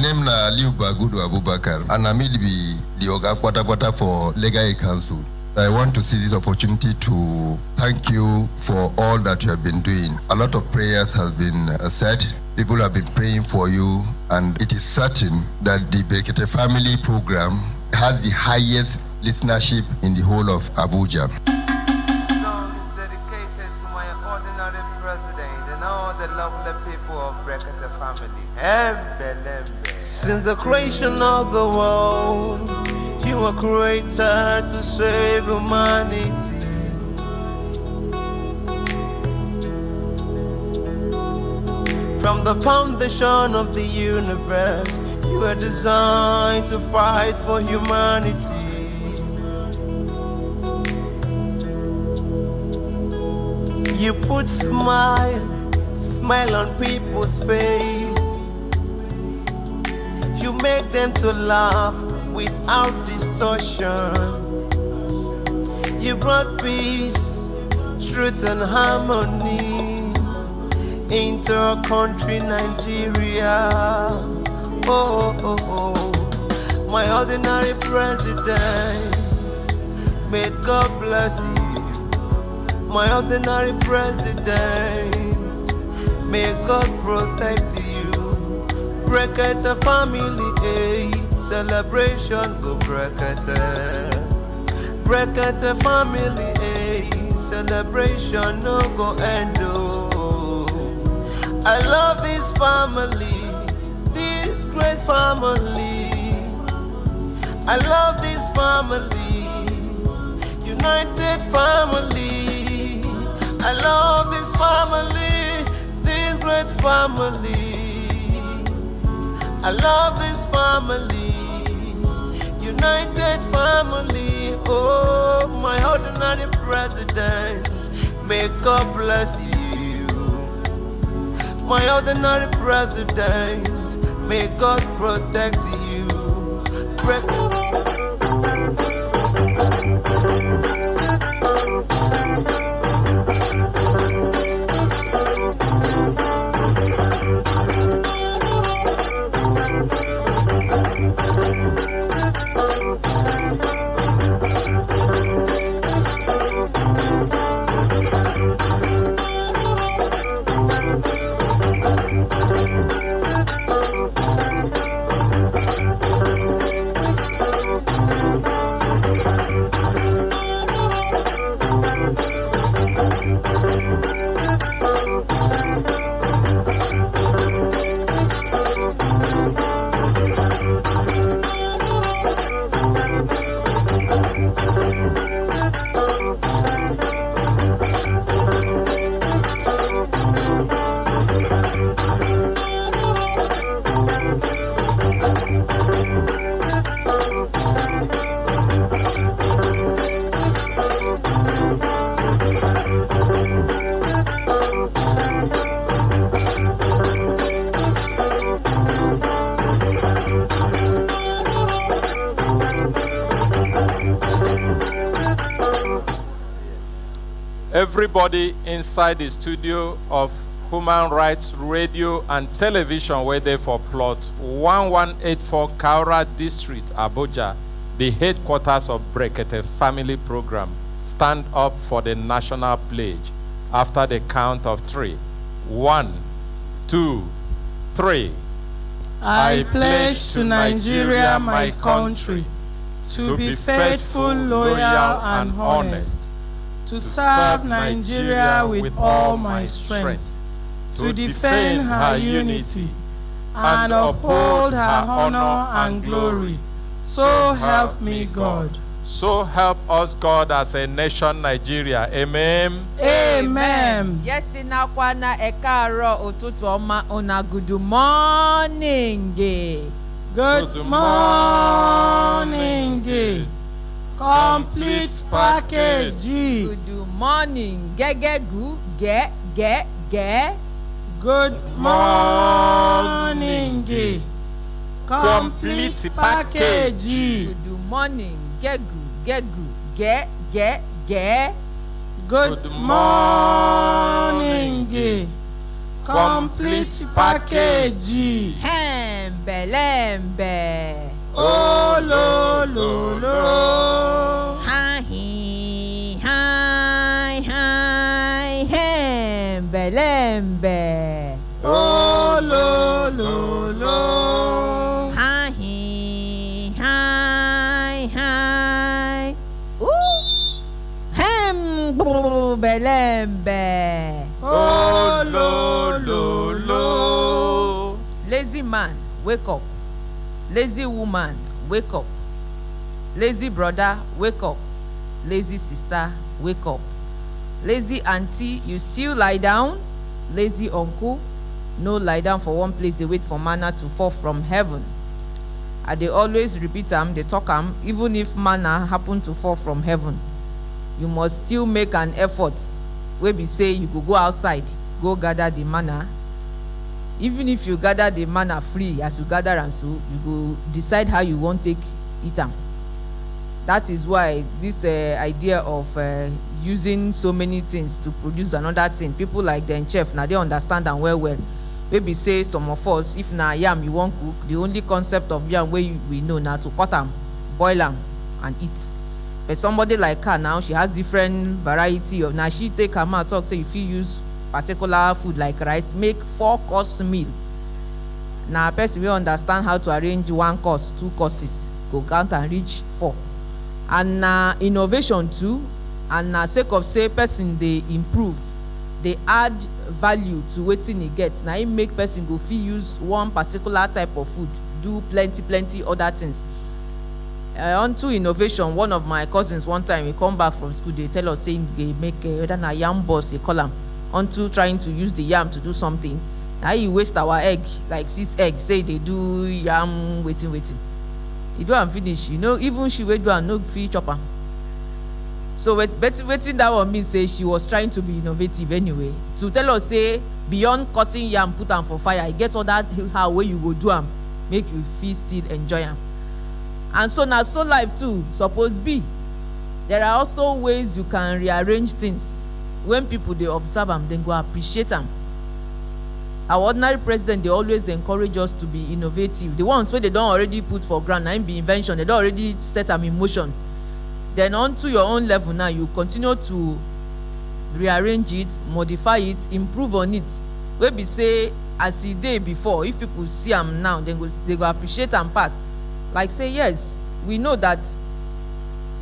name na Liu Bagudu Abubakar, and I'm the Oga Kwata for Legal Aid Council. I want to see this opportunity to thank you for all that you have been doing. A lot of prayers have been said. People have been praying for you, and it is certain that the Brekete family program has the highest listenership in the whole of Abuja. This song is dedicated to my ordinary president and all the lovely people of Brekete family. Since the creation of the world, you were created to save humanity. From the foundation of the universe, you were designed to fight for humanity. You put smile on people's face. You make them to laugh without distortion. You brought peace, truth and harmony into our country, Nigeria. Oh, oh, oh. My ordinary president, may God bless you. My ordinary president, may God protect you. Brekete family, celebration go Brekete. Brekete family, celebration no go end. Oh, I love this family, this great family. I love this family, united family. I love this family, this great family. I love this family, united family. Oh, my ordinary president, may God bless you. My ordinary president, may God protect you. Everybody inside the studio of Human Rights Radio and Television were there for plot 1184 Kaura District, Abuja, the headquarters of Brekete Family Program. Stand up for the national pledge after the count of 3. 1, 2, 3. I pledge to Nigeria, my country, to be faithful, loyal, and honest, to serve Nigeria with all my strength, to defend her unity, and uphold her honor and glory. So help me God. So help us God as a nation, Nigeria. Amen. Amen. Yes, inakwana ekaro ututu oma ona good morning. Good morning. Complete package. Good morning. Gegegu ge. Good morning. Complete package. Good morning. Gegu ge. Good morning. Complete package. Belembe. Oh, lo, lo, lo. Hi, hi, hi, hi, Belembe. Oh, lo, lo, lo. Hi, hi, hi. Ooh. Belembe. Oh, lo, lo, lo. Lazy man, wake up. Lazy woman, wake up. Lazy brother, wake up. Lazy sister, wake up. Lazy auntie, you still lie down. Lazy uncle, no lie down for one place, they wait for manna to fall from heaven. And they always repeat them, they talk them, even if manna happen to fall from heaven. You must still make an effort. Where we say you go outside, go gather the manna. Even if you gather the manna free, as you gather and so, you go decide how you want to take it am. That is why this idea of using so many things to produce another thing, people like the chef, now they understand them well. Maybe say some of us, if na yam you want cook, the only concept of yam we know now to cut them, boil them, and eat. But somebody like her now, she has different variety of, now she take her mouth talk, say if you use particular food like rice, make 4-course meal. Now a person will understand how to arrange 1 course, 2 courses, go count and reach 4. And innovation too, and sake of say person they improve, they add value to wetin e get. Now it make person go fit use one particular type of food, do plenty other things. Onto innovation, one of my cousins one time he come back from school, they tell us saying they make whether na yam boss they call am, onto trying to use the yam to do something. Now he waste our egg, like 6 eggs, say they do yam waiting. He do and finish, you know, even she wait do and no fit chop am. So waiting that one means say she was trying to be innovative anyway. To tell us say beyond cutting yam, put am for fire, get all that how way you go do am, make you feel still enjoy am. And so now so life too suppose be. There are also ways you can rearrange things. When people they observe them, then go appreciate them. Our ordinary president, they always encourage us to be innovative. The ones where they don't already put for ground and be invention, they don't already set them in motion. Then onto your own level now, you continue to rearrange it, modify it, improve on it. Where we say as e day before, if people see them now, then they go appreciate and pass. Like say yes, we know that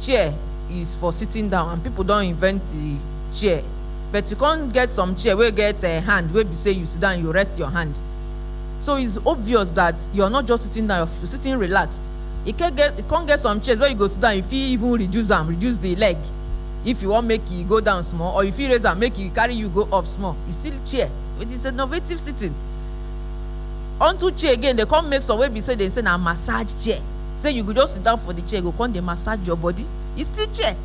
chair is for sitting down, and people don't invent the chair. But you can't get some chair where get a hand where you say you sit down, you rest your hand. So it's obvious that you're not just sitting down, you're sitting relaxed. You can't get some chairs where you go sit down, if you even reduce the leg. If you want make you go down small, or if you raise and make you carry you go up small, it's still chair. It is innovative sitting. Onto chair again, they can't make some way say they say na massage chair. Say you could just sit down for the chair, go come they massage your body. It's still chair.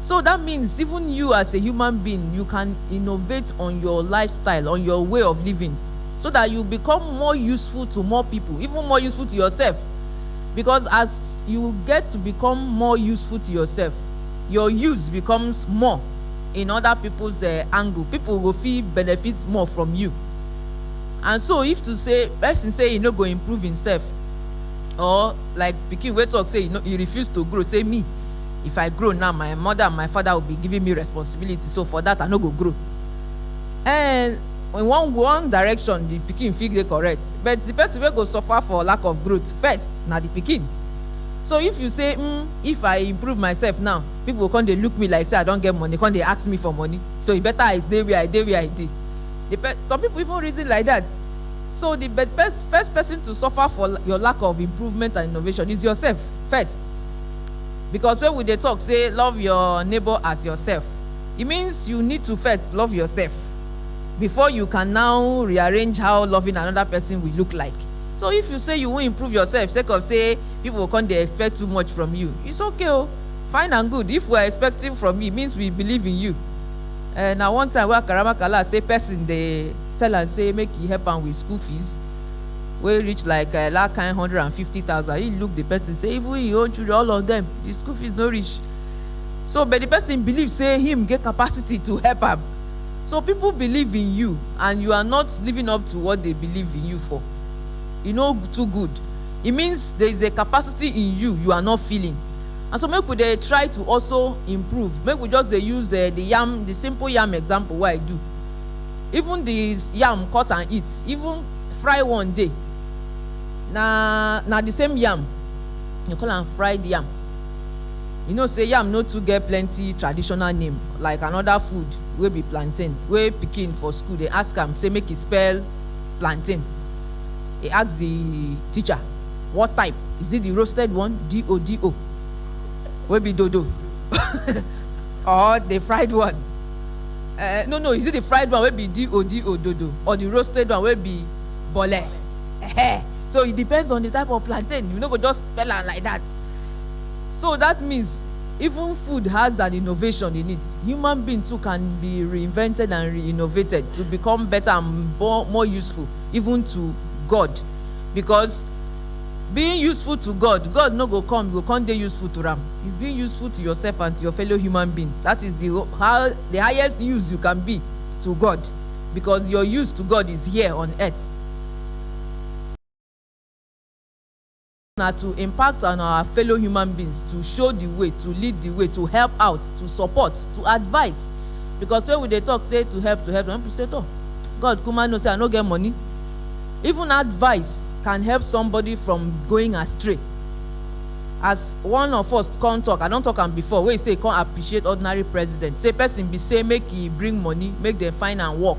So that means even you as a human being, you can innovate on your lifestyle, on your way of living, so that you become more useful to more people, even more useful to yourself. Because as you get to become more useful to yourself, your use becomes more in other people's angle. People will feel benefit more from you. And so if to say person say you no go improve himself, or like pikin wey talk say he refuse to grow, say me, if I grow now, my mother and my father will be giving me responsibility, so for that I no go grow. And in one direction the pikin fit dey correct, but the person wey go suffer for lack of growth first na the pikin. So if you say if I improve myself now, people come dey look me like say I don get money, come dey ask me for money, so e better I dey where I dey. Some people even reason like that. So the first person to suffer for your lack of improvement and innovation is yourself first. Because when we dey talk say love your neighbor as yourself, it means you need to first love yourself before you can now rearrange how loving another person will look like. So if you say you won't improve yourself, sake of say people come they expect too much from you, it's okay, fine and good. If we are expecting from you, it means we believe in you. Now one time where Karamakala say person they tell and say make he help am with school fees, we reach like that kind 150,000. He look the person say even he own children, all of them, the school fees no reach. So but the person believes say him get capacity to help am. So people believe in you, and you are not living up to what they believe in you for. e no too good, it means there is a capacity in you you are not feeling. And so make we dey try to also improve. Make we just dey use the yam, the simple yam example wey I do. Even the yam cut and eat, even fry one day, na the same yam, you call am fried yam. You know say yam no too get plenty traditional name like another food wey be plantain, wey pikin for school dey ask am say make e spell plantain. He ask the teacher, what type? Is it the roasted one, D-O-D-O, wey be dodo, or the fried one? No, is it the fried one wey be D-O-D-O dodo, or the roasted one wey be bole? So it depends on the type of plantain. You no go just spell am like that. So that means even food has an innovation in it. Human beings too can be reinvented and re-innovated to become better and more useful even to God. Because being useful to God no go come dey useful to am. It's being useful to yourself and to your fellow human being. That is the highest use you can be to God, because your use to God is here on earth. Na to impact on our fellow human beings, to show the way, to lead the way, to help out, to support, to advise. Because when we dey talk say to help, some people say, oh, God kuma know say I no get money. Even advice can help somebody from going astray. As one of us come talk, I don talk am before, wey say come appreciate ordinary president. Say person be say make e bring money, make dem find am work.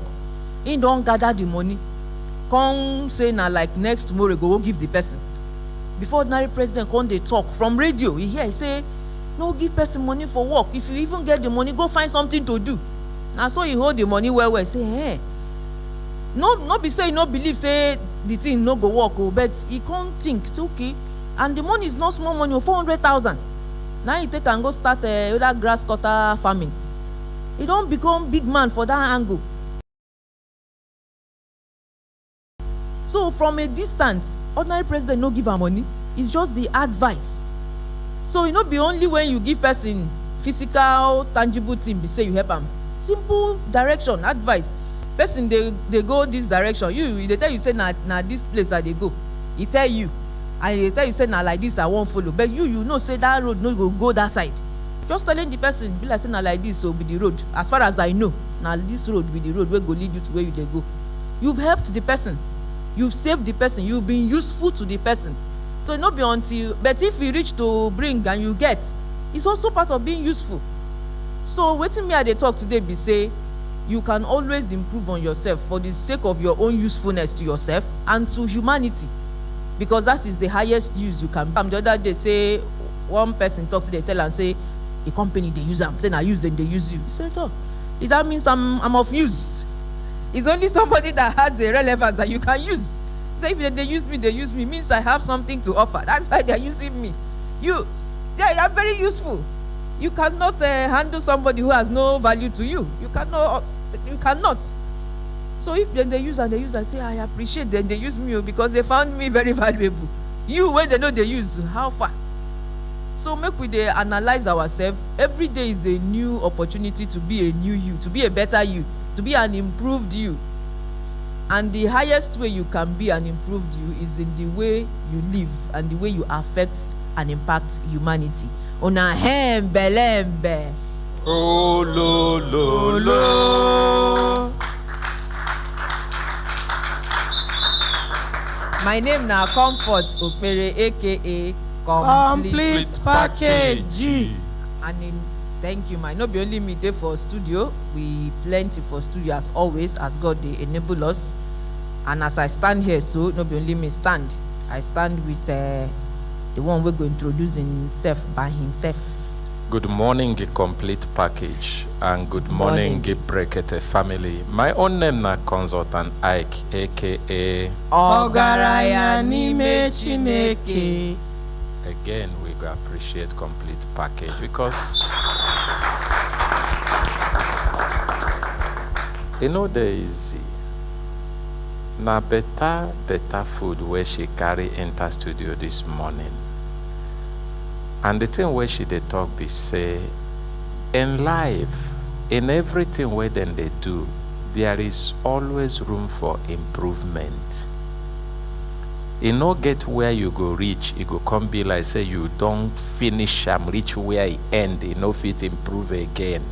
He don gather the money, come say na like next tomorrow go give the person. Before ordinary president come dey talk from radio, he hear, he say no give person money for work. If you even get the money, go find something to do. Na so he hold the money well say no be say he no believe say the thing no go work, but he come think say okay, and the money is not small money, 400,000. Now he take and go start that grass cutter farming. He don become big man for that angle. So from a distance, ordinary president no give am money, it's just the advice. So e no be only when you give person physical tangible thing be say you help am. Simple direction, advice. Person dey go this direction, you dey tell you say na this place I dey go. He tell you, and he tell you say na like this I wan follow, but you know say that road no go that side. Just telling the person be like say na like this so be the road. As far as I know, na this road be the road wey go lead you to where you dey go. You've helped the person, you've saved the person, you've been useful to the person. So no be until, but if you reach to bring and you get, it's also part of being useful. So wetin me I dey talk today be say you can always improve on yourself for the sake of your own usefulness to yourself and to humanity, because that is the highest use you can. The other day say one person talk, say they tell am say a company dey use am, say na use dem dey use you. He say oh, that means I'm of use. It's only somebody that has a relevance that you can use. Say if they use me means I have something to offer. That's why they're using me. You are very useful. You cannot handle somebody who has no value to you. You cannot. So if they use and I say I appreciate them, they use me because they found me very valuable. You, when they know they use, how far? So make we dey analyze ourselves. Every day is a new opportunity to be a new you, to be a better you, to be an improved you. And the highest way you can be an improved you is in the way you live and the way you affect and impact humanity. Ona belembe. Oh, lo. My name na Comfort Opere, aka Complete Package. And thank you, man. No be only me dey for studio. We plenty for studio as always, as God dey enable us. And as I stand here, so no be only me stand. I stand with the one we're going to introduce himself by himself. Good morning, a complete package, and good morning, Brekete family. My own name na Consultant Ike, aka Ogaraya Nime Chineke. Again, we go appreciate complete package because you know there is na better food where she carry enter studio this morning. And the thing where she dey talk be say, in life, in everything where then they do, there is always room for improvement. e no get where you go reach, e go come be like say you don't finish am reach where e end, e no fit improve again.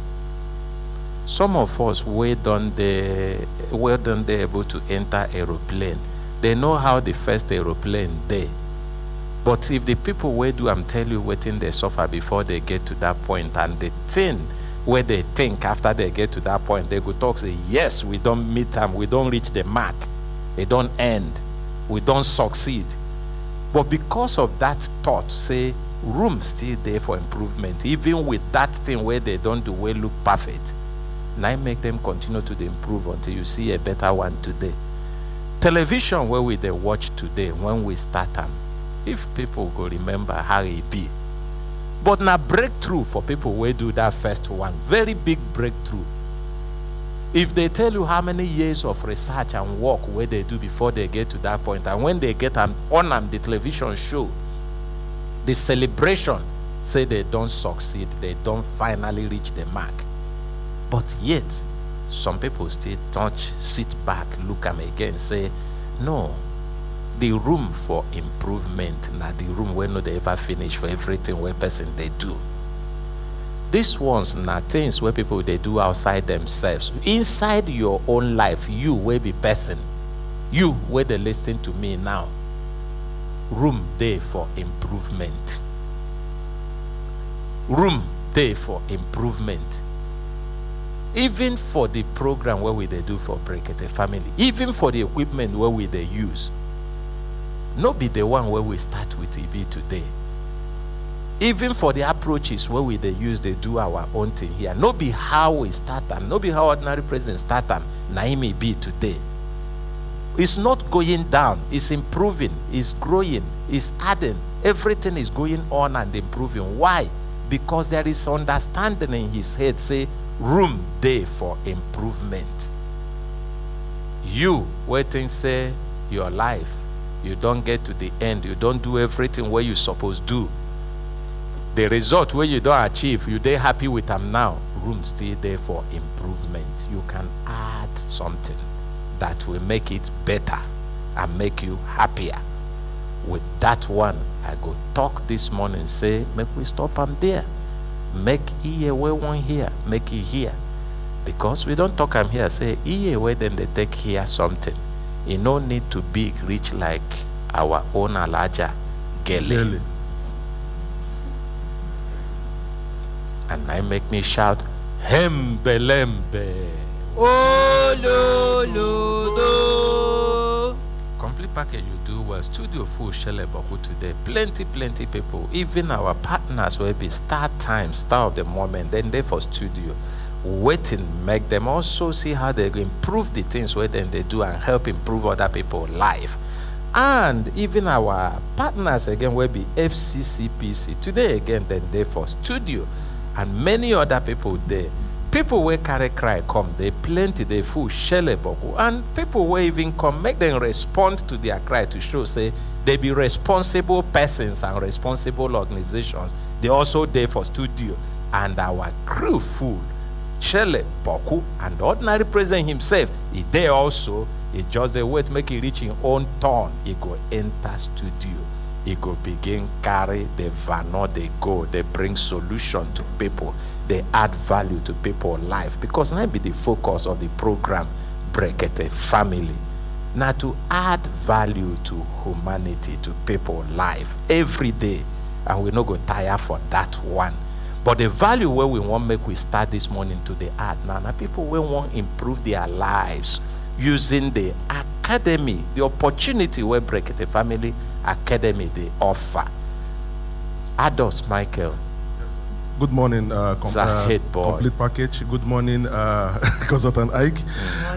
Some of us wey don dey able to enter aeroplane, they know how the first aeroplane dey. But if the people wey do am tell you wetin they suffer before they get to that point, and the thing where they think after they get to that point, they go talk say, yes, we don't meet am, we don't reach the mark, it don't end, we don't succeed. But because of that thought, say room still there for improvement, even with that thing where they don't do well look perfect. Now make them continue to improve until you see a better one today. Television where we they watch today, when we start them, if people go remember how it be. But now breakthrough for people who do that first one, very big breakthrough. If they tell you how many years of research and work where they do before they get to that point, and when they get on the television show, the celebration, say they don't succeed, they don't finally reach the mark. But yet, some people still sit back, look at me again, say, no, the room for improvement, now the room where no they ever finish for everything where person they do. These ones now things where people they do outside themselves. Inside your own life, you will be person. You where they listen to me now. Room there for improvement. Room there for improvement. Even for the program where we they do for Brekete family, even for the equipment where we they use, not be the one where we start with EB today. Even for the approaches where we they use, they do our own thing here. Not be how we start them, not be how ordinary president start them. Naimi be today. It's not going down, it's improving, it's growing, it's adding. Everything is going on and improving. Why? Because there is understanding in his head, say, room there for improvement. You waiting, say, your life, you don't get to the end, you don't do everything where you supposed to do. The result where you don't achieve, you they happy with them now. Room still there for improvement. You can add something that will make it better and make you happier. With that one, I go talk this morning, say, make we stop am there. Make iye where one here, make it here. Because we don't talk am here, say, iye where then they take here something. You no need to be rich like our own Alaja Gele. And I make me shout, Hembelembe. Oh, lo, lo, lo. Complete package you do well. Studio full Sheleboku today. Plenty people. Even our partners will be start of the moment. Then they for studio. Waiting, make them also see how they improve the things where then they do and help improve other people's life. And even our partners again will be FCCPC. Today again, then they for studio. And many other people there. People will carry cry come, they plenty, they full Sheleboku. And people will even come, make them respond to their cry to show, say, they be responsible persons and responsible organizations. They also there for studio. And our crew full. Sheleboku and the ordinary president himself, he there also, he just the way to make it reach his own turn. He go enter studio. He go begin carry the vanor, they go, they bring solution to people. They add value to people's life. Because now be the focus of the program, Brekete family. Now to add value to humanity, to people's life every day. And we not go tire for that one. But the value where we want make we start this morning to the add. Now people will want improve their lives using the academy, the opportunity where Brekete family academy they offer. Ados Michael. Good morning, complete package. Good morning, Consultant Ike.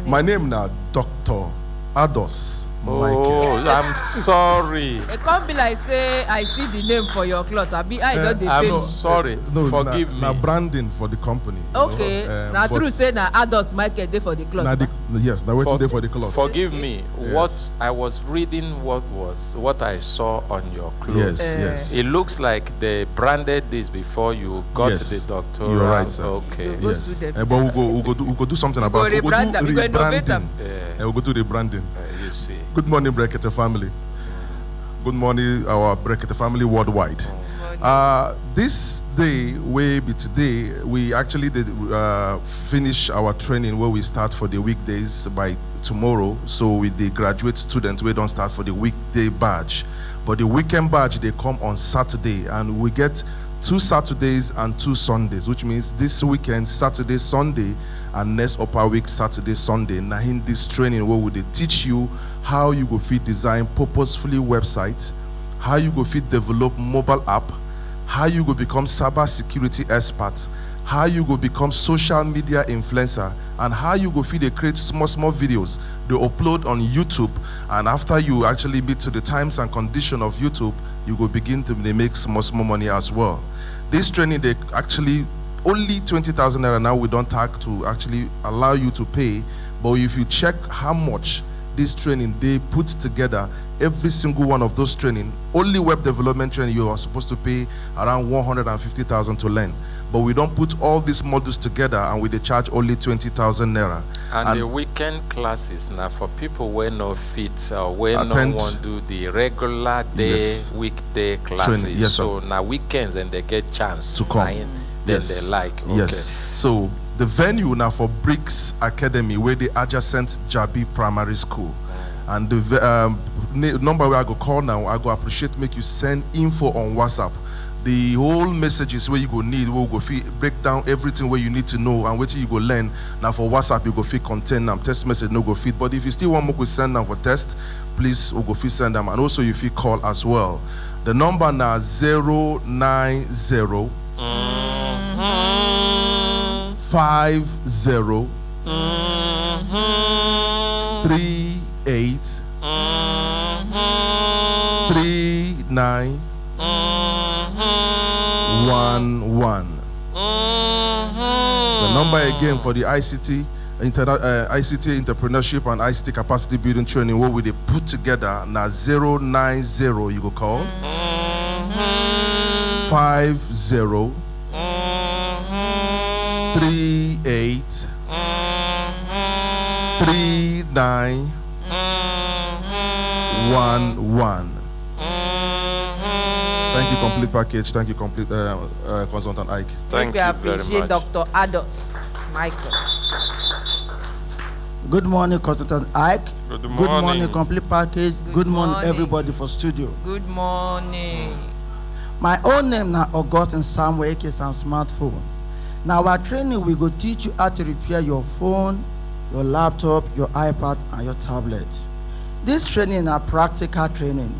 My name now, Dr. Ados Michael. Oh, I'm sorry. It can't be like say I see the name for your cloth. I don't the I'm fame. sorry. Forgive me. Now branding for the company. Okay. Now true say now Ados Michael there for the cloth. Yes, now waiting there for the cloth. Forgive me. Yes. What I was reading, what I saw on your clothes. Yes. It looks like they branded this before you got the doctor. You're right, sir. Okay. Yes. But we'll go do something about it. We'll go do rebranding. We'll go do rebranding. You see. Good morning, Brekete family. Good morning, our Brekete family worldwide. This day, way be today, we actually did finish our training where we start for the weekdays by tomorrow. So with the graduate students, we don't start for the weekday badge, but the weekend badge they come on Saturday, and we get 2 Saturdays and 2 Sundays, which means this weekend, Saturday, Sunday, and next upper week, Saturday, Sunday. Now in this training where they teach you how you go fit design purposefully websites, how you go fit develop mobile app, how you go become cyber security expert, how you go become social media influencer, and how you go fit they create small videos they upload on YouTube, and after you actually meet to the times and condition of YouTube, you go begin to make small money as well. This training, they actually only 20,000 naira now. We don't tag to actually allow you to pay, but if you check how much this training they put together, every single one of those training, only web development training, you are supposed to pay around 150,000 to learn. But we don't put all these modules together and we they charge only 20,000 naira. And the weekend classes now for people who no fit or who no want to do the regular day, weekday classes. Training, yes, so now weekends and they get chance to come. Then they like. Okay. Yes. So the venue now for Bricks Academy, where the adjacent Jabi Primary School. And the number where I go call now, I go appreciate make you send info on WhatsApp. The whole messages where you go need, where you go fit break down everything where you need to know and what you go learn. Now for WhatsApp, you go fit content them, text message no go fit. But if you still want more, we send them for test, please we go fit send them. And also you fit call as well. The number now 090 50 38 39 11. The number again for the ICT entrepreneurship and ICT capacity building training, what we they put together now 090, you go call 50 38 39 11. Thank you, complete package. Thank you, complete consultant Ike. Thank you very much. Appreciate Dr. Ados Michael. Good morning, consultant Ike. Good morning. Good morning, complete package. Good morning, morning, everybody for studio. Good morning. My own name now Augustine Samuel, aka Sam Smartphone. Now our training, we go teach you how to repair your phone, your laptop, your iPad, and your tablet. This training is practical training,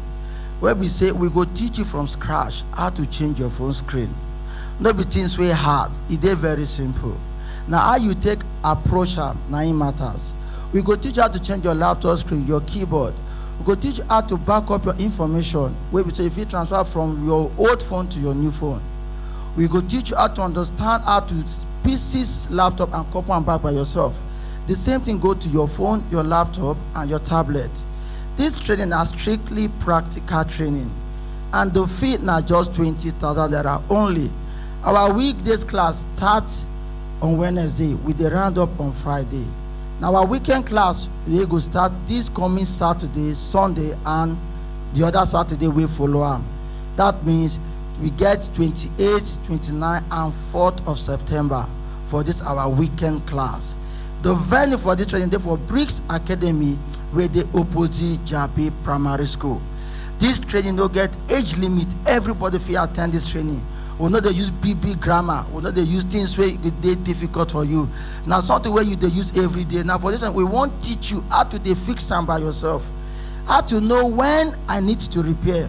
where we say we go teach you from scratch how to change your phone screen. No be things way hard, it is very simple. Now how you take approach am, now it matters. We go teach you how to change your laptop screen, your keyboard. We go teach you how to back up your information, where we say if you transfer from your old phone to your new phone. We go teach you how to understand how to pieces laptop and copy and back by yourself. The same thing go to your phone, your laptop, and your tablet. This training is strictly practical training, and the fee now just 20,000 naira only. Our weekdays class starts on Wednesday with the round up on Friday. Now our weekend class we go start this coming Saturday, Sunday, and the other Saturday we follow am. That means we get 28, 29, and 4th of September for this our weekend class. The venue for this training is for Bricks Academy, where they opposite Jabi Primary School. This training no get age limit. Everybody fit attend this training. We know they use big grammar. We know they use things where they difficult for you. Now something where you they use every day. Now for this one, we won't teach you how to they fix them by yourself. How to know when I need to repair,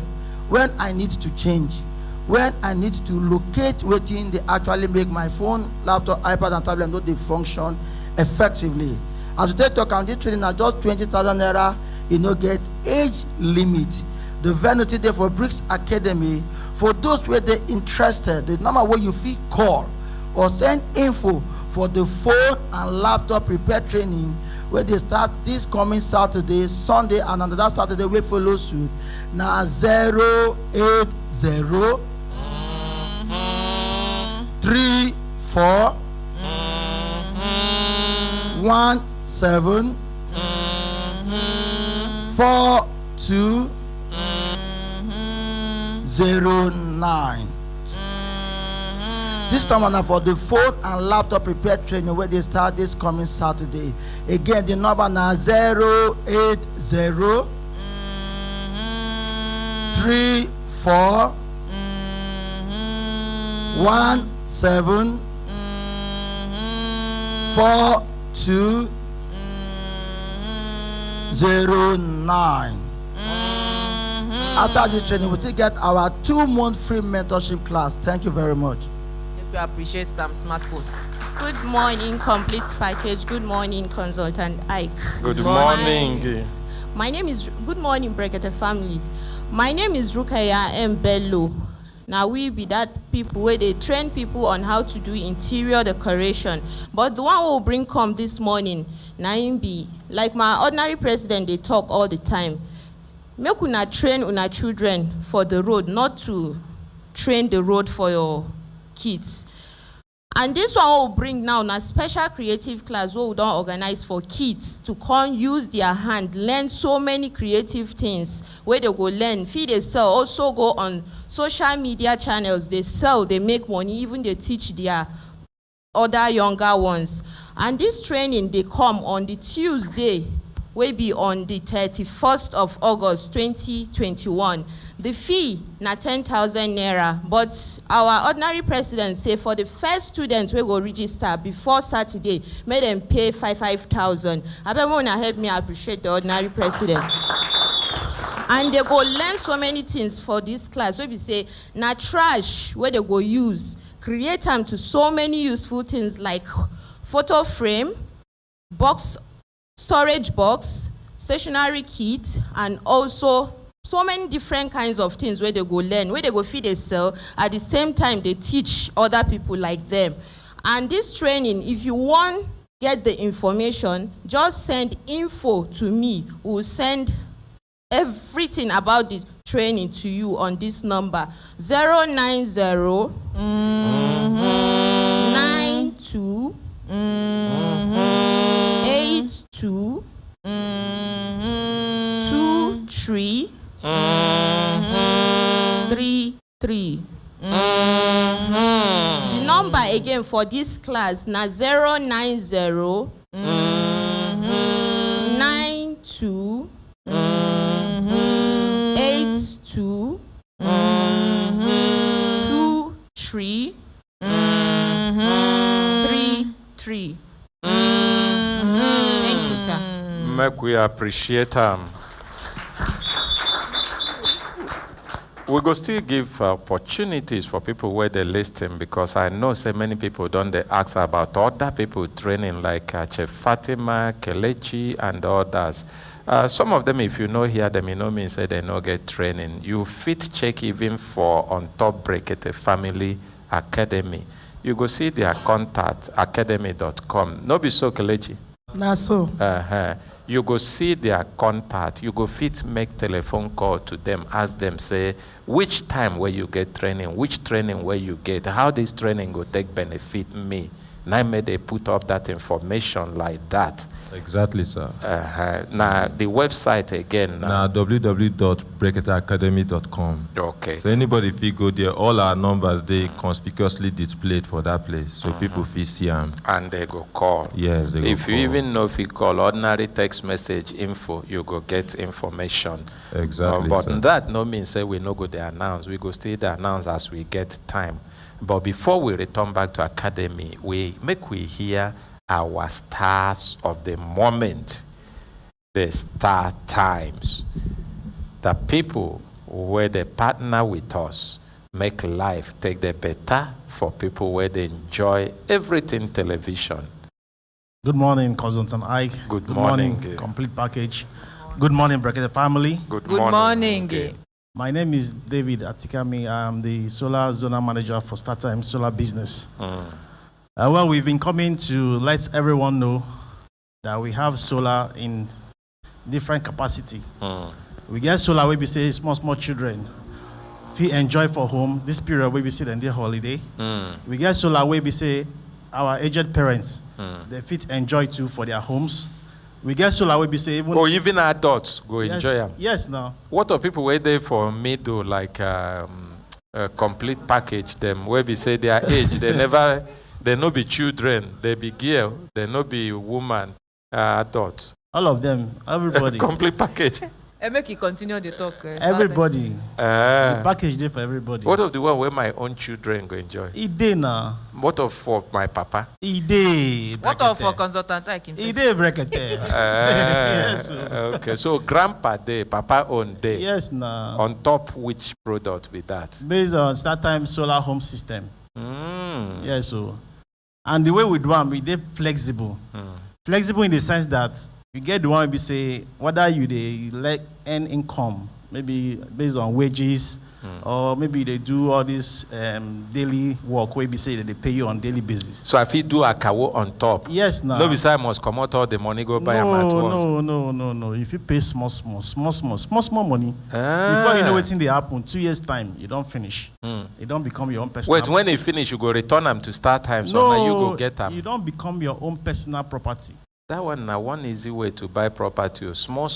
when I need to change, when I need to locate waiting they actually make my phone, laptop, iPad, and tablet know they function effectively. As we take talk on this training now just 20,000 naira, you know get age limit. The venue there for Bricks Academy, for those where they interested, the number where you feel call or send info for the phone and laptop repair training, where they start this coming Saturday, Sunday, and another Saturday we follow suit. Now 080 34 17 42 0209. This time now for the phone and laptop repair training where they start this coming Saturday. Again, the number now 080 34 17 42 09. After this training, we still get our 2-month free mentorship class. Thank you very much. We appreciate some smartphone. Good morning, complete package. Good morning, consultant Ike. Good morning. My name is, good morning, Brekete family. My name is Rukaya M. Bello. Now we be that people where they train people on how to do interior decoration. But the one who will bring come this morning, Naim be, like my ordinary president, they talk all the time. Make una train una children for the road, not to train the road for your kids. And this one will bring now a special creative class what we don't organize for kids to come use their hand, learn so many creative things where they go learn, feed they sell, also go on social media channels, they sell, they make money, even they teach their other younger ones. And this training, they come on the Tuesday, will be on the 31st of August 2021. The fee na 10,000 naira, but our ordinary president say for the first students we go register before Saturday, make them pay 5,000. Abemona help me appreciate the ordinary president. And they go learn so many things for this class. We say na trash where they go use, create them to so many useful things like photo frame, box, storage box, stationery kit, and also so many different kinds of things where they go learn, where they go feed they sell. At the same time, they teach other people like them. And this training, if you want get the information, just send info to me. We'll send everything about the training to you on this number 090 92 82 23 33. The number again for this class na 090 92 82 23 33. Thank you, sir. Make we appreciate them. We go still give opportunities for people where they listen, because I know so many people don't they ask about other people training like Chef Fatima, Kelechi, and others. Some of them, if you know hear them, you know me say they no get training. You fit check even for on top Brekete Family Academy. You go see their contact academy.com. No be so, Kelechi. Na so. You go see their contact. You go fit make telephone call to them, ask them, say, which time where you get training, which training where you get, how this training go take benefit me. Now may they put up that information like that. Exactly, sir. Now the website again. Now www.breketeacademy.com. Okay. So anybody if you go there, all our numbers they conspicuously displayed for that place, so people feel see them. And they go call. Yes, they go if you call. even know if you call ordinary text message info, you go get information. Exactly. But sir. that no mean say we no go dey announce. We go still dey announce as we get time. But before we return back to academy, we hear our stars of the moment, the star times, the people where they partner with us, make life take the better for people where they enjoy everything television. Good morning, Consultant Ike. Good morning. Complete package. Good morning, Brekete family. Good morning. My name is David Atikami. I'm the Solar Zonal Manager for StarTime Solar Business. Well, we've been coming to let everyone know that we have solar in different capacity. We get solar where we say small children feel enjoy for home this period where we see them their holiday. We get solar where we say our aged parents they fit enjoy too for their homes. We get solar we be say even. Or even adults go yes, enjoy them. Yes, now. What are people wait there for middle, like a complete package? Them where we say their age, they no be children, they be girl, they no be woman, adults. All of them, everybody. Complete package. And make you continue the talk. Everybody. The package there for everybody. What of the one where my own children go enjoy? Ide na. What of for my papa? Ide. What of for consultant? Ide Brekete. Yes. Okay, so grandpa day, papa own day. Yes, na. On top which product with that? Based on StarTime solar home system. Yes, so. And the way we do them, we dey flexible. Flexible in the sense that you get the one we say whether you they like earn income, maybe based on wages, or maybe they do all this daily work where we say that they pay you on daily basis. So if you do a kawo on top, yes, now. No, besides must come out all the money go buy them at once. No. If you pay small money, before you know what's in the happen, 2 years time you don't finish. You don't become your own personal. Wait, when they finish, you go return them to start time. So now you go get them. You don't become your own personal property. That one now one easy way to buy property. Small.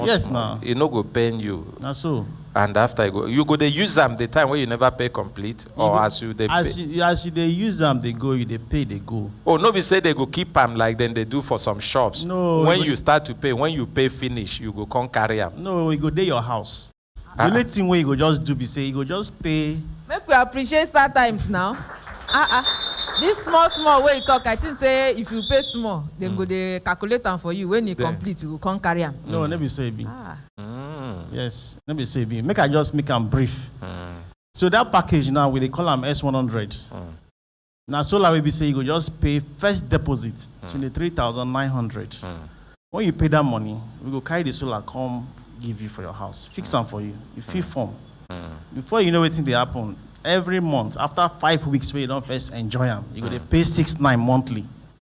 Yes, small. now. It no go paying you. That's so. And after you go they use them the time where you never pay complete, or as you they pay. As you they use them, they go. You they pay, they go. Oh, nobody say they go keep them like then they do for some shops. No. When you start to pay, when you pay finish, you go come carry them. No, you go there your house. The only thing where you go just do be say you go just pay. Make we appreciate start times now. This small way you talk, I think say if you pay small, then go they calculate them for you. When you complete, you can't carry them. No, let me say be. Yes, let me say be. Make I just make them brief. So that package now, we they call them S100. Now solar will be say you go just pay first deposit 23,900. When you pay that money, we go carry the solar come give you for your house, fix them for you. You fill form. Before you know what's in the happen. Every month, after 5 weeks where you don't first enjoy them, you go to pay 6,900 monthly.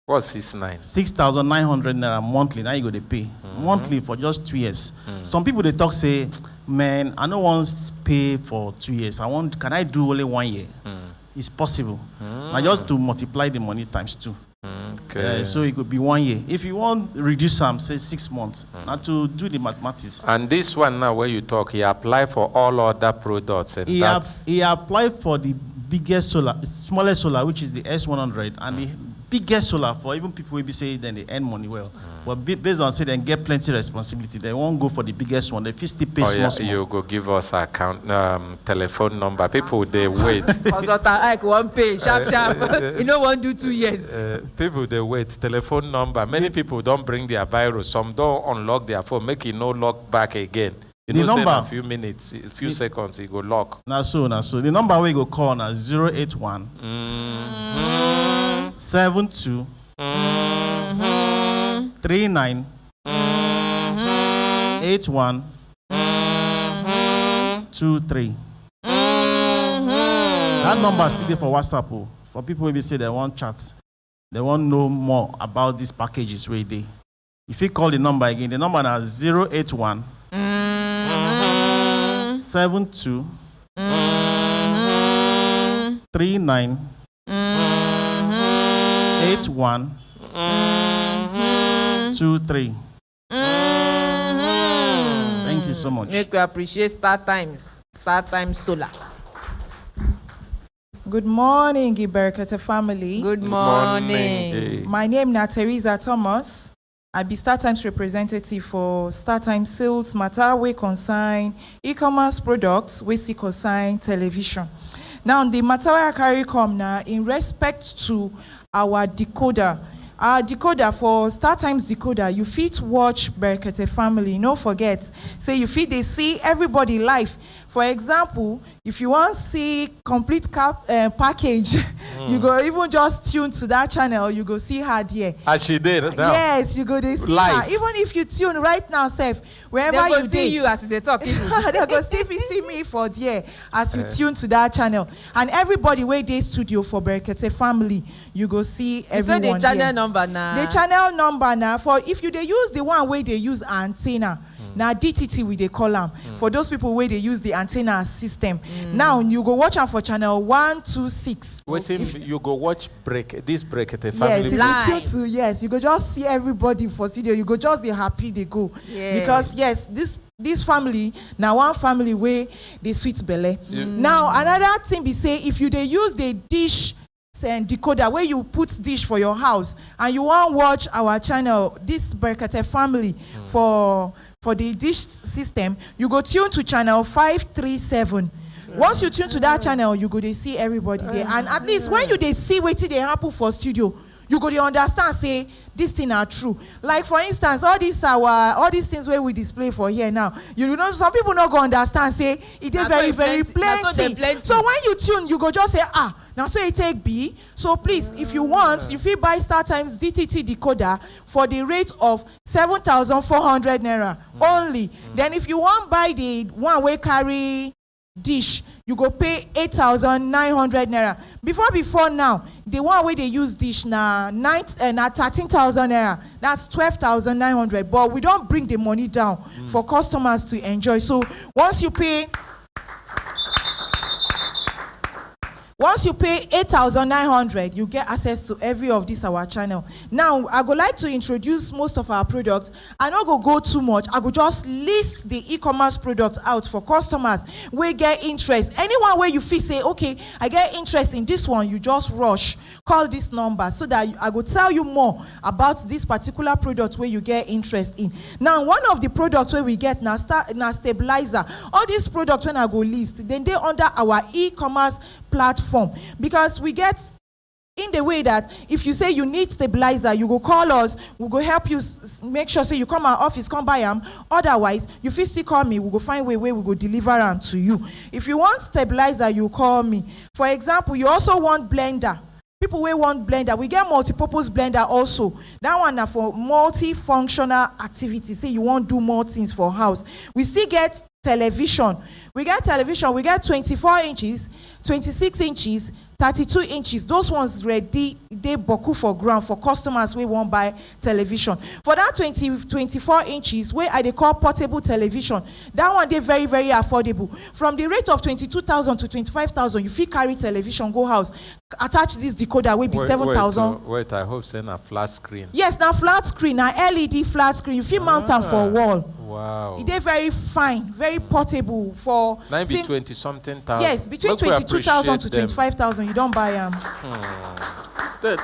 What's 6,900? 6,900 naira monthly. Now you go to pay monthly for just 2 years. Some people they talk say, man, I don't want to pay for 2 years. Can I do only 1 year? It's possible. Now just to multiply the money times 2. Okay. So it could be 1 year. If you want to reduce some, say 6 months. Now to do the mathematics. And this one now where you talk, he apply for all other products and he applied for the biggest solar, smallest solar, which is the S100, and the biggest solar for even people will be saying then they earn money well. But based on say they get plenty responsibility, they won't go for the biggest one. They still pay small. You go give us account telephone number. People they wait. Consultant Ike won't pay sharp. You know won't do 2 years. People they wait. Telephone number. Many people don't bring their biro. Some don't unlock their phone. Make it no lock back again. You know, say in a few minutes, a few seconds, it go lock. Now so. The number we go call now 081 72 39 81 23. That number is still there for WhatsApp. For people who say they want chat, they want to know more about these packages where they. If you call the number again, the number is 081 72 39 81 23. Thank you so much. Make we appreciate Start Times Solar. Good morning, Brekete family. Good morning. My name is Teresa Thomas. I be StarTimes representative for StarTimes sales matter we consign e-commerce products we see consign television. Now the matter I carry come now in respect to our decoder. Our decoder for StarTimes decoder, you fit watch Brekete family. No forget, say you fit they see everybody live. For example, if you want to see complete package, you go even just tune to that channel. You go see her there. As she did. No. Yes, you go they see live. her. Even if you tune right now, Seth, wherever they go you see you as they talk. they go still see me for there as you tune to that channel. And everybody where they studio for Brekete family, you go see everyone. So the channel number now. The channel number now for if you they use the one where they use antenna. Now DTT we they call them for those people where they use the antenna system. Now you go watch them for channel 126. Waiting, you go watch this Brekete Yes, family. yes, you go just see everybody for studio. You go just be happy they go because yes, this family now one family where they sweet belly. Now another thing be say if you they use the dish and decoder where you put dish for your house and you want watch our channel this Brekete family for the dish system, you go tune to channel 537. Once you tune to that channel, you go to see everybody there, and at least when you they see what they happen for studio, you go to understand say this thing are true. Like for instance, all these things where we display for here now, you know some people not go understand say it is very plenty. So when you tune, you go just say now so it take B. So please, if you want, if you buy StarTimes DTT decoder for the rate of 7,400 naira only, then if you want buy the one way carry dish, you go pay 8,900 naira. Before now, the one way they use dish na 13,000 naira. That's 12,900. But we don't bring the money down for customers to enjoy. So once you pay 8,900, you get access to every of this our channel. Now, I would like to introduce most of our products. I not go too much. I go just list the e-commerce products out for customers where get interest. Anyone where you feel say, okay, I get interest in this one, you just rush. Call this number so that I will tell you more about this particular product where you get interest in. Now, one of the products where we get now stabilizer. All these products when I go list, then they under our e-commerce platform, because we get in the way that if you say you need stabilizer, you go call us, we go help you make sure say you come our office, come buy them. Otherwise, you feel still call me, we go find way we go deliver them to you. If you want stabilizer, you call me. For example, you also want blender. People we want blender, we get multi-purpose blender also. That one are for multi-functional activities. Say you want do more things for house. We still get television. We get 24 inches, 26 inches, 32 inches. Those ones ready, they boku for ground for customers we won't buy television. For that 24 inches, where I they call portable television, that one they very affordable. From the rate of 22,000 to 25,000, you feel carry television, go house, attach this decoder, will be 7,000. Wait, I hope saying a flat screen. Yes, now flat screen, now LED flat screen. You feel mount them for wall. Wow. It is very fine, very portable for. 20-something thousand. Yes, between 22,000 to 25,000. You don't buy them.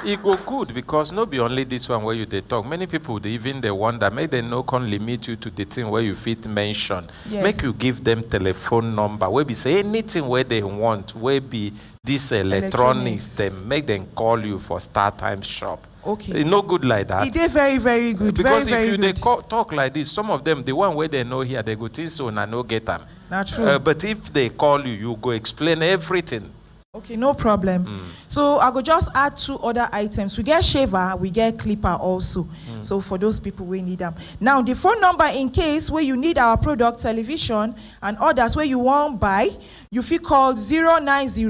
It go good because no be only this one where you they talk. Many people they wonder, make them no can limit you to the thing where you fit mention. Yes. Make you give them telephone number. Where be say anything where they want. Where be this electronics. Them make them call you for StarTimes shop. Okay. It's no good like that. It is very good. Because very, if you very they talk like this, some of them the one where they know here they go think so and I no get them. Not true. But if they call you, you go explain everything. Okay, no problem. So I go just add 2 other items. We get shaver, we get clipper also. So for those people we need them. Now the phone number in case where you need our product, television and others where you want buy, you feel call 090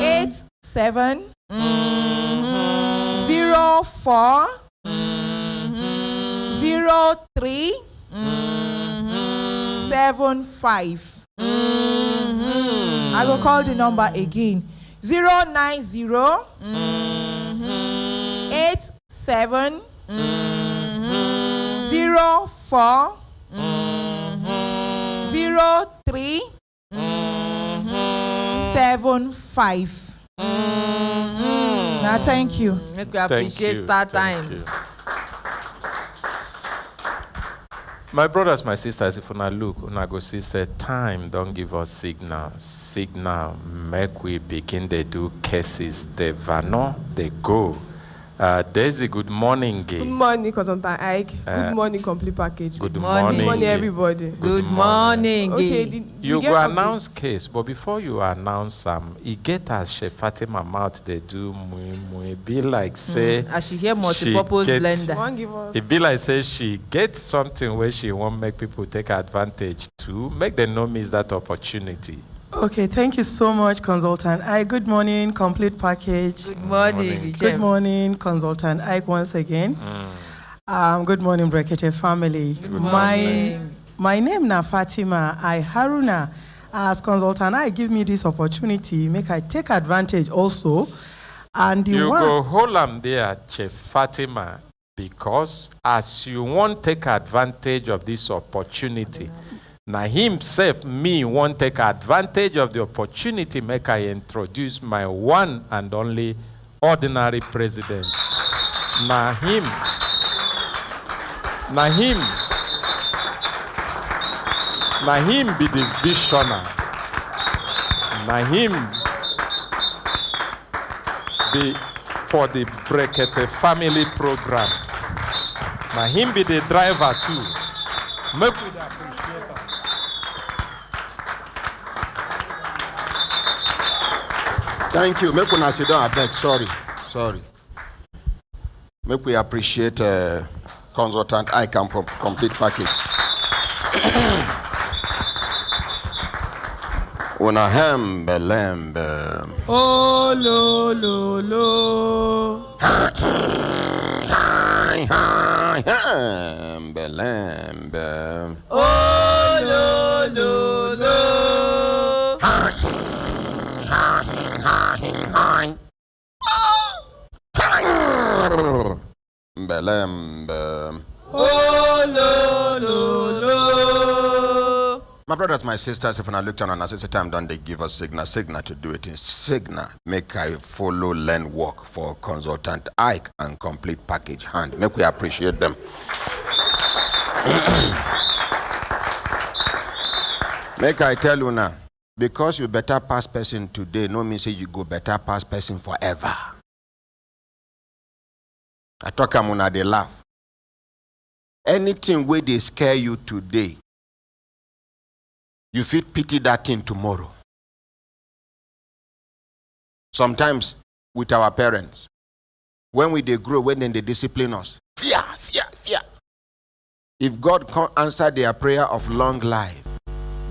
87 04 03 75. I will call the number again. 090 87 04 03 75. Now, thank you. Make we appreciate StarTimes. My brothers, my sisters, if una look, una go see say time don't give us signal, make we begin they do cases, they vano, they go. Daisy, good morning. Good morning, Consultant Ike. Good morning, complete package. Good morning. Good morning, everybody. Good morning. Okay, you go announce case, but before you announce it get as Chef Fatima mouth they do be like say as she hear multi-purpose blender. It be like say she gets something where she won't make people take advantage to make them not miss that opportunity. Okay, thank you so much, Consultant Ike. Good morning, complete package. Good morning. Good morning, Consultant Ike, once again. Good morning, Brekete family. My name na Fatima. I Haruna. As consultant, I give me this opportunity, make I take advantage also. And you go hold am there, Chief Fatima, because as you won't take advantage of this opportunity, now himself, me won't take advantage of the opportunity, make I introduce my one and only ordinary president. Now him be the visionary. Now him be for the Brekete family program. Now him be the driver too. Make we appreciate him. Thank you. Make una sit down, I beg. Sorry. Make we appreciate consultant ICAM complete package. Una hembe lembe. Oh, lo. Hembe lembe. Oh, lo. Belembe. Oh, lo. My brothers, my sisters, if I look down on us, it's a time done, they give us signal to do it in signal. Make I follow, learn, work for consultant Ike and complete package hand. Make we appreciate them. Make I tell you now, because you better pass person today, no mean say you go better pass person forever. I talk amuna, they laugh. Anything where they scare you today, you feel pity that thing tomorrow. Sometimes with our parents, when they grow, when they discipline us, fear. If God can't answer their prayer of long life,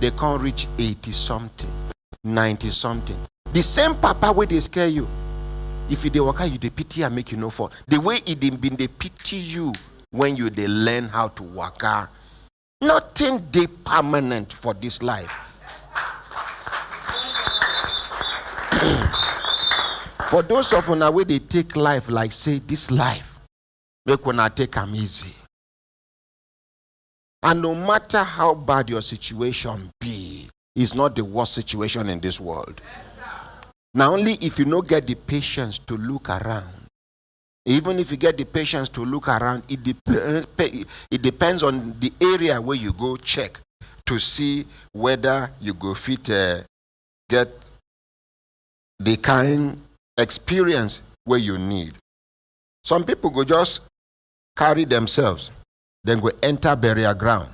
they can't reach 80-something, 90-something. The same papa where they scare you. If they work out, you they pity and make you know for. The way it been they pity you when you they learn how to work out. Nothing they permanent for this life. For those of una where they take life like say this life, make una take them easy. And no matter how bad your situation be, it's not the worst situation in this world. Now only if you don't get the patience to look around. Even if you get the patience to look around, it depends on the area where you go check to see whether you go fit get the kind experience where you need. Some people go just carry themselves, then go enter burial ground.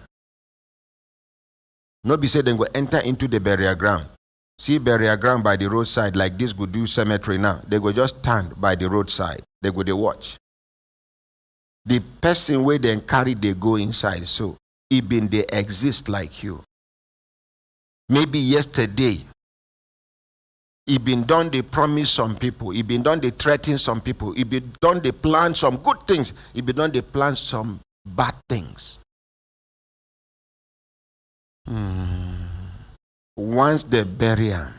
Nobody say then go enter into the burial ground. See burial ground by the roadside like this go do cemetery now. They go just stand by the roadside. They go they watch. The person where they carry they go inside. So even they exist like you. Maybe yesterday, it been done they promise some people. It been done they threaten some people. It been done they plan some good things. It been done they plan some bad things. Once they bury him,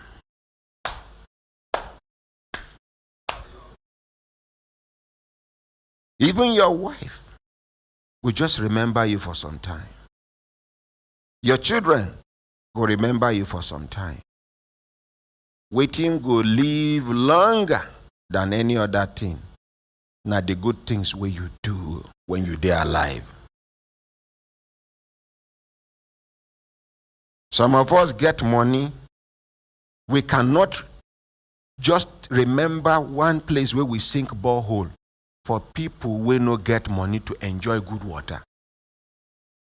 even your wife will just remember you for some time. Your children will remember you for some time. Waiting will live longer than any other thing. Now the good things where you do when you're there alive. Some of us get money. We cannot just remember one place where we sink borehole for people who no get money to enjoy good water.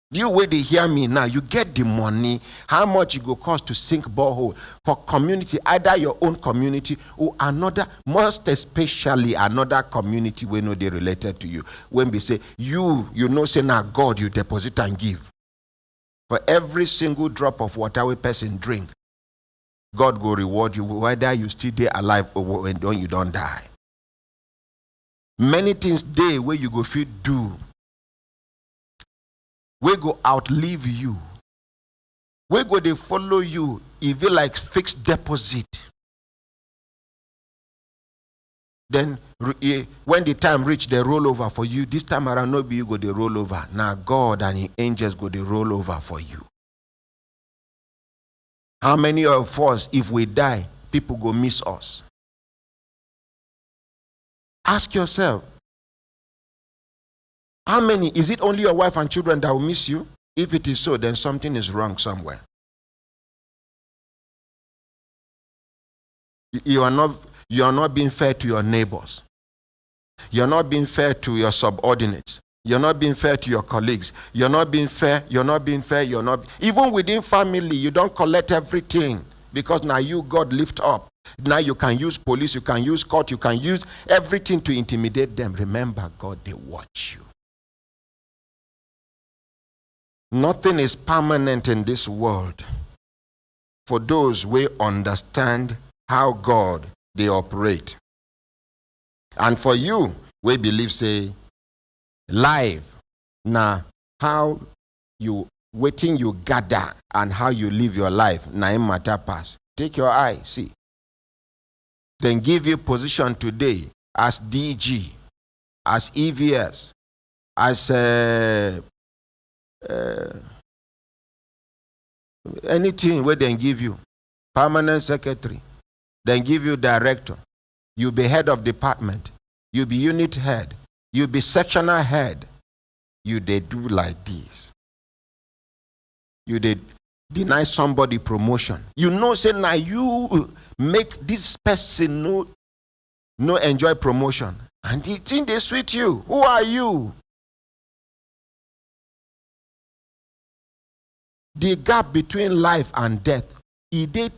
You where they hear me now, you get the money, how much it go cost to sink borehole for community, either your own community or another, most especially another community where no they related to you. When we say, you know say now God you deposit and give. For every single drop of water a person drink, God will reward you whether you still there alive or when you don't die. Many things there where you go fit do we go outlive you. We go they follow you, if you like fixed deposit. Then when the time reach, they roll over for you. This time around, no be you go they roll over. Now God and his angels go they roll over for you. How many of us, if we die, people go miss us? Ask yourself, how many? Is it only your wife and children that will miss you? If it is so, then something is wrong somewhere. You are not being fair to your neighbors. You're not being fair to your subordinates. You're not being fair to your colleagues. You're not being fair. Even within family, you don't collect everything, because now you, God, lift up. Now you can use police, you can use court, you can use everything to intimidate them. Remember, God, they watch you. Nothing is permanent in this world for those who understand how God they operate. And for you, we believe, say, life, now how you waiting you gather and how you live your life, now in matter pass. Take your eye, see. Then give you position today as DG, as EVS, as anything where they give you, permanent secretary, then give you director. You be head of department. You be unit head. You be sectional head. You they do like this. You they deny somebody promotion. You know, say now you make this person no enjoy promotion, and the thing they sweet you. Who are you? The gap between life and death, it is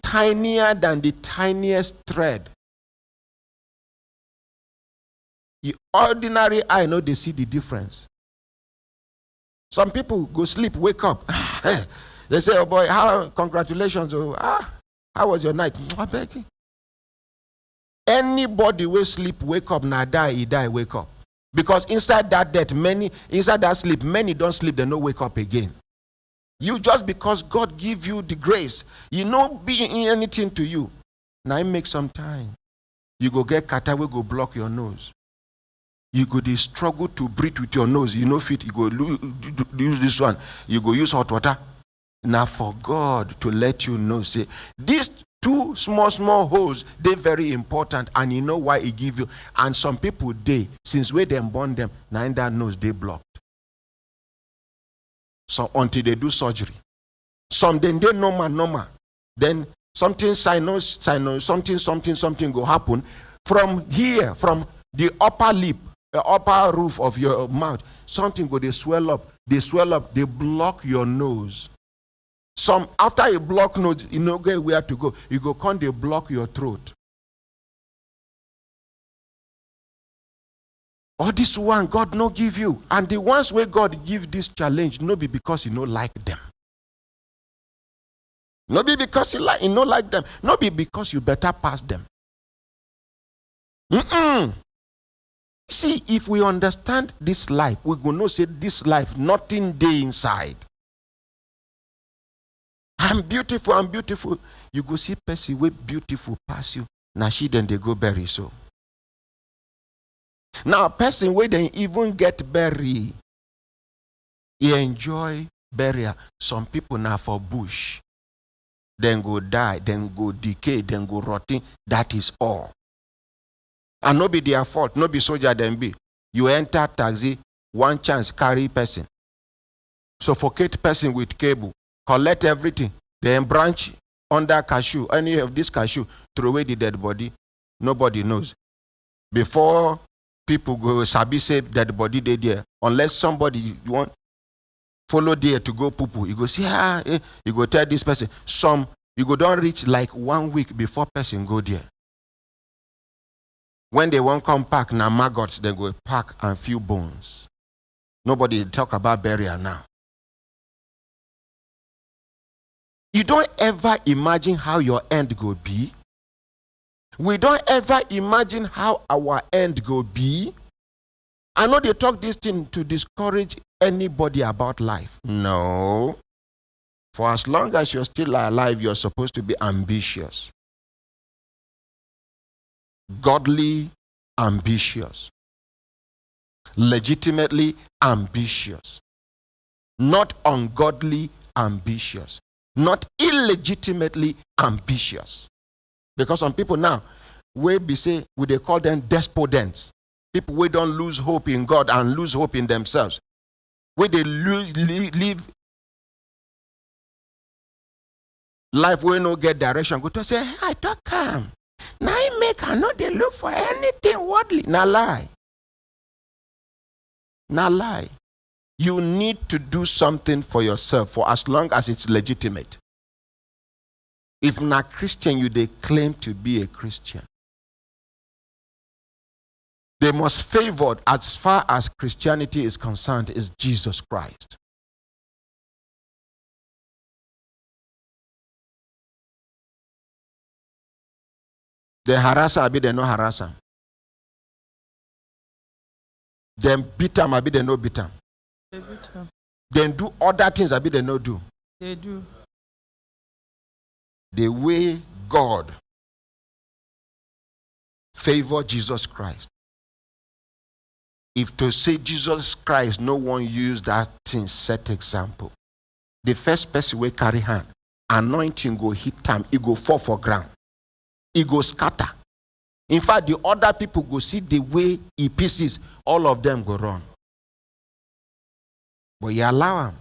tinier than the tiniest thread. The ordinary eye know they see the difference. Some people go sleep, wake up. They say, oh boy, congratulations. How was your night? I beg you. Anybody will sleep, wake up, now die, he die, wake up. Because inside that death, inside that sleep, many don't sleep, they don't wake up again. You just because God give you the grace, you know be anything to you. Now it makes some time. You go get kata, we go block your nose. You go they struggle to breathe with your nose. You know fit, you go use this one. You go use hot water. Now for God to let you know, say, these two small holes, they're very important, and you know why he give you. And some people, since we them born them, now in that nose, they blocked. So until they do surgery. Some then they normal. Then something something go happen from here, from the upper lip, the upper roof of your mouth. Something go they swell up, they block your nose. Some after you block nose, you know where to go. You go come they block your throat. All this one God no give you. And the ones where God give this challenge, no be because you no like them. No be because you no like them. No be because you better pass them. See, if we understand this life, we go know say this life, nothing day inside. I'm beautiful. You go see person way beautiful pass you. Now she then they go bury so. Now, a person where they even get buried, he enjoy burial. Some people now for bush, then go die, then go decay, then go rotting. That is all. And no be their fault, no be soldier then be. You enter taxi, one chance carry person. Suffocate person with cable, collect everything, then branch under cashew, any of this cashew, throw away the dead body. Nobody knows. Before people go sabi say dead body they there, unless somebody you want follow there to go poo-poo, you go see you go tell this person. Some you go don't reach like 1 week before person go there. When they won't come pack now maggots, they go pack and few bones. Nobody talk about burial now. You don't ever imagine how your end go be. We don't ever imagine how our end go be. I know they talk this thing to discourage anybody about life. No. For as long as you're still alive, you're supposed to be ambitious. Godly ambitious. Legitimately ambitious. Not ungodly ambitious. Not illegitimately ambitious. Because some people now, we they call them despondents. People we don't lose hope in God and lose hope in themselves. Where they live life where no get direction. Go to say, I don't come. Now I make I know they look for anything worldly. Now lie. Now lie. You need to do something for yourself for as long as it's legitimate. If not Christian, they claim to be a Christian. The most favored as far as Christianity is concerned is Jesus Christ. They harass her, they no harass her. Them beat them, they no beat them. They beat him. Then do other things, they no do. They do. The way God favor Jesus Christ. If to say Jesus Christ, no one used that thing set example. The first person will carry hand, anointing go hit him, it go fall for ground. It go scatter. In fact, the other people go see the way he pieces, all of them go run. But you allow him.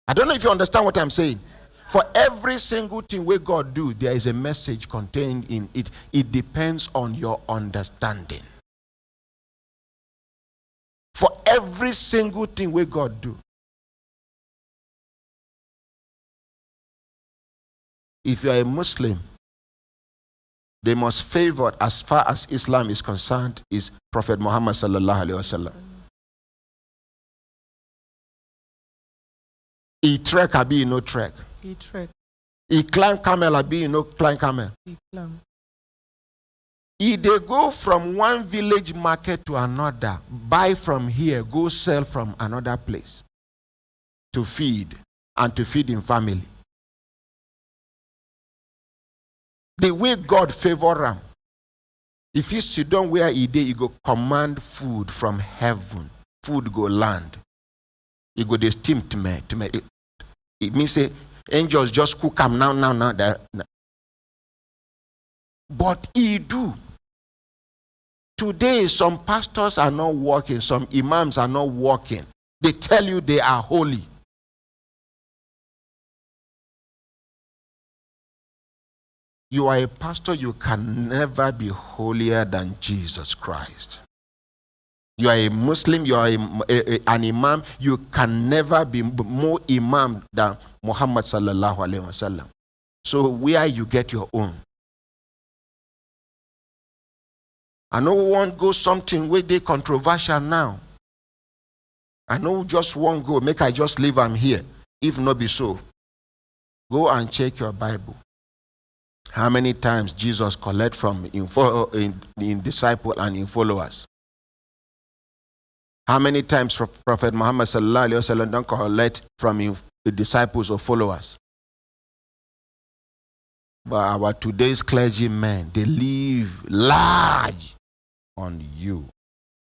I don't know if you understand what I'm saying. For every single thing we God do, there is a message contained in it. It depends on your understanding. For every single thing we God do. If you are a Muslim, the most favored as far as Islam is concerned is Prophet Muhammad sallallahu alaihi wasallam. He trek abi no trek. He trek. He climb camel abi no climb camel. He climb. He they go from one village market to another, buy from here, go sell from another place to feed and to feed in family. The way God favor him, if you sit down where he did, he go command food from heaven. Food go land. He go they steam to me. It means say angels just cook them now. But he do. Today, some pastors are not working, some imams are not working. They tell you they are holy. You are a pastor, you can never be holier than Jesus Christ. You are a Muslim, you are an imam, you can never be more imam than Muhammad sallallahu alaihi wasallam. So where you get your own? I know one go something where they controversial now. I know just one go, make I just leave them here. If not be so, go and check your Bible. How many times Jesus collect from in disciple and in followers? How many times Prophet Muhammad sallallahu alaihi wasallam don't collect from the disciples or followers? But our today's clergymen, they live large on you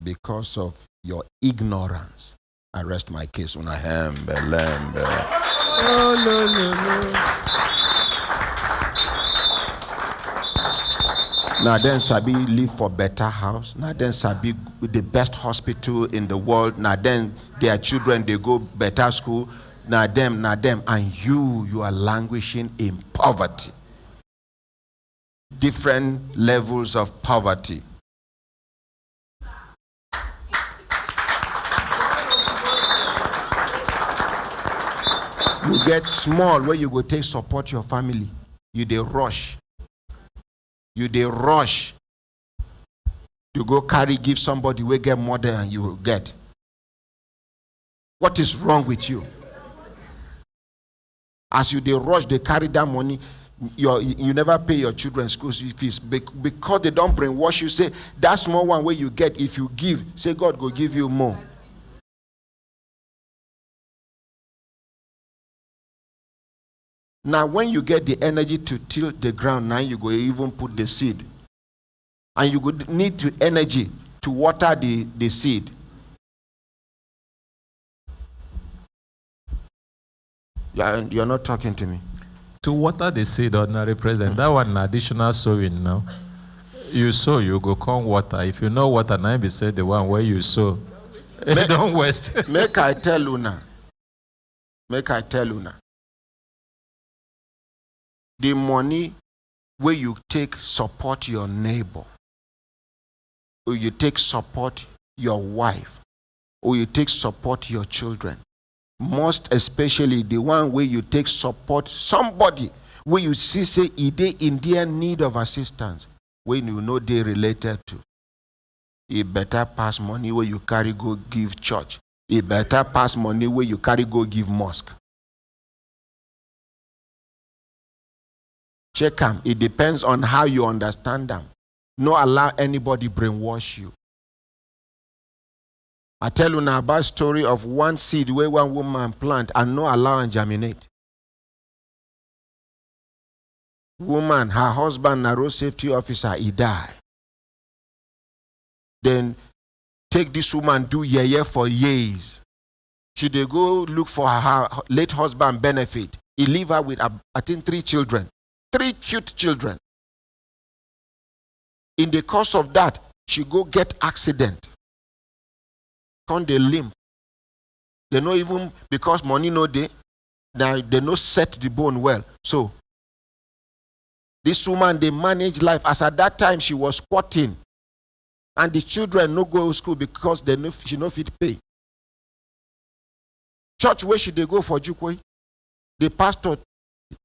because of your ignorance. I rest my case when I am belembe. No. Now then Sabi live for better house. Now then Sabi the best hospital in the world. Now then their children they go better school. Now them, and you are languishing in poverty. Different levels of poverty. You get small where you go take support your family. You they rush. You they rush to go carry give somebody we get more than you will get. What is wrong with you? As you they rush, they carry that money. you never pay your children's school fees because they don't brainwash you. Say that small one where you get, if you give, say God go give you more. Now when you get the energy to till the ground, now you go even put the seed, and you would need the energy to water the seed. You're not talking to me. To water the seed, ordinary president, that one additional sowing now. You sow, you go come water. If you know water, now be say the one where you sow. Don't waste. Make I tell you now. The money where you take support your neighbor, or you take support your wife, or you take support your children, most especially the one where you take support somebody where you see say they in their need of assistance, when you know they related to, it better pass money where you carry go give church. It better pass money where you carry go give mosque. Check them. It depends on how you understand them. No allow anybody brainwash you. I tell you now about story of one seed where one woman plant and no allow and germinate. Woman, her husband, a road safety officer, he die. Then take this woman do yeye for years. She dey go look for her late husband benefit. He leave her with I think 3 children. 3 cute children. In the course of that, she go get accident. Come they limp. They know even because money no dey, they no set the bone well. So this woman, they manage life. As at that time, she was squatting. And the children no go to school because she no fit pay. Church where she they go for Jukwe, the pastor,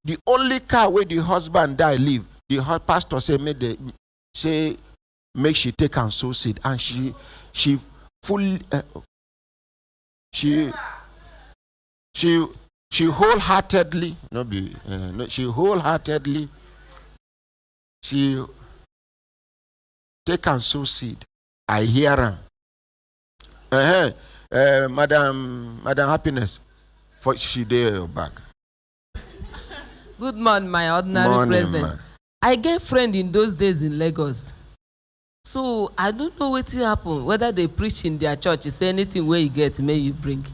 the only car where the husband die leave, the pastor say make she take and sow seed, and she fully she wholeheartedly she take and sow seed. I hear her. Madam Happiness, for she there back. Good morning, my ordinary Morning, president. man. I get friend in those days in Lagos. So I don't know what will happen, whether they preach in their church, say anything where you get, may you bring.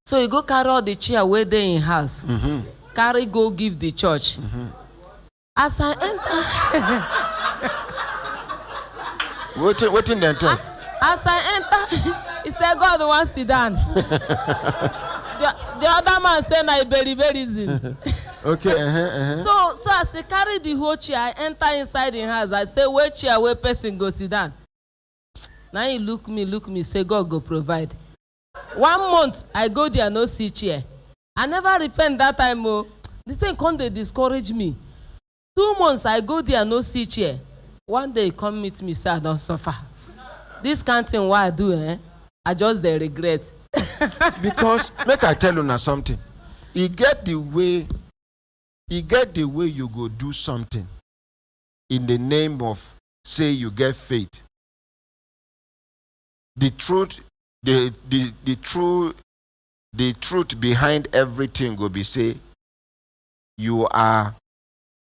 So you go carry all the chair where they in house. Mm-hmm. Carry go give the church. Mm-hmm. As I enter, What in the talk? as I enter, he said, God wants to sit down. The other man said, "I very reason." Okay. So as I carry the whole chair, I enter inside the house. I say, "Where chair, where person go sit down?" Now he look me, say, "God go provide." 1 month I go there, no see chair. I never repent that time. Oh, the thing come they discourage me. 2 months I go there, no see chair. One day he come meet me, say I don't suffer. This kind of thing what I do, I just they regret. Because make I tell you now something. You get the way you go do something in the name of say you get faith. The truth behind everything will be say you are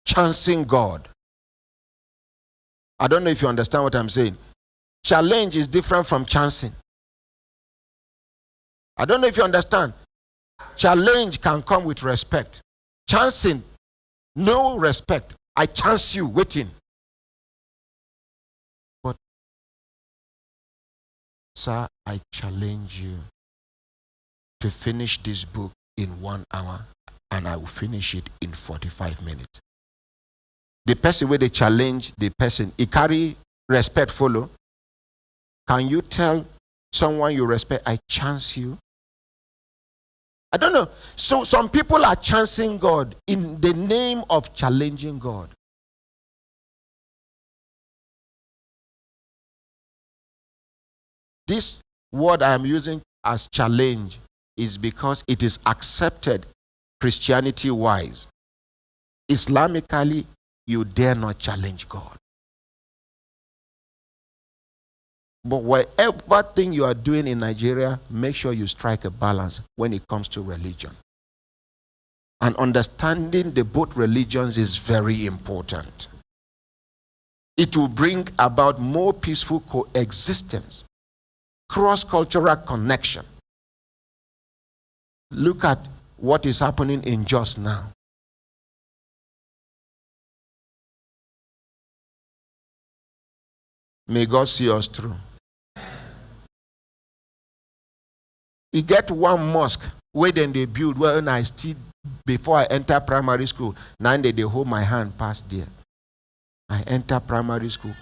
chancing God. I don't know if you understand what I'm saying. Challenge is different from chancing. I don't know if you understand. Challenge can come with respect. Chancing, no respect. I chance you, waiting. But, sir, I challenge you to finish this book in 1 hour, and I will finish it in 45 minutes. The person where they challenge the person, he carry respect follow. Can you tell someone you respect, I chance you? I don't know. So some people are chancing God in the name of challenging God. This word I am using as challenge is because it is accepted Christianity-wise. Islamically, you dare not challenge God. But whatever thing you are doing in Nigeria, make sure you strike a balance when it comes to religion. And understanding the both religions is very important. It will bring about more peaceful coexistence, cross-cultural connection. Look at what is happening in Jos now. May God see us through. You get one mosque where then they build, when I still, before I enter primary school, now they hold my hand past there. I enter primary school,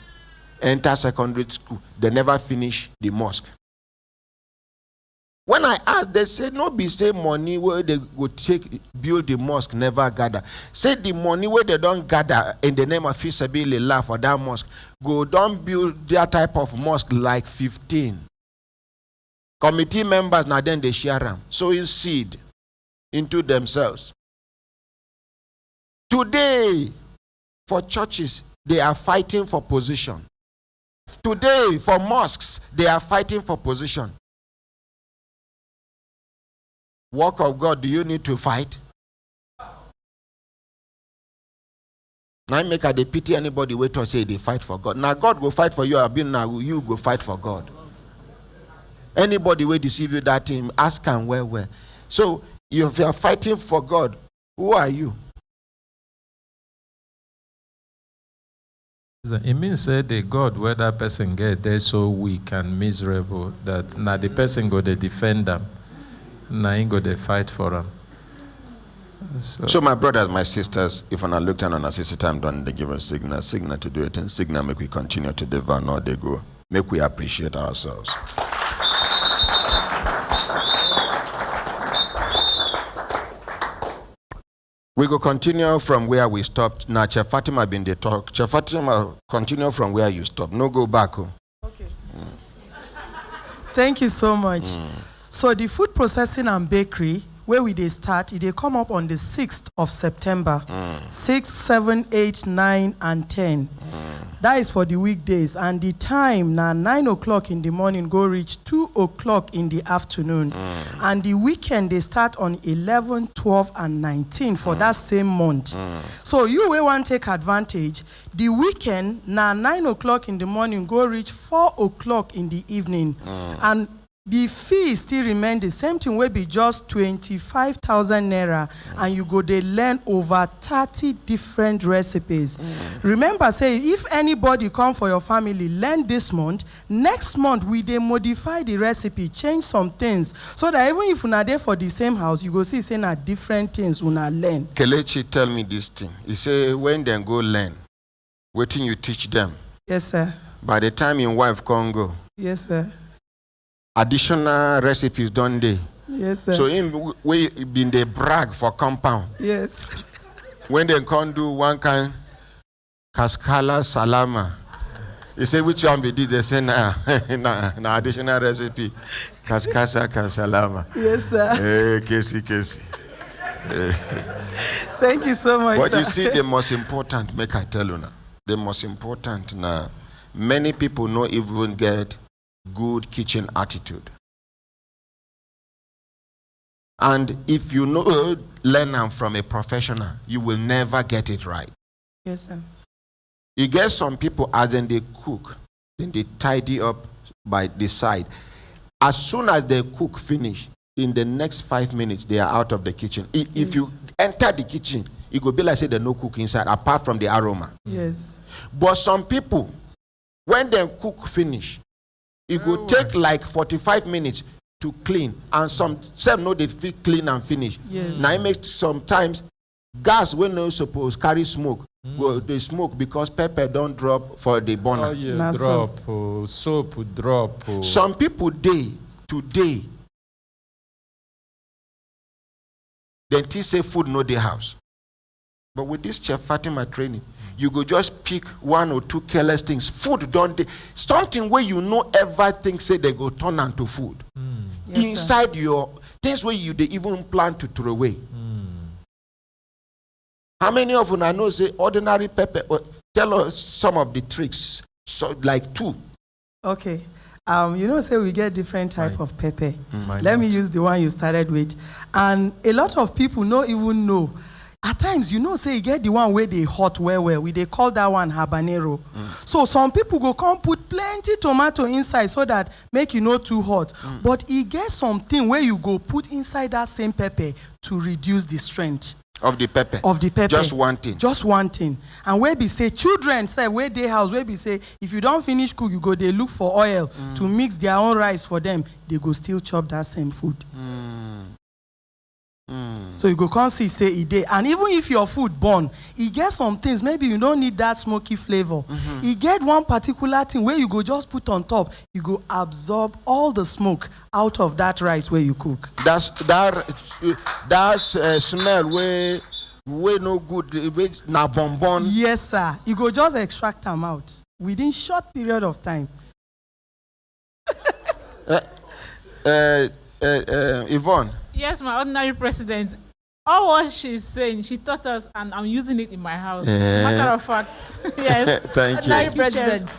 enter secondary school, they never finish the mosque. When I ask, they say, no be say money where they go take, build the mosque, never gather. Say the money where they don't gather in the name of Fisabilillah for that mosque, go don't build that type of mosque like 15. Committee members, now then they share them, sowing seed into themselves. Today, for churches, they are fighting for position. Today, for mosques, they are fighting for position. Work of God, do you need to fight? Now I make a pity anybody wait to say they fight for God. Now God will fight for you, now you go fight for God. Anybody will deceive you that thing, ask and where. So if you are fighting for God, who are you? It means that the God where that person get there so weak and miserable that now the person go to defend them. Now he go to fight for them. So my brothers, my sisters, if I look down on a sister time done, they give us signal to do it, and signal make we continue to devour, or they go. Make we appreciate ourselves. We go continue from where we stopped. Now, Chef Fatima been the talk. Chef Fatima, continue from where you stopped. No go back. Oh. Okay. Thank you so much. So the food processing and bakery, where we they start, they come up on the 6th of September. 6, 7, 8, 9, and 10. That is for the weekdays. And the time now 9 o'clock in the morning go reach 2 o'clock in the afternoon. And the weekend they start on 11, 12, and 19 for that same month. So you will want to take advantage. The weekend now 9 o'clock in the morning go reach 4 o'clock in the evening. And the fee still remain the same thing, will be just 25,000 naira, and you go they learn over 30 different recipes. Remember, say if anybody come for your family, learn this month, next month we they modify the recipe, change some things, so that even if you're not there for the same house, you go see saying a different things you not learn. Kelechi tell me this thing. He say when they go learn, waiting you teach them. Yes, sir. By the time your wife can go. Yes, sir. Additional recipes done there. Yes, sir. So we been the brag for compound. Yes. When they can't do one kind kaskala salama, you say which one be did? They say nah additional recipe kaskasa kasalama. Yes, sir. Hey, Casey. Thank you so much. But sir. you see, the most important, make I tell you now, the most important now, many people don't even get good kitchen attitude. And if you know learn from a professional, you will never get it right. Yes, sir. You get some people as in they cook, then they tidy up by the side. As soon as they cook finish, in the next 5 minutes, they are out of the kitchen. If you enter the kitchen, it will be like say there's no cook inside, apart from the aroma. Yes. But some people, when they cook finish, it will take like 45 minutes to clean, and some know they feel clean and finish. Yes. Now it makes sometimes gas when no suppose carry smoke. Go they smoke because pepper don't drop for the burner. Oh, yeah, drop, soap drop. Some people today then say food no dey house. But with this Chef Fatima training, you go just pick 1 or 2 careless things. Food don't dey. Something where you know everything say they go turn into food. Yes, inside sir. your things where you they even plan to throw away. How many of you know say ordinary pepper? Tell us some of the tricks. So like 2. Okay. Say we get different type of pepper. Mine Let me not. use the one you started with. And a lot of people don't even know. At times, say you get the one where they hot well. We they call that one habanero. So some people go come put plenty tomato inside so that make too hot. But it gets something where you go put inside that same pepper to reduce the strength. Of the pepper. Just one thing. Just one thing. And where be say children say where they house where be say if you don't finish cook you go they look for oil to mix their own rice for them, they go still chop that same food. So you go come see say e dey, and even if your food burn, e get some things maybe you don't need that smoky flavor. E get one particular thing where you go just put on top, you go absorb all the smoke out of that rice where you cook. That's smell where no good na bonbon. Yes sir, you go just extract them out within short period of time. Yvonne. Yes, my ordinary president. All what she's saying, she taught us, and I'm using it in my house. Matter of fact, yes. Thank you. Ordinary president.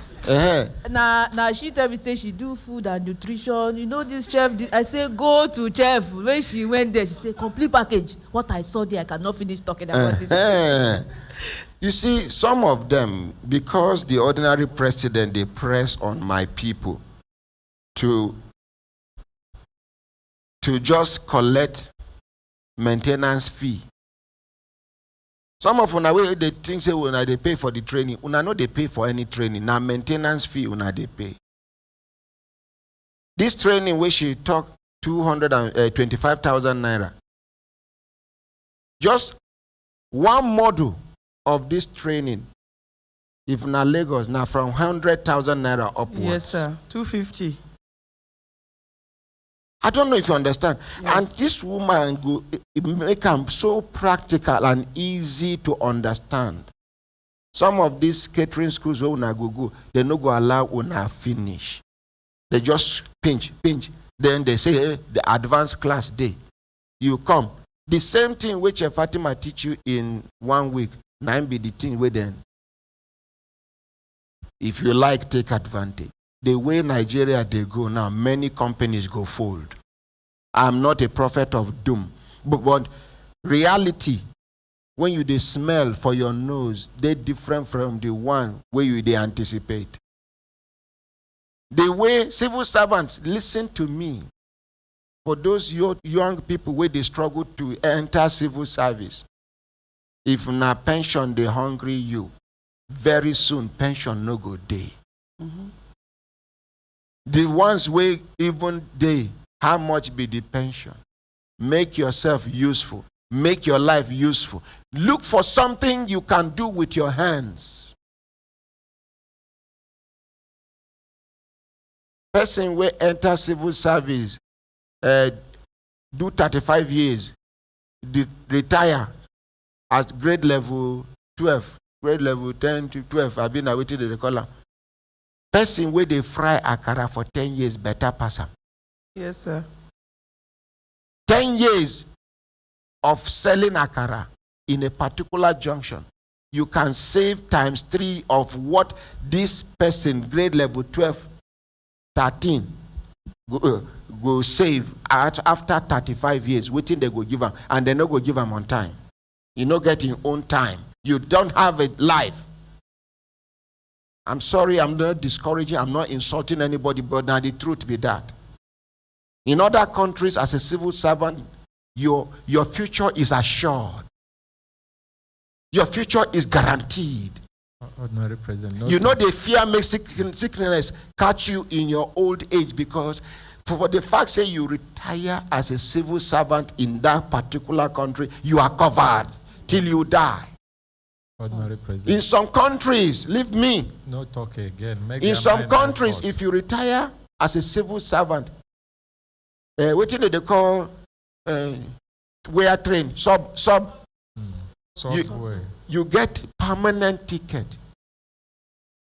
Now she tell me say she do food and nutrition. This chef. I say go to chef. When she went there, she say complete package. What I saw there, I cannot finish talking about it. You see, some of them, because the ordinary president, they press on my people to just collect maintenance fee. Some of una way they think say una they pay for the training. Una no they pay for any training. Now maintenance fee una they pay. This training where she talk 225,000 naira. Just one module of this training, if na Lagos, now from 100,000 naira upwards. Yes sir, 250. I don't know if you understand. Yes. And this woman go make them so practical and easy to understand. Some of these catering schools where una go, they no go allow una finish. They just pinch. Then they say, hey, the advanced class day. You come. The same thing which Fatima teach you in 1 week, now be the thing with them. If you like, take advantage. The way Nigeria they go now, many companies go fold. I'm not a prophet of doom, but reality, when you they smell for your nose, they different from the one where you they anticipate. The way civil servants, listen to me. For those young people where they struggle to enter civil service, if na pension they hungry you, very soon pension no go day. The ones where even they, how much be the pension? Make yourself useful. Make your life useful. Look for something you can do with your hands. Person where enter civil service, do 35 years, retire as grade level 12, grade level 10 to 12. I've been awaiting the color. Person where they fry akara for 10 years better pass am. Yes sir. 10 years of selling akara in a particular junction, you can save times 3 of what this person grade level 12, 13 go save after 35 years. Waiting they go give them, and they no go give them on time. You no get in own time. You don't have a life. I'm sorry, I'm not discouraging, I'm not insulting anybody, but now the truth be that. In other countries, as a civil servant, your future is assured. Your future is guaranteed. Ordinary president. You know the fear makes sickness catch you in your old age, because for the fact say you retire as a civil servant in that particular country, you are covered till you die. Ordinary president. In some countries, leave me. No talk again. In some countries, if you retire as a civil servant, what do they call wear train sub? You get permanent ticket.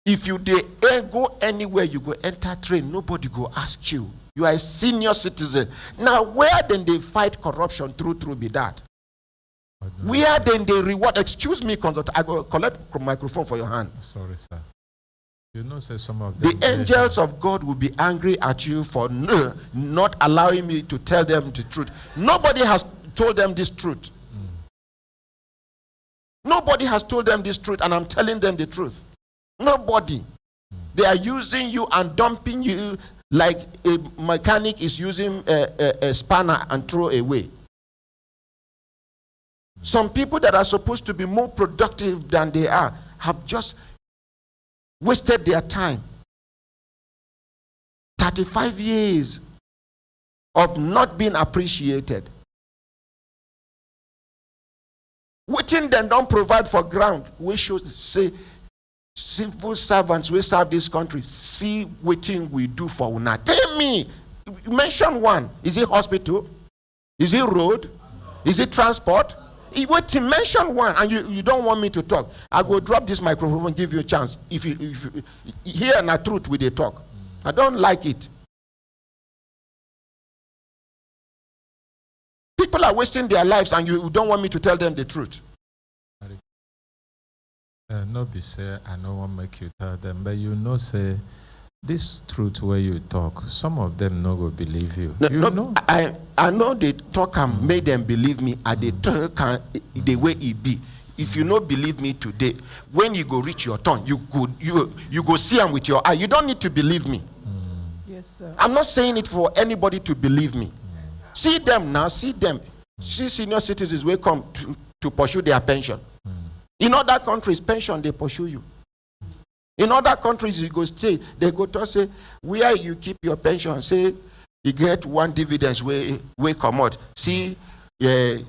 If you go anywhere, you go enter train, nobody go ask you. You are a senior citizen. Now, where then they fight corruption through be that? Where then they reward? Excuse me, consultant. I go collect microphone for your hand. Sorry, sir. You know, say some of them. The angels of God will be angry at you for not allowing me to tell them the truth. Nobody has told them this truth. Nobody has told them this truth, and I'm telling them the truth. Nobody. They are using you and dumping you like a mechanic is using a spanner and throw away. Some people that are supposed to be more productive than they are have just wasted their time. 35 years of not being appreciated. Waiting them don't provide for ground. We should say, civil servants we serve this country, see waiting we do for una. Tell me, mention one. Is it hospital? Is it road? Is it transport? Wait to mention one, and you don't want me to talk. I will drop this microphone and give you a chance. If you hear the truth with the talk, I don't like it. People are wasting their lives, and you don't want me to tell them the truth. No be say I don't want to make you tell them, but you know say this truth where you talk, some of them no go believe you. Know? I know they talk and make them believe me, and they talk the way it be. If you not believe me today, when you go reach your turn, you go see them with your eye. You don't need to believe me. Yes, sir. I'm not saying it for anybody to believe me. See them now, see them. See senior citizens will come to pursue their pension. In other countries, pension, they pursue you. In other countries, you go stay, they go to say, where you keep your pension, say, you get one dividends where come out. See your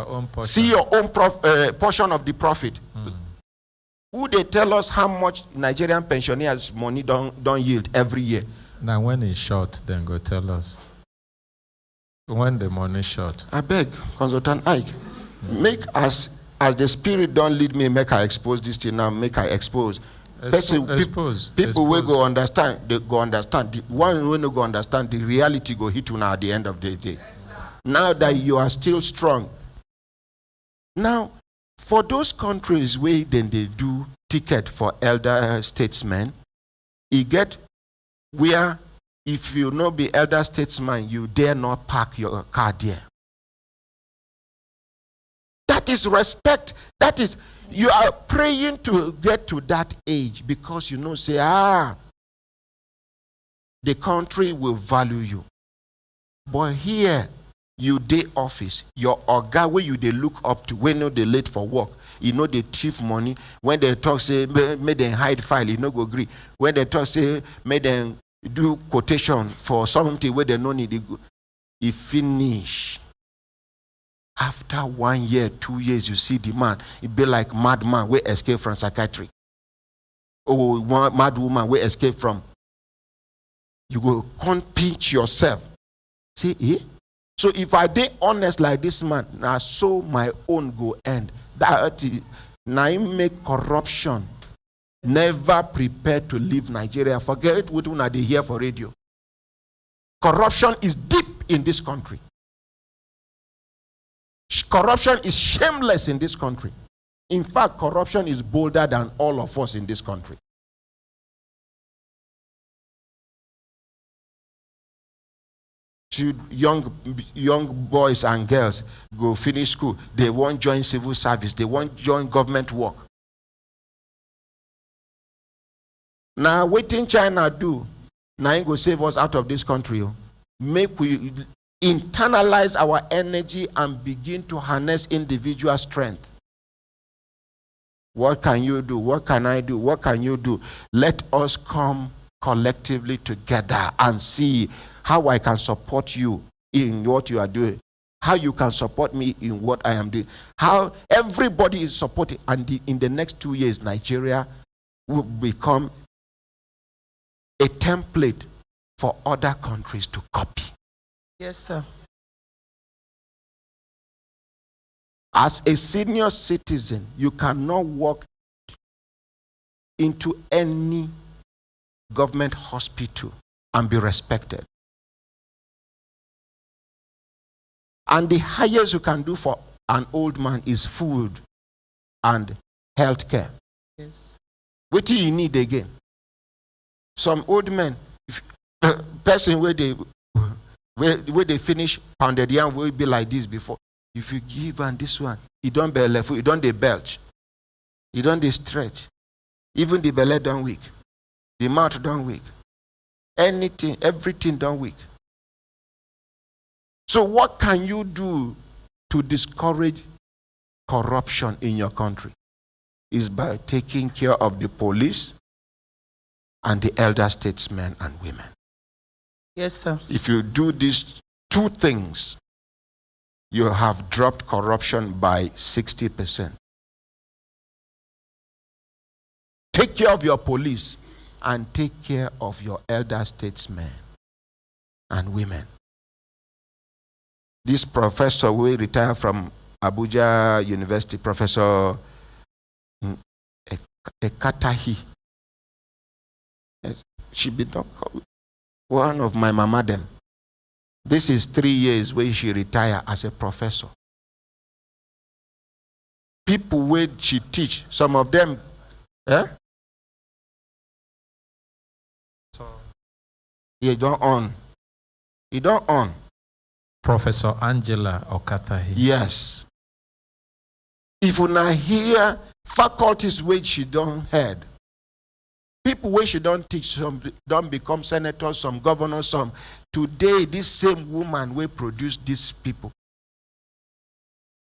own portion of the profit. Who they tell us how much Nigerian pensioners' money don't yield every year? Now, when it's short, then go tell us. When the money short. I beg, Consultant Ike, make us, as the Spirit don't lead me, make I expose this thing now, make I expose. People will go understand, they go understand. The one will not go understand, the reality go hit you now at the end of the day. Now that you are still strong. Now, for those countries where then they do ticket for elder statesmen, you get where if you not be elder statesman, you dare not park your car there. That is respect. That is, you are praying to get to that age because you know, say, the country will value you. But here, you dey office, your oga where you they look up to, when they late for work, you know they thief money. When they talk, say, may they hide file, you know go agree. When they talk, say, may they do quotation for something where they no need to go. He finish. After 1 year, 2 years, you see the man, it be like madman where escape from psychiatry. Or mad woman where escape from. You go can't pinch yourself. See, So if I dey honest like this man, now so my own go end. That now make corruption. Never prepared to leave Nigeria. Forget what una dey hear for radio. Corruption is deep in this country. Corruption is shameless in this country. In fact, corruption is bolder than all of us in this country. Young boys and girls go finish school. They won't join civil service. They won't join government work. Now, waiting China do, now it go save us out of this country. Make we internalize our energy and begin to harness individual strength. What can you do? What can I do? What can you do? Let us come collectively together and see how I can support you in what you are doing, how you can support me in what I am doing, how everybody is supporting. And in the next 2 years, Nigeria will become a template for other countries to copy. Yes, sir. As a senior citizen, you cannot walk into any government hospital and be respected. And the highest you can do for an old man is food and health care. Yes. What do you need again? Some old men, if, person where they finish pounded yam will be like this before. If you give and this one, you don't belly full, you don't they belch, you don't they stretch. Even the belly don't weak, the mouth don't weak. Anything, everything don't weak. So what can you do to discourage corruption in your country? Is by taking care of the police and the elder statesmen and women. Yes, sir. If you do these two things, you have dropped corruption by 60%. Take care of your police and take care of your elder statesmen and women. This professor will retire from Abuja University, Professor Ekatahi. She be one of my mama them. This is 3 years where she retire as a professor. People where she teach, some of them, you don't own. You don't own. Professor Angela Okatahi. Yes. If you not hear faculties where she don't head, people where she don't teach, some don't become senators, some governors, some. Today, this same woman will produce these people.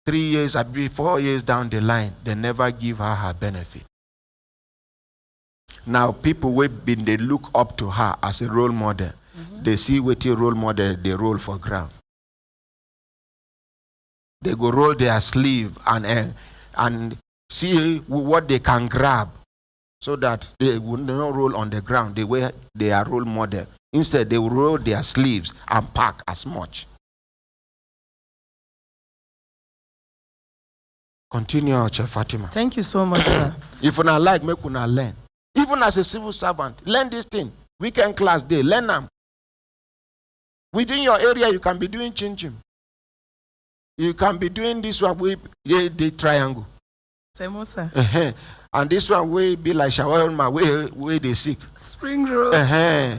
3 years, 4 years down the line, they never give her benefit. Now, people they look up to her as a role model. Mm-hmm. They see what a role model, they roll for ground. They go roll their sleeve and see what they can grab so that they will not roll on the ground the way they are role model. Instead, they will roll their sleeves and pack as much. Continue, Chef Fatima. Thank you so much, sir. If you not like, make you not learn. Even as a civil servant, learn this thing. Weekend class day, learn them. Within your area, you can be doing chin-chin. You can be doing this one with the triangle. Samosa. And this one will be like shawarma, where they sick. Spring roll. Oh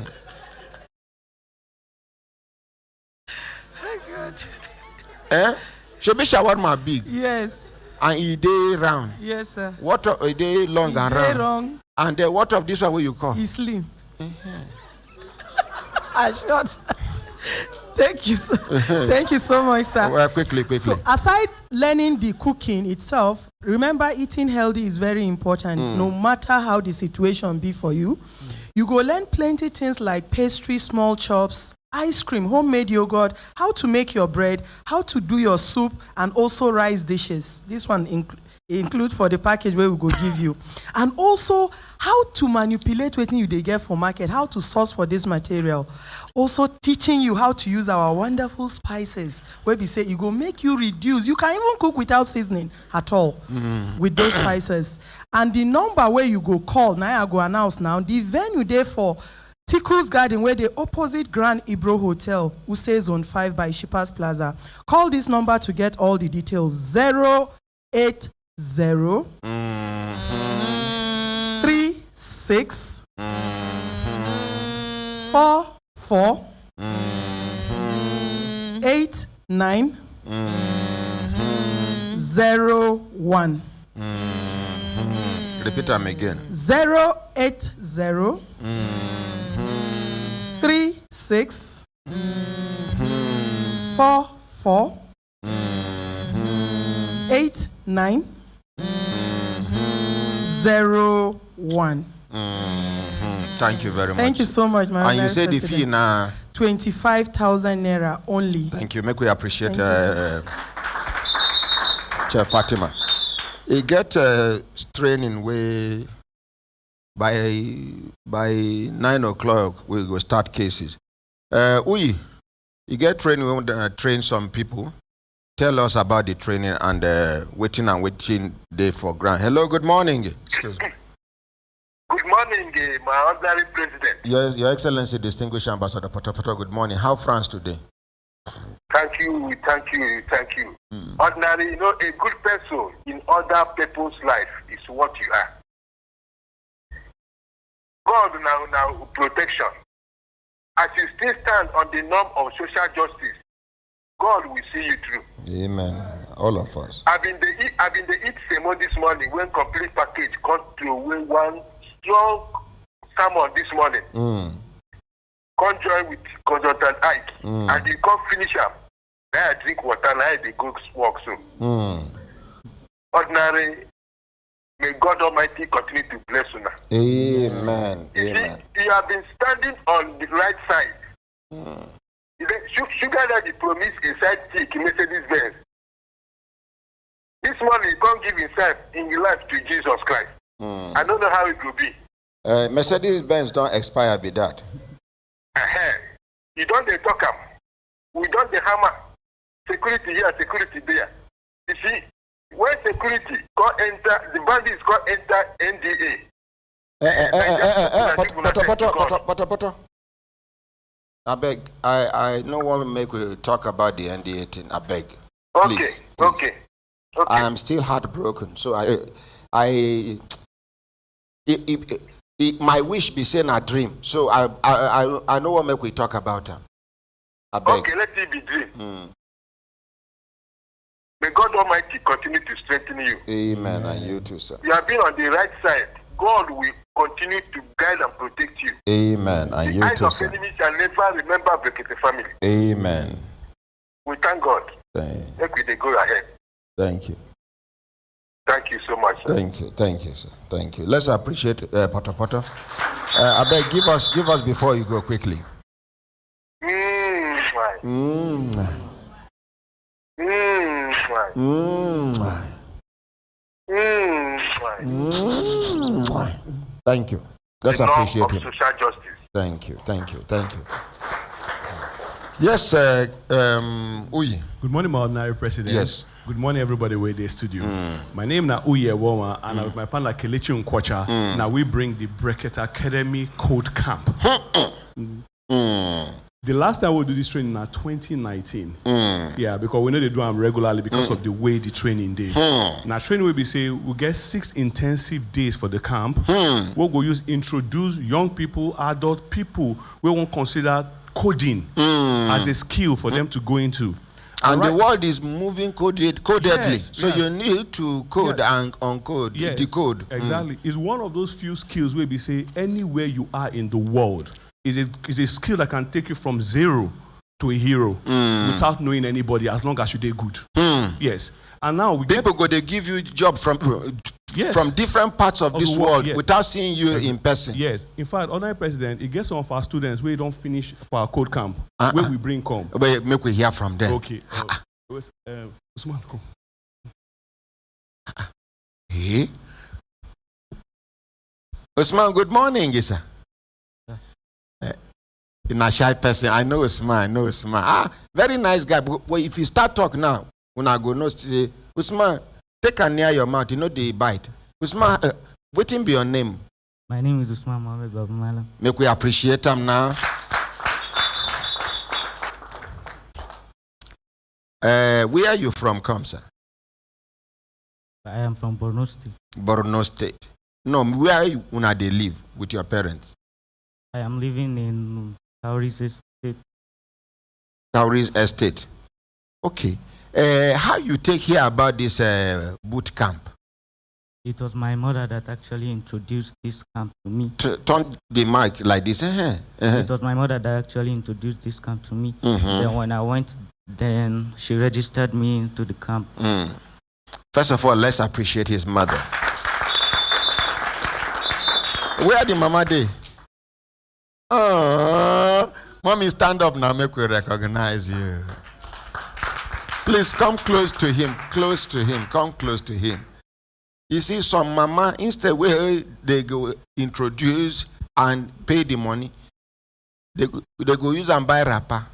God. Should be shawarma big. Yes. And it day round. Yes, sir. What of a day long and round? Wrong. And then what of this one where you call? He's slim. I shot. Thank you, sir. Thank you so much, sir. Well, quickly. So, aside learning the cooking itself, remember eating healthy is very important. No matter how the situation be for you, you go learn plenty things like pastry, small chops, ice cream, homemade yogurt, how to make your bread, how to do your soup, and also rice dishes. This one include for the package where we go give you. And also how to manipulate what you they get for market, how to source for this material. Also teaching you how to use our wonderful spices where we say it will make you reduce. You can even cook without seasoning at all with those spices. And the number where you go call, now I go announce now, the venue there for Tickle's Garden, where the opposite Grand Ibro Hotel, who says Zone 5 by Shippers Plaza. Call this number to get all the details. 080 36 44 89 01. Repeat them again. 080 36 44 89 01. Thank you very much. Thank you so much, my And you said the fee now 25,000 naira only. Thank you. Make we appreciate Chef Fatima. He get training way by 9 o'clock we go start cases. You get training, we want to train some people. Tell us about the training and waiting day for grant. Hello, good morning. Excuse me. Good morning, my honorary president. Yes, Your Excellency, distinguished Ambassador Potopoto, good morning. How France today? Thank you, thank you, thank you. Ordinary, a good person in other people's life is what you are. God now protection. As you still stand on the norm of social justice, God will see you through. Amen. All of us. I've been the eat sermon this morning when complete package got to one strong sermon this morning. Conjoin with consultant Ike, and you can't finish up. Now I drink water, now they go walk so. Ordinary, may God Almighty continue to bless you now. Amen. Amen. You have been standing on the right side. Sugar Daddy promised a side chick in Mercedes-Benz. This morning, he can't give himself in your life to Jesus Christ. I don't know how it will be. Mercedes-Benz don't expire be that. You don't they talk him. We don't the hammer. Security here, security there. You see, when security go enter, the bandits go enter NDA. Potter. I beg. I no want to make we talk about the NDA thing. I beg. Please. Okay. I am still heartbroken. So my wish be saying a dream. So I know what make we talk about them. I beg. Okay, let it be dream. May God Almighty continue to strengthen you. Amen, and you too, sir. You have been on the right side. God will continue to guide and protect you. Amen, and you too, sir. The eyes of enemies shall never remember Brekete family. Amen. We thank God. Let me go ahead. Thank you. Thank you so much, sir. Thank you, sir. Thank you. Let's appreciate Potter. I beg, give us before you go quickly. Thank you. Let's appreciate him. Social justice. Thank you. Yes, Uyi. Good morning, my ordinary president. Yes. Good morning, everybody with the studio. My name is Uyi Ewoma, and with my partner Kelechi Nkwacha, now we bring the Brekete Academy Code Camp. The last time we do this training in 2019. Yeah, because we know they do them regularly because of the way the training day. Now training will be say we get 6 intensive days for the camp. We'll go introduce young people, adult people, we won't consider coding as a skill for them to go into. And the world is moving codedly. Yes, so you need to code and uncode, decode. Exactly. It's one of those few skills where we say anywhere you are in the world is a skill that can take you from zero to a hero without knowing anybody as long as you do good. Yes. And now people go they give you job from different parts of this world without seeing you in person. Yes. In fact, Honorary President, it gets some of our students where don't finish for our code camp, where we bring come. But make we hear from them. Okay. Usman, come. Hey. Usman, good morning, sir. In a shy person, I know Usman. Very nice guy. But if you start talking now, when I go no say, Usman, take a near your mouth, you know the bite. Usman, waiting be your name. My name is Usman Mohammed Babumala. Make we appreciate him now. Where are you from, sir? I am from Borno State. Borno State. No, where you una they live with your parents? I am living in Thur's Estate. Thur's Estate. Okay. How you take hear about this boot camp? It was my mother that actually introduced this camp to me. Turn the mic like this. It was my mother that actually introduced this camp to me. Then when I went, then she registered me into the camp. First of all, let's appreciate his mother. Where the mama dey? Mommy, stand up now. Make we recognize you. Please come close to him. Come close to him. You see, some mama, instead where they go introduce and pay the money, they go use and buy wrapper.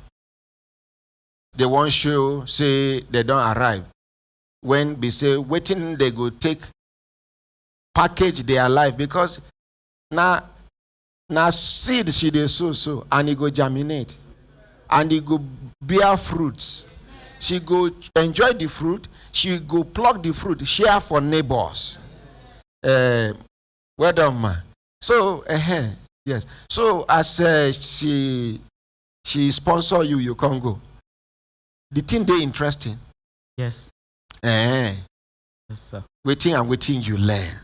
They won't show, say they don't arrive. When they say waiting, they go take package their life because now seed she dey so and it go germinate. and he go bear fruits. She go enjoy the fruit. She go pluck the fruit, share for neighbors. Well done, ma. So, yes. So as she sponsor you, you can't go. The thing they interesting. Yes. Yes, sir. Waiting you learn.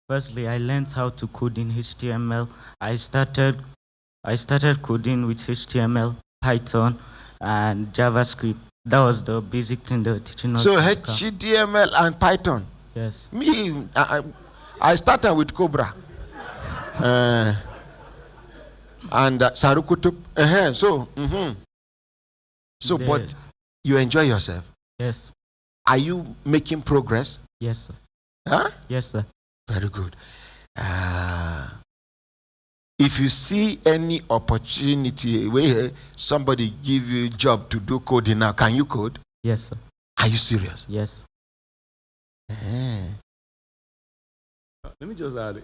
Firstly, I learned how to code in HTML. I started coding with HTML, Python, and JavaScript. That was the basic thing they were teaching us. So HTML and Python. Yes. Me, I started with Cobra. And Sarukutub. So, but you enjoy yourself? Yes. Are you making progress? Yes, sir. Huh? Yes, sir. Very good. If you see any opportunity where somebody give you a job to do coding now, can you code? Yes, sir. Are you serious? Yes. Let me just add,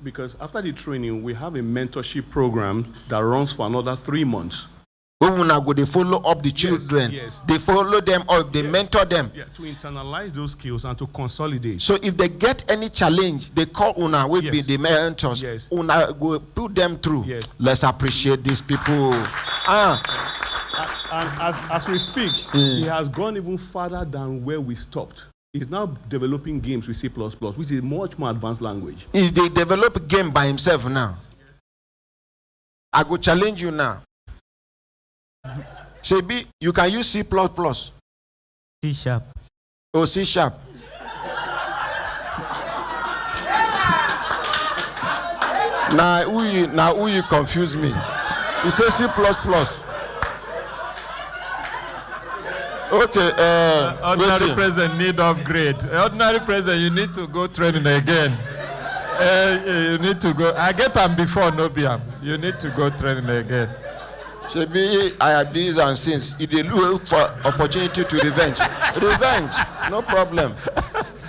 because after the training, we have a mentorship program that runs for another 3 months. They follow up the children. Yes. They follow them up. They mentor them. Yeah, to internalize those skills and to consolidate. So if they get any challenge, they call Una, will be the mentors. Yes. Una go put them through. Yes. Let's appreciate these people. And as we speak, he has gone even further than where we stopped. He's now developing games with C++, which is a much more advanced language. They develop a game by himself now. I go challenge you now. Shebi, you can use C++. C#. Oh, C#. Now who you confuse me? He says C++. Okay, ordinary president need upgrade. Ordinary president, you need to go training again. You need to go. I get them before, no BM. You need to go training again. Shebi, I have these and sins. If they look for opportunity to revenge, no problem.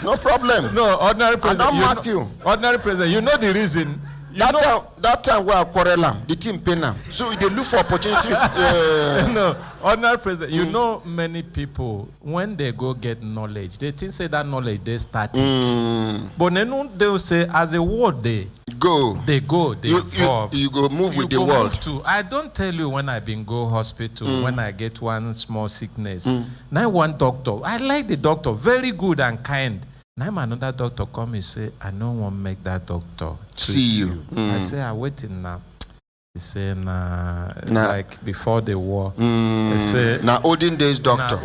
No problem. No, ordinary president. I don't mark you. Ordinary president, you know the reason. That time where I quarrel them, the team pay them. So they look for opportunity. No, ordinary president. You know, many people when they go get knowledge, they think say that knowledge they start. But they will say as a word they go, they evolve. You go move with the world. I don't tell you when I've been go hospital when I get one small sickness. Now one doctor, I like the doctor, very good and kind. Now another doctor come and say, I don't want to make that doctor see you. I say, I'm waiting now. He say, like before the war. He say, now olden days doctor.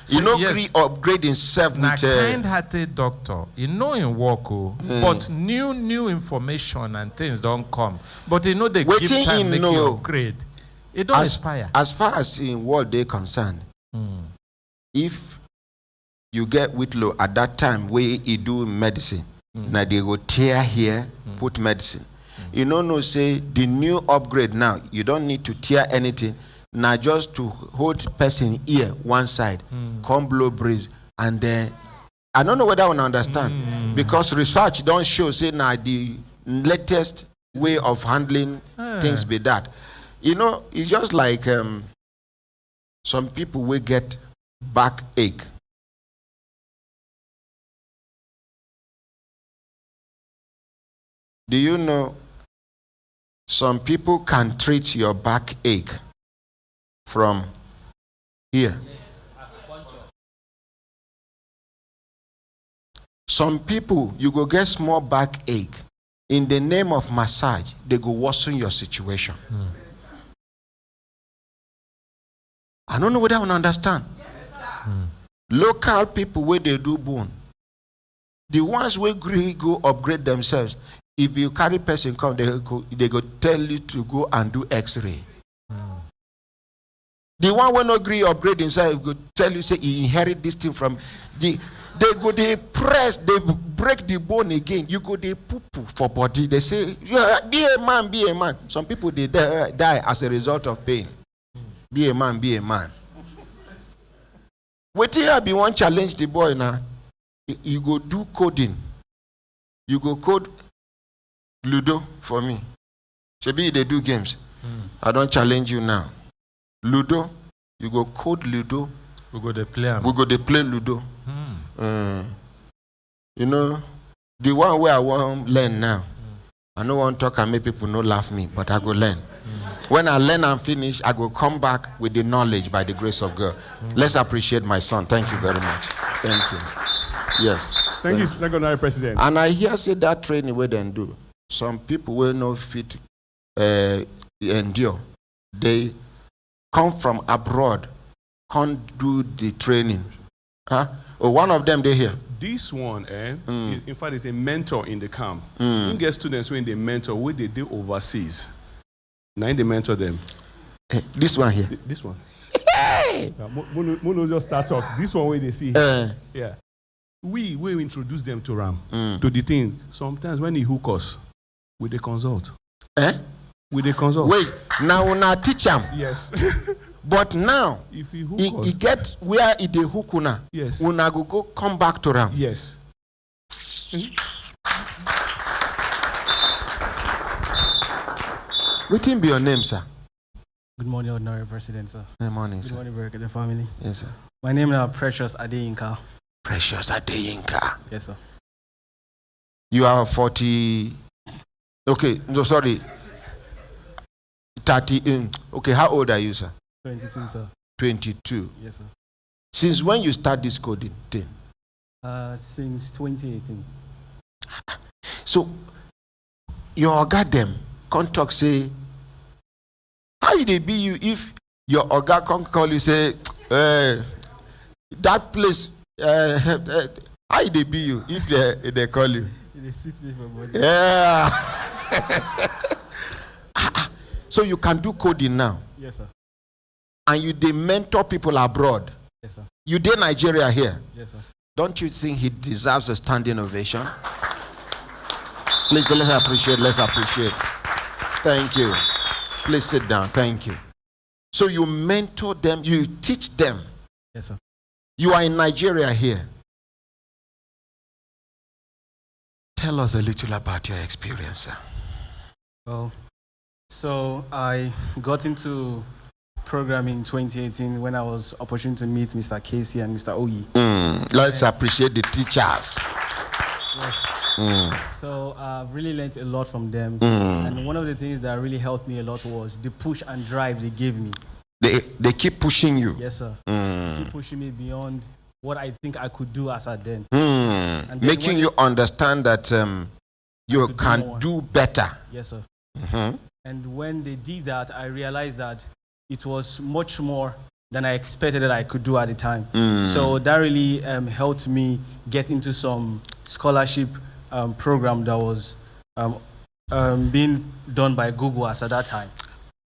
You know, yes, upgrade himself with kind-hearted doctor. You know in work, but new information and things don't come. But you know they give time make you upgrade. It don't expire. As far as in world they concerned, if you get Whitlow at that time where he do medicine, now they go tear here, put medicine. You know, say the new upgrade now, you don't need to tear anything. Now just to hold person ear one side, come blow breeze, and then I don't know whether I understand because research don't show say now the latest way of handling things be that. You know, it's just like some people will get backache. Do you know some people can treat your backache from here? Some people, you go get small backache. In the name of massage, they go worsen your situation. I don't know whether I understand. Local people where they do bone, the ones where go upgrade themselves. If you carry person come, they go tell you to go and do X-ray. The one who no agree upgrade himself go tell you say he inherit this thing from the. They press, they break the bone again. You go they poo for body. They say be a man, be a man. Some people they die as a result of pain. Be a man, be a man. Wait till I be one challenge the boy now. You go do coding. You go code Ludo for me. Shebi they do games. I don't challenge you now. Ludo. You go code Ludo. We go to play. We go to play Ludo. You know, the one where I want learn now. I don't want to talk and make people no laugh me, but I go learn. When I learn and finish, I go come back with the knowledge by the grace of God. Let's appreciate my son. Thank you very much. Thank you. Yes. Thank you, Culinary President. And I hear say that training where they do. Some people will not fit endure. They come from abroad, can't do the training. Huh? Oh, one of them they here. This one, in fact, is a mentor in the camp. You get students when they mentor, what they do overseas. Now they mentor them. This one here. This one. Mono just start talk. This one where they see. Yeah. We introduce them to Ram, to the thing. Sometimes when he hook us, we they consult. We they consult. Wait, now we teach him. Yes. But now, if he hook he get where he dey hook una. Yes. Una go come back to Ram. Yes. What be your name, sir? Good morning, Ordinary President, sir. Good morning, sir. Good morning, Brekete family. Yes, sir. My name is Precious Adeyinka. Precious Adeyinka. Yes, sir. You are 40. Okay, no, sorry. 30. Okay, how old are you, sir? 22, sir. 22. Yes, sir. Since when you start this coding thing? Since 2018. So, your oga them can't talk say, how they be you if your oga can't call you say, that place, how they be you if they call you? They suit me for body. Yeah. So you can do coding now? Yes, sir. And you they mentor people abroad? Yes, sir. You did Nigeria here? Yes, sir. Don't you think he deserves a standing ovation? Please, let's appreciate. Thank you. Please sit down. Thank you. So you mentor them, you teach them. Yes, sir. You are in Nigeria here. Tell us a little about your experience, sir. Well, so I got into programming in 2018 when I was opportunity to meet Mr. Casey and Mr. Ogi. Let's appreciate the teachers. Yes. So I've really learned a lot from them. And one of the things that really helped me a lot was the push and drive they gave me. They keep pushing you? Yes, sir. Keep pushing me beyond what I think I could do as a then. And making you understand that you can do better. Yes, sir. And when they did that, I realized that it was much more than I expected that I could do at the time. So that really helped me get into some scholarship program that was being done by Google as at that time.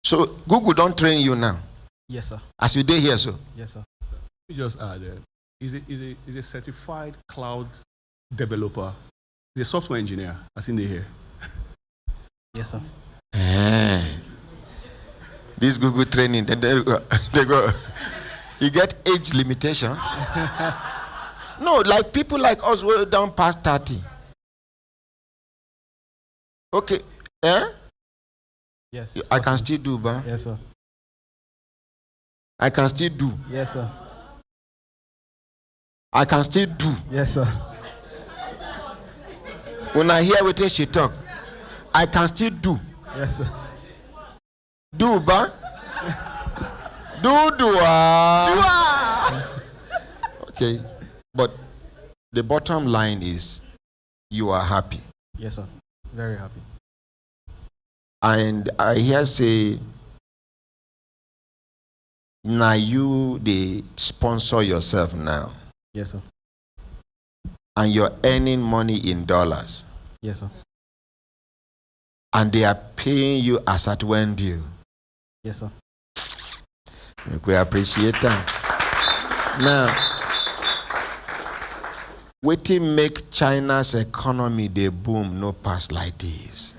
So Google don't train you now? Yes, sir. As we did here, so? Yes, sir. You just add is a certified cloud developer. He's a software engineer, as in the here. Yes, sir. This Google training, they go. You get age limitation. No, like people like us who are down past 30. Okay. Yes. I can still do, ba? Yes, sir. I can still do. Yes, sir. I can still do. Yes, sir. When I hear what she talk, I can still do. Yes, sir. Do, ba? Do. Okay. But the bottom line is you are happy. Yes, sir. Very happy. And I hear say, now you they sponsor yourself now. Yes, sir. And you're earning money in dollars. Yes, sir. And they are paying you as at when due. Yes, sir. We appreciate that. Now, wetin make China's economy they boom no pass like this?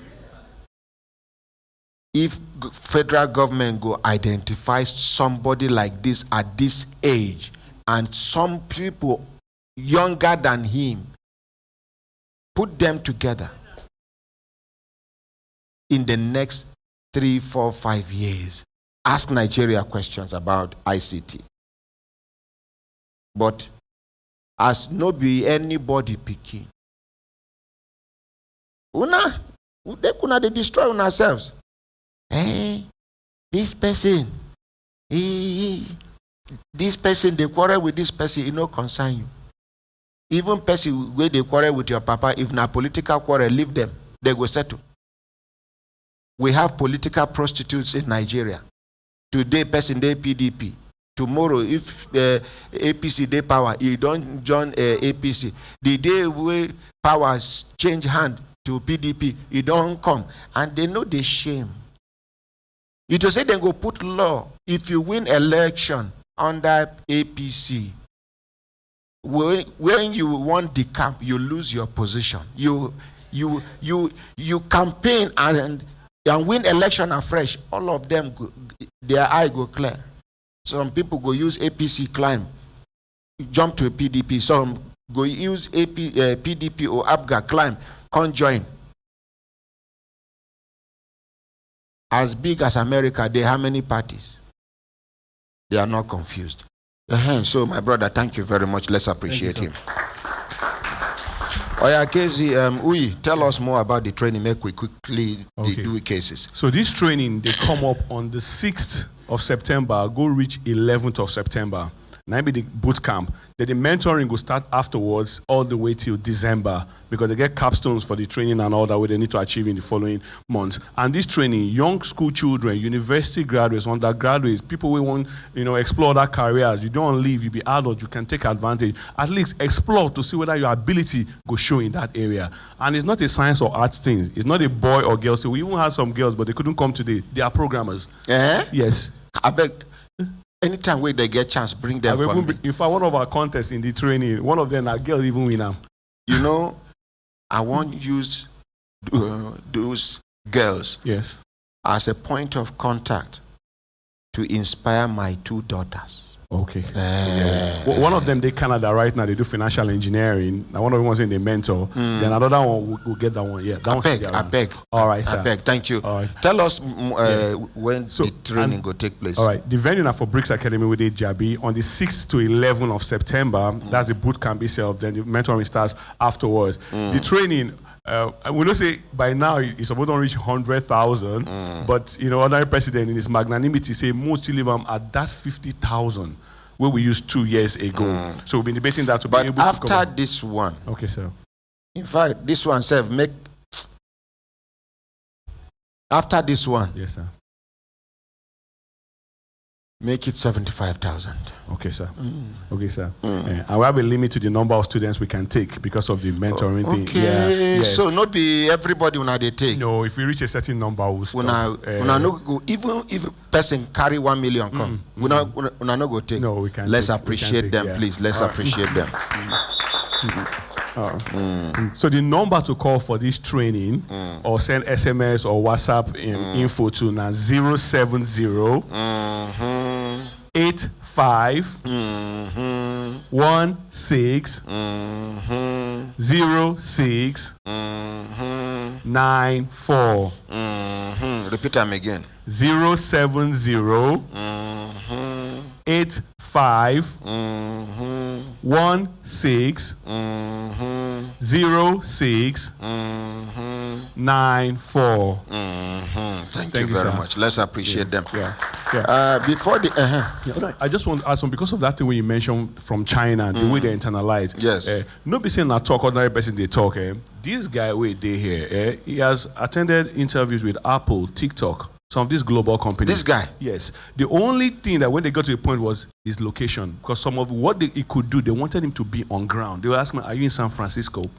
If federal government go identify somebody like this at this age, and some people younger than him, put them together in the next 3, 4, 5 years, ask Nigeria questions about ICT. But as no be anybody picking, they destroy ourselves. Hey, this person, they quarrel with this person, it no concern you. Even person where they quarrel with your papa, if na political quarrel, leave them, they go settle. We have political prostitutes in Nigeria. Today, person they PDP. Tomorrow, if APC they power, you don't join APC. The day where powers change hand to PDP, you don't come. And they know the shame. You to say they go put law. If you win election under APC, when you want the camp, you lose your position. You campaign and win election afresh. All of them, their eye go clear. Some people go use APC climb, jump to a PDP. Some go use PDP or ABGA climb, can't join. As big as America, they have many parties. They are not confused. So, my brother, thank you very much. Let's appreciate him. Oya Kezi, Uyi, tell us more about the training. Make we quickly do cases. So this training, they come up on the 6th of September, go reach 11th of September. Now be the boot camp. Then the mentoring will start afterwards all the way till December because they get capstones for the training and all that what they need to achieve in the following months. And this training, young school children, university graduates, undergraduates, people who want explore their careers. You don't leave, you be adult, you can take advantage. At least explore to see whether your ability go show in that area. And it's not a science or arts thing. It's not a boy or girl. So we even had some girls, but they couldn't come today. They are programmers. Yes. I beg. Anytime where they get chance, bring them for me. In fact, one of our contests in the training, one of them, a girl even win them. I want to use those girls as a point of contact to inspire my two daughters. Okay. One of them, they Canada right now, they do financial engineering. Now one of them was in the mentor. Then another one will get that one. Yeah, that I beg. All right, sir. I beg. Thank you. All right. Tell us when the training will take place. All right. The venue now for Bricks Academy with Jabi on the 6th to 11th of September. That's the boot camp itself. Then the mentoring starts afterwards. The training. We don't say by now it's supposed to reach 100,000, but other president in his magnanimity say most still live at that 50,000 where we used 2 years ago. So we've been debating that to be able to after this one. Okay, sir. In fact, this one make after this one. Yes, sir. Make it 75,000. Okay, sir. Okay, sir. And we have a limit to the number of students we can take because of the mentoring thing. Okay. So not be everybody when they take. No, if we reach a certain number, we'll stop. Even if person carry 1 million come, we not go take. No, we can't. Let's appreciate them, please. Let's appreciate them. So the number to call for this training or send SMS or WhatsApp info to now 070 85 16 06 94. Repeat them again. 070 85 16 06 94. Thank you very much. Let's appreciate them. Before the I just want to add some because of that thing when you mentioned from China, the way they internalize. Yes. No be saying I talk ordinary person they talk. This guy where they here, he has attended interviews with Apple, TikTok, some of these global companies. This guy? Yes. The only thing that when they got to the point was his location. Because some of what he could do, they wanted him to be on ground. They were asking, are you in San Francisco?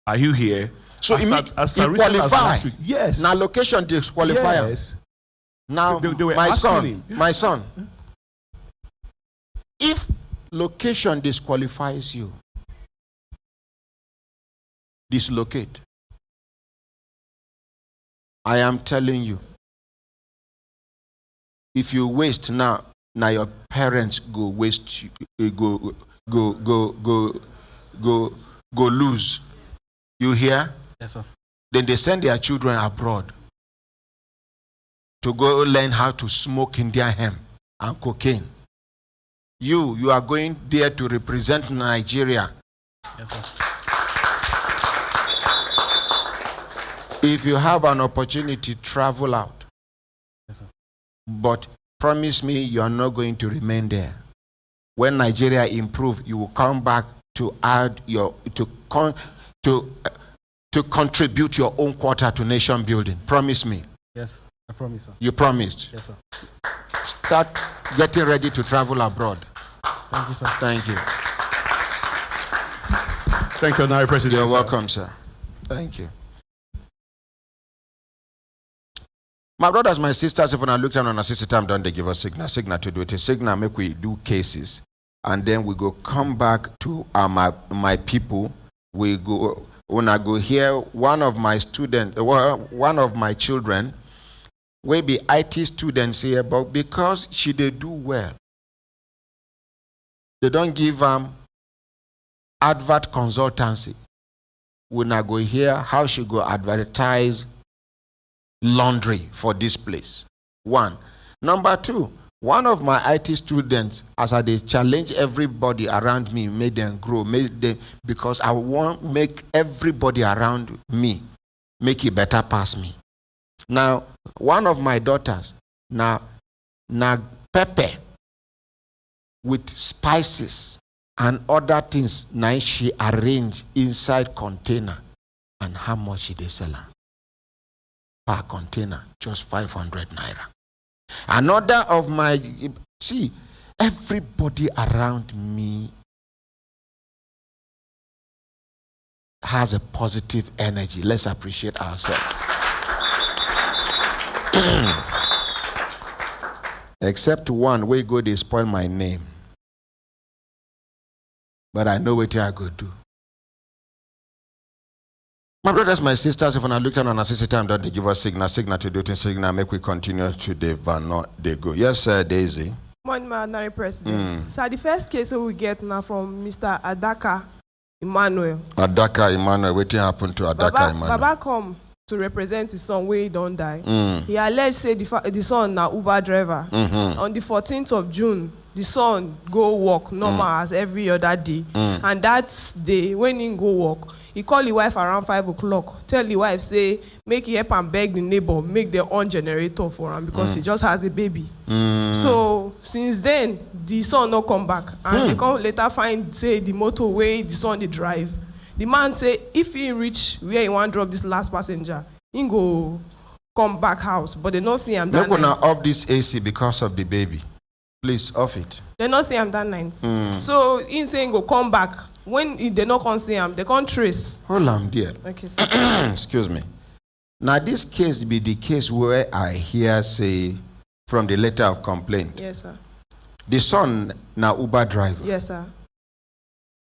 Are you here? So he qualify. Yes. Now location disqualifier. Yes. Now they were my son. If location disqualifies you, dislocate. I am telling you. If you waste now your parents go waste go lose. You hear? Yes, sir. Then they send their children abroad to go learn how to smoke Indian hemp and cocaine. You are going there to represent Nigeria. Yes, sir. If you have an opportunity, travel out. Yes, sir. But promise me you are not going to remain there. When Nigeria improve, you will come back to add your to contribute your own quota to nation building. Promise me. Yes, I promise, sir. You promised. Yes, sir. Start getting ready to travel abroad. Thank you, sir. Thank you. Thank you, Honorary President. You're welcome, sir. Thank you. My brothers, my sisters, if I look down on a system time, don't they give us signal to do it. A signal make we do cases, and then we go come back to my people. We go when I go here. One of my students, one of my children, will be IT students here, but because they do well, they don't give advert consultancy. When I go here, how she go advertise laundry for this place? One. Number two, one of my IT students, as I they challenge everybody around me, made them grow, because I want make everybody around me make it better past me. Now, one of my daughters, now pepper with spices and other things, now she arrange inside container, and how much she they sell her? Per container, just 500 naira. Another of my, see, everybody around me has a positive energy. Let's appreciate ourselves. Except one, way go, they spoil my name. But I know what I go do. My brothers, my sisters, if I look at on a system time, don't they give us signal to do it, signal, make we continue to they go. Yes, sir, Daisy. Morning, my Honorary President. So the first case we get now from Mr. Adaka Emmanuel. Adaka Emmanuel, what happened to Adaka Emmanuel? Baba come to represent his son where he don't die. He alleged say the son na Uber driver. On the 14th of June, the son go work normal as every other day. And that day, when he go work, he call the wife around 5 o'clock. Tell the wife, say, make he help and beg the neighbor, make their own generator for him because he just has a baby. So, since then, the son no come back. And they come later find, say, the motorway the son they drive. The man say, if he reach where he want drop this last passenger, he go come back house. But they not see him that night. They're gonna off this AC because of the baby. Please, off it. They not see him that night. So, he saying go come back. When they not come see him, they can't trace. Hold on, dear. Okay, sir. Excuse me. Now, this case be the case where I hear say from the letter of complaint. Yes, sir. The son now Uber driver. Yes, sir.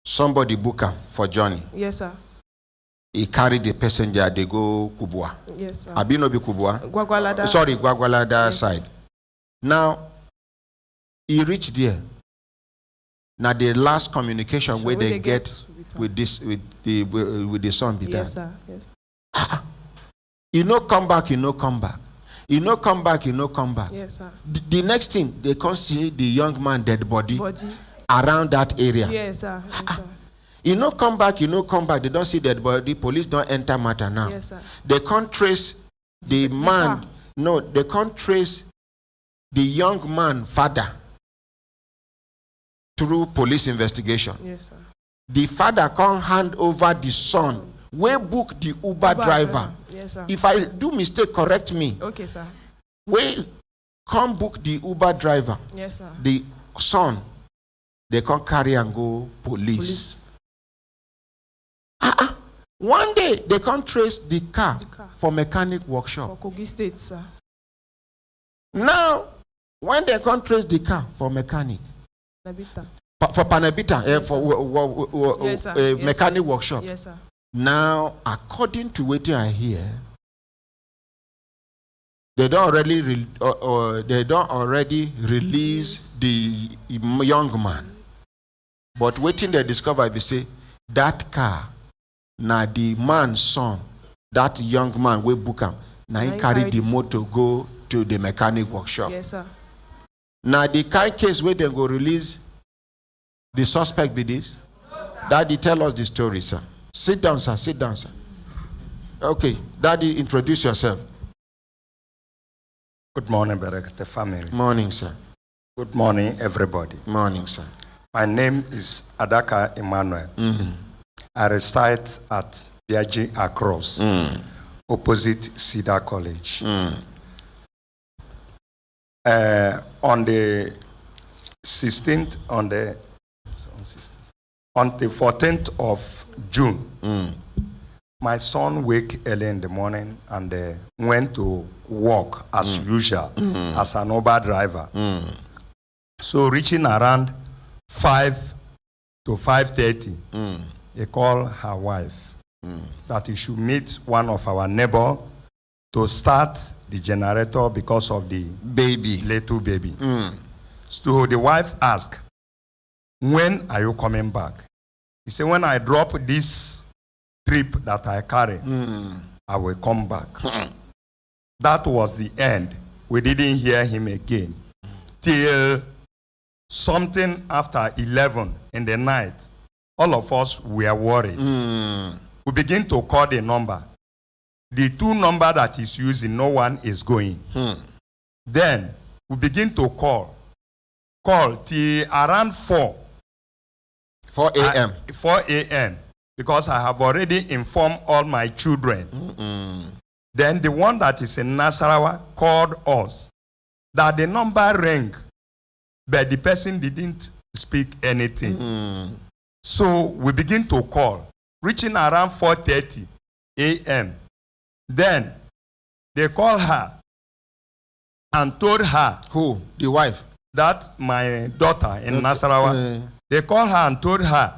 Somebody book him for journey. Yes, sir. He carried the passenger, they go Kubwa. Yes, sir. Abi no be Kubwa? Gwagwalada. Sorry, Gwagwalada side. Now, he reached there. Now the last communication where they get with the son be Yes, that. sir. Yes. He no come back, he no come back. He no come back, he no come back. Yes, sir. The next thing, they come see the young man dead body around that area. Yes, sir. Yes, sir. He no come back, he no come back. They don't see dead body. Police don't enter matter now. Yes, sir. They can't trace the man. No, they can't trace the young man father through police investigation. Yes, sir. The father can't hand over the son. We book the Uber driver. Yes, sir. If I do mistake, correct me. Okay, sir. We can't book the Uber driver. Yes, sir. The son, they can't carry and go police. One day, they can't trace the car for mechanic workshop. For Kogi State, sir. Now, when they can't trace the car for mechanic, Nabita. for Panabita, Yes, for Yes, sir. Yes, mechanic sir. workshop. Yes, sir. Now, according to what I hear, they don't already release the young man. But waiting they discover, they say that car, now the man's son, that young man will book him. Now he carry the motor go to the mechanic workshop. Yes, sir. Now the kind case where they go release the suspect be this. Daddy, tell us the story, sir. Sit down, sir. Sit down, sir. Okay, Daddy, introduce yourself. Good morning, Brekete family. Morning, sir. Good morning, everybody. Morning, sir. My name is Adaka Emmanuel. I reside at Biaji Across, opposite Cedar College. On the 16th, on the 14th of June, my son wake early in the morning and went to work as usual, as an Uber driver. So reaching around 5 to 5:30, he called her wife that he should meet one of our neighbor to start the generator because of the little baby. So the wife asked, when are you coming back? He said, when I drop this trip that I carry, I will come back. That was the end. We didn't hear him again till something after 11 in the night. All of us were worried. We begin to call the number. The two number that is using, no one is going. Then we begin to call till around 4 a.m. 4 a.m. because I have already informed all my children. Then the one that is in Nasarawa called us that the number rang, but the person didn't speak anything. So we begin to call, reaching around 4:30 a.m. Then they called her and told her. Who? The wife? That my daughter in Nasarawa. They called her and told her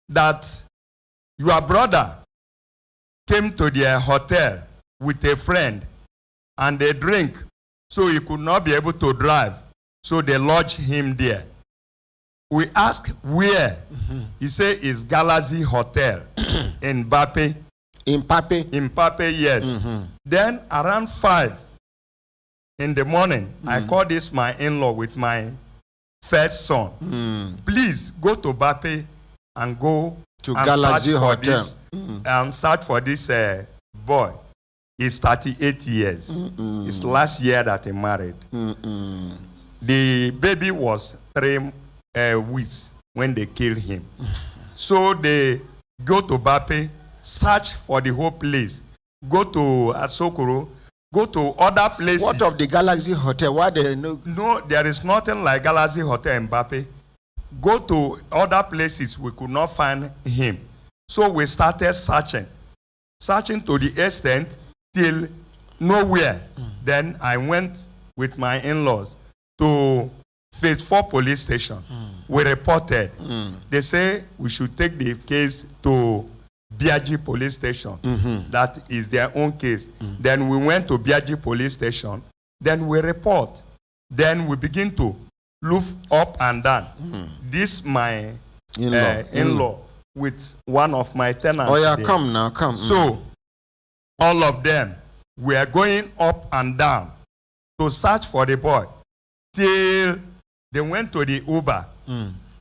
that your brother came to their hotel with a friend and they drink, so he could not be able to drive. So they lodged him there. We asked where. He said it's Galaxy Hotel in Bape. In Pape? In Pape, yes. Then around 5 in the morning, I called this my in-law with my first son. Please go to Bape and go to and Galaxy search for Hotel. and search for this boy. He's 38 years. It's last year that he married. The baby was 3 weeks when they killed him. So they go to Bape, search for the whole place. Go to Asokoro, go to other places. What of the Galaxy Hotel? Why they know? No, there is nothing like Galaxy Hotel in Bape. Go to other places, we could not find him. So we started searching to the extent till nowhere. Then I went with my in-laws to Phase 4 police station. We reported. They say we should take the case to Biaji police station. That is their own case. Then we went to Biaji police station. Then we report. Then we begin to look up and down. This my in-law with one of my tenants. Oh yeah, there. come now, come. So all of them were going up and down to search for the boy till they went to the Uber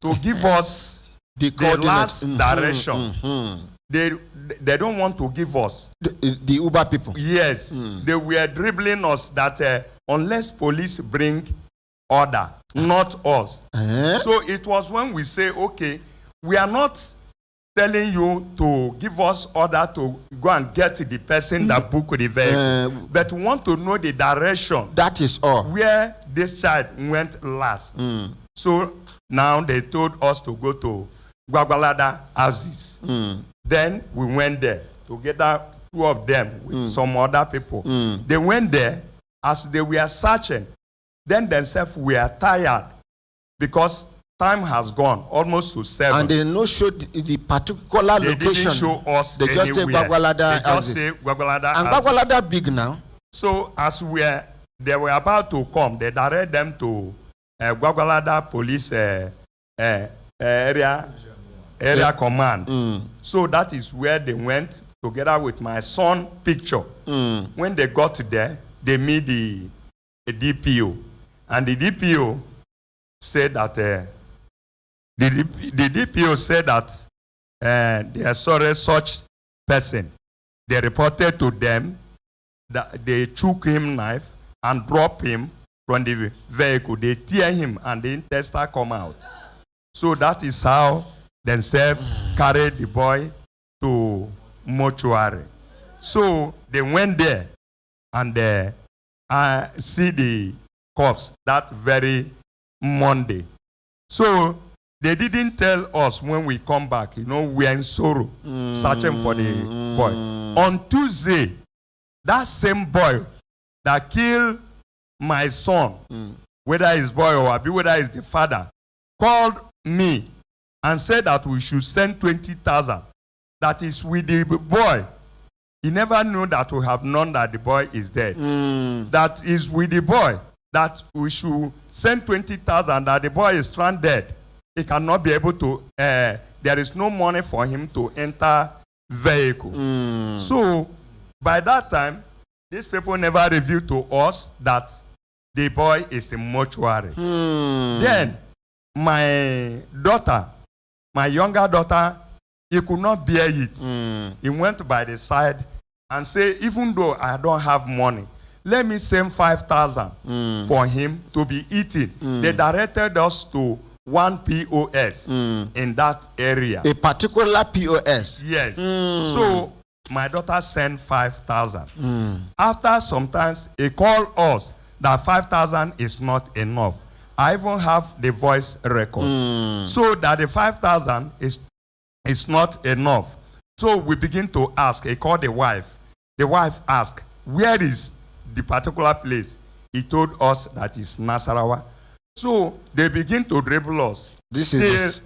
to give us the last direction. They don't want to give us. The Uber people? Yes. They were dribbling us that unless police bring order, not us. So it was when we say, okay, we are not telling you to give us order to go and get the person that booked the vehicle, but we want to know the direction. That is all. Where this child went last. So now they told us to go to Gwagwalada houses. Then we went there together, 2 of them with some other people. They went there as they were searching. Then themselves were tired because time has gone almost to 7. And they no show the particular they location. Didn't show us they just say anywhere. Gwagwalada They houses. just say Gwagwalada And houses. Gwagwalada big now. So as they were about to come, they directed them to Gwagwalada police area command. So that is where they went together with my son picture. When they got there, they meet a DPO, and the DPO said that the DPO said that they saw such person. They reported to them that they took him knife and dropped him from the vehicle. They tear him and the intestine come out. So that is how themselves carried the boy to mortuary. So they went there and see the corpse that very Monday. So they didn't tell us when we come back. We are in sorrow, searching for the boy. On Tuesday, that same boy that killed my son, whether he's boy or whether he's the father, called me and said that we should send 20,000. That is with the boy. He never knew that we have known that the boy is dead. That is with the boy that we should send 20,000, that the boy is stranded. He cannot be able to, there is no money for him to enter vehicle. So by that time, these people never revealed to us that the boy is in mortuary. Then my daughter, my younger daughter, he could not bear it. He went by the side and said, even though I don't have money, let me send 5,000 for him to be eaten. They directed us to one POS in that area. A particular POS? Yes. So my daughter sent 5,000. After some time, he called us that 5,000 is not enough. I even have the voice record. So that the 5,000 is not enough. So we begin to ask. He called the wife. The wife asked, where is the particular place? He told us that it's Nasarawa. So they begin to dribble us. This is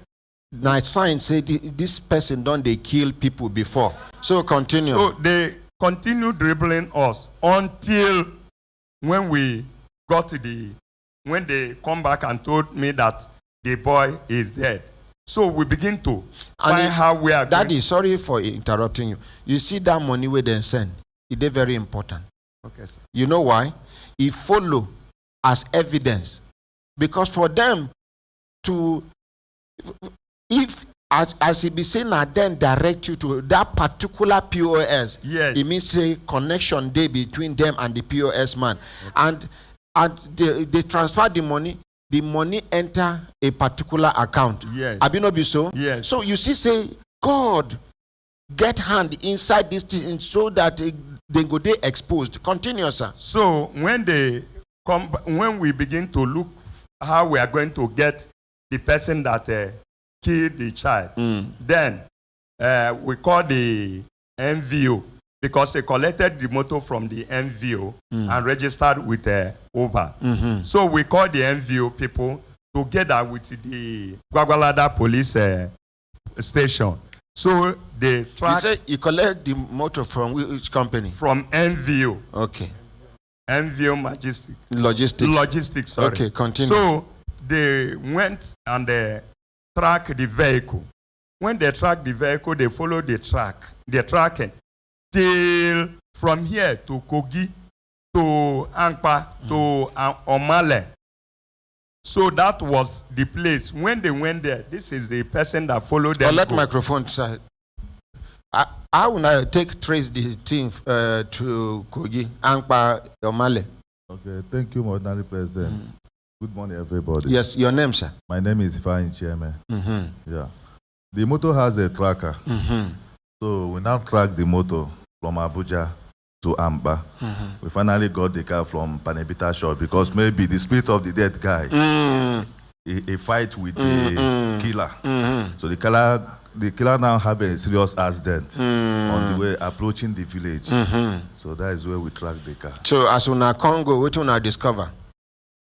my sign said this person don't they kill people before. So continue. So they continue dribbling us until when we got to when they come back and told me that the boy is dead. So we begin to find how we are. Daddy, sorry for interrupting you. You see that money we then send, it is very important. Okay, sir. You know why? It follow as evidence. Because for them to, if as it be saying, then direct you to that particular POS, yes, it means a connection there between them and the POS man. Okay. And they transfer the money enter a particular account. Yes. Abinobi so? Yes. So you see, say, God get hand inside this thing so that they go there exposed. Continue, sir. So when they come, when we begin to look how we are going to get the person that killed the child, then we call the MVO, because they collected the motor from the MVO and registered with Uber. So we call the MVO people together with the Gwagwalada police station. So they track. You say you collect the motor from which company? From MVO. Okay. MVO Logistics. Logistics, sorry. Okay, continue. So they went and tracked the vehicle. When they track the vehicle, they follow the tracking till from here to Kogi, to Ankpa, to Omale. So that was the place. When they went there, this is the person that followed them. Let microphone, sir. How will I trace the thing to Kogi, Ankpa, Omale? Okay, thank you, Ordinary President. Good morning, everybody. Yes, your name, sir? My name is Ifeanyi Chairman. Yeah. The motor has a tracker. So we now track the motor from Abuja to Amba. We finally got the car from Panebita Shore because maybe the spirit of the dead guy, he fight with the killer. So the killer now have a serious accident on the way approaching the village. So that is where we track the car. So as una Congo, what una discover?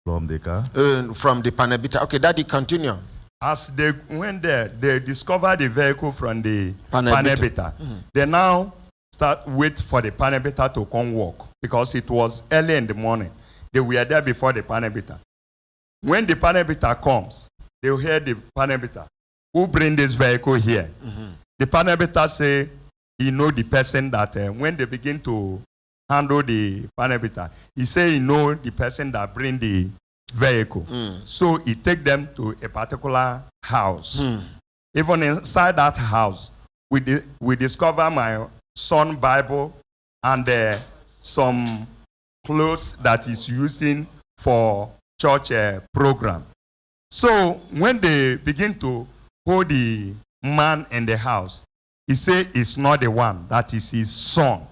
From the car? From the Panebita. Okay, Daddy, continue. As they went there, they discovered the vehicle from the Panebita. They now wait for the Panebita to come walk because it was early in the morning. They were there before the Panebita. When the Panebita comes, they will hear the Panebita. Who bring this vehicle here? The Panebita say he know the person that when they begin to handle the panebita. He say he know the person that bring the vehicle. So he take them to a particular house. Even inside that house, we discover my son Bible and some clothes that he's using for church program. So when they begin to hold the man in the house, he say it's not the one, that is his son.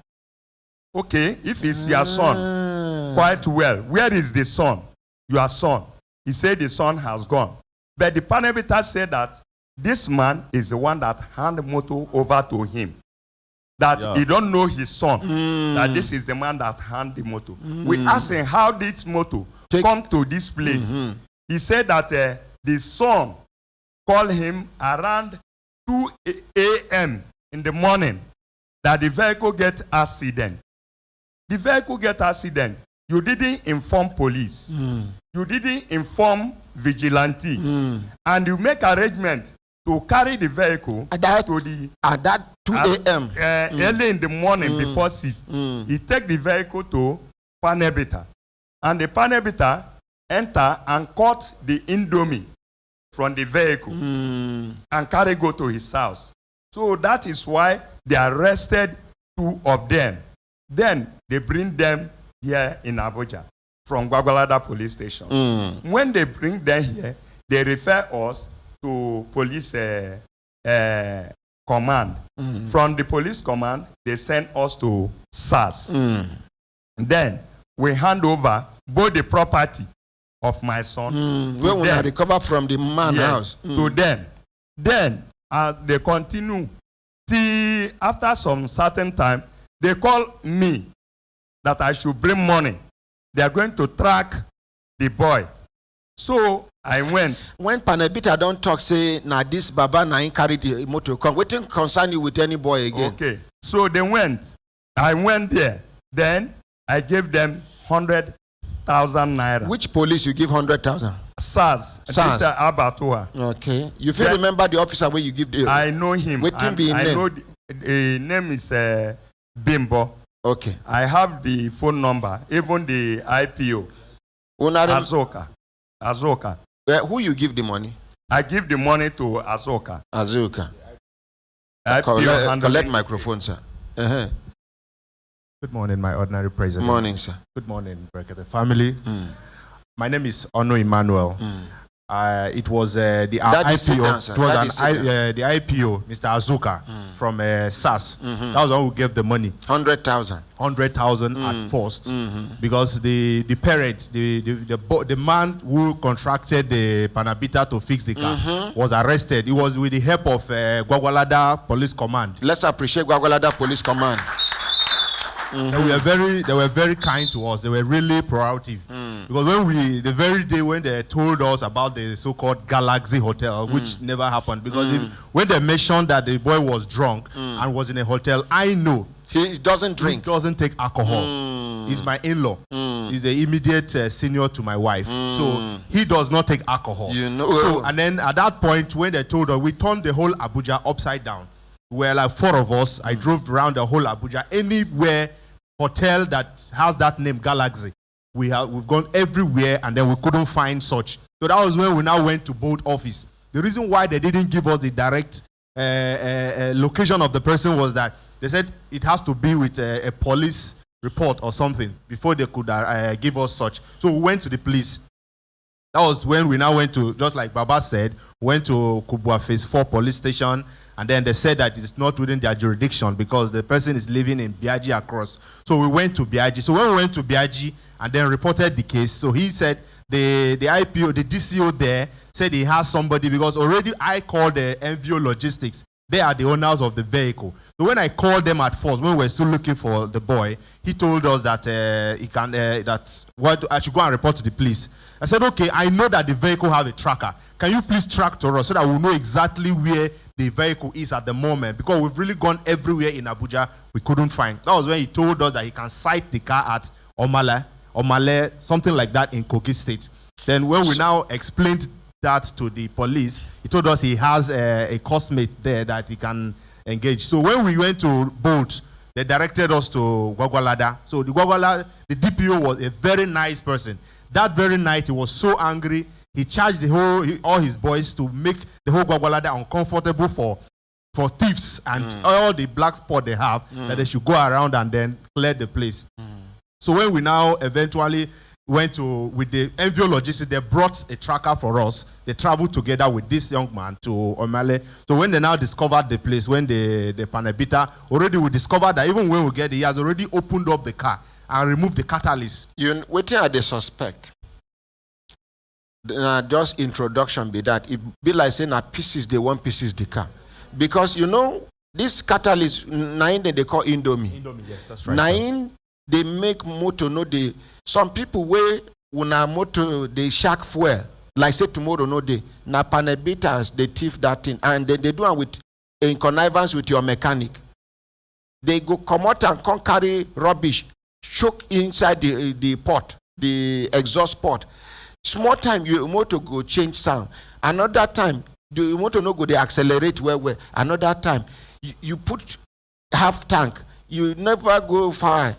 Okay, if it's your son, quite well. Where is the son? Your son. He said the son has gone. But the panebita said that this man is the one that hand the motor over to him. That he don't know his son. That this is the man that hand the motor. We asked him how this motor come to this place. He said that the son called him around 2 a.m. in the morning that the vehicle get accident. The vehicle get accident. You didn't inform police. You didn't inform vigilante. And you make arrangement to carry the vehicle at that 2 a.m. Early in the morning before 6. He take the vehicle to panebita. And the panebita enter and cut the indomie from the vehicle and carry go to his house. So that is why they arrested 2 of them. Then they bring them here in Abuja from Gwagwalada police station. When they bring them here, they refer us to police command. From the police command, they send us to SARS. Then we hand over both the property of my son. When we recover from the man house. To them. Then they continue till after some certain time, they call me that I should bring money. They are going to track the boy. So I went. When Panebita don't talk, say, now this Baba na carry the motor come. We think concern you with any boy again. Okay. So they went. I went there. Then I gave them 100,000 naira. Which police you give 100,000? SARS. SARS. Mr. Abatua. Okay. You feel remember the officer where you give the. I know him. What him be I name? know the name is Bimbo. Okay. I have the phone number, even the IPO. Azoka. Who you give the money? I give the money to Azoka. Collect microphone, sir. Good morning, my ordinary president. Morning, sir. Good morning, Brekete family. My name is Ono Emmanuel. It was the IPO. The IPO, Mr. Azuka from SAS. That was the one who gave the money. 100,000. 100,000 at first, because the parent, the man who contracted the Panabita to fix the car was arrested. It was with the help of Gwagwalada Police Command. Let's appreciate Gwagwalada Police Command. They were very kind to us. They were really proactive. Because the very day when they told us about the so-called Galaxy Hotel, which never happened, because when they mentioned that the boy was drunk and was in a hotel, I know he doesn't drink. He doesn't take alcohol. He's my in-law. He's the immediate senior to my wife. So he does not take alcohol. So, and then at that point, when they told us, we turned the whole Abuja upside down. Where like 4 of us, I drove around the whole Abuja, anywhere hotel that has that name Galaxy. We've gone everywhere and then we couldn't find such. So that was when we now went to boat office. The reason why they didn't give us the direct location of the person was that they said it has to be with a police report or something before they could give us such. So we went to the police. That was when we now went to, just like Baba said, went to Kubwa Phase 4 police station. And then they said that it's not within their jurisdiction because the person is living in Biaji across. So we went to Biaji. So when we went to Biaji and then reported the case, so he said the IPO, the DCO there, said he has somebody because already I called the NVO Logistics. They are the owners of the vehicle. So when I called them at first, when we were still looking for the boy, he told us that I should go and report to the police. I said, okay, I know that the vehicle have a tracker. Can you please track to us so that we'll know exactly where the vehicle is at the moment? Because we've really gone everywhere in Abuja, we couldn't find. That was when he told us that he can cite the car at Omale, something like that in Kogi State. Then when we now explained that to the police, he told us he has a cosmate there that he can engage. So when we went to Bolt, they directed us to Gwagwalada. So the DPO was a very nice person. That very night, he was so angry, he charged all his boys to make the whole Gwagwalada uncomfortable for thieves and all the black spot they have, that they should go around and then clear the place. So when we now eventually went with the NVO Logistics, they brought a tracker for us. They traveled together with this young man to Omale. So when they now discovered the place, when the Panabita, already we discovered that even when we get there, he has already opened up the car and removed the catalyst. You waiting at the suspect. Just introduction be that. It be like saying that pieces, they want pieces the car. Because this catalyst, 9 they call Indomie. Indomie, yes, that's right. 9 they make motor, some people wey una motor they shark fuel. Like say tomorrow day. Na Panebitas they thief that thing. And they do it with in connivance with your mechanic. They go come out and come carry rubbish, choke inside the pot, the exhaust port. Small time your motor go change sound. Another time the motor no go they accelerate well. Another time you put half tank, you never go far.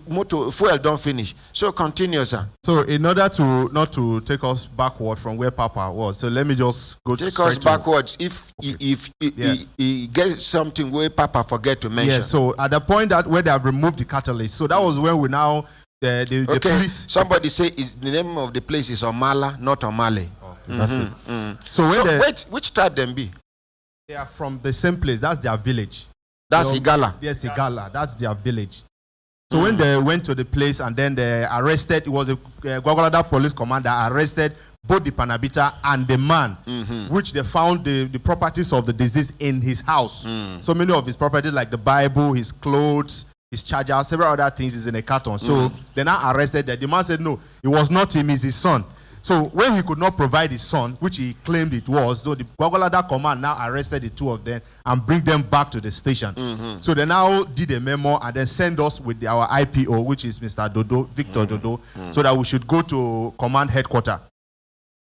Motor fuel don't finish. So continue, sir. So in order to not to take us backward from where Papa was, so let me just go take us backwards. If he gets something where Papa forget to mention. Yeah. So at the point that where they have removed the catalyst, so that was when we now the police. Somebody say the name of the place is Omala, not Omale. Okay, that's good. So wait, which tribe them be? They are from the same place. That's their village. That's Igala. Yes, Igala. That's their village. So when they went to the place and then they arrested, it was a Gwagwalada police commander arrested both the Panabita and the man, which they found the properties of the deceased in his house. So many of his properties, like the Bible, his clothes, his charger, several other things is in a carton. So they now arrested that. The man said, no, it was not him, it's his son. So when he could not provide his son, which he claimed it was, so the Gwagwalada command now arrested the two of them and bring them back to the station. So they now did a memo and then send us with our IPO, which is Mr. Dodo, Victor Dodo, so that we should go to command headquarters.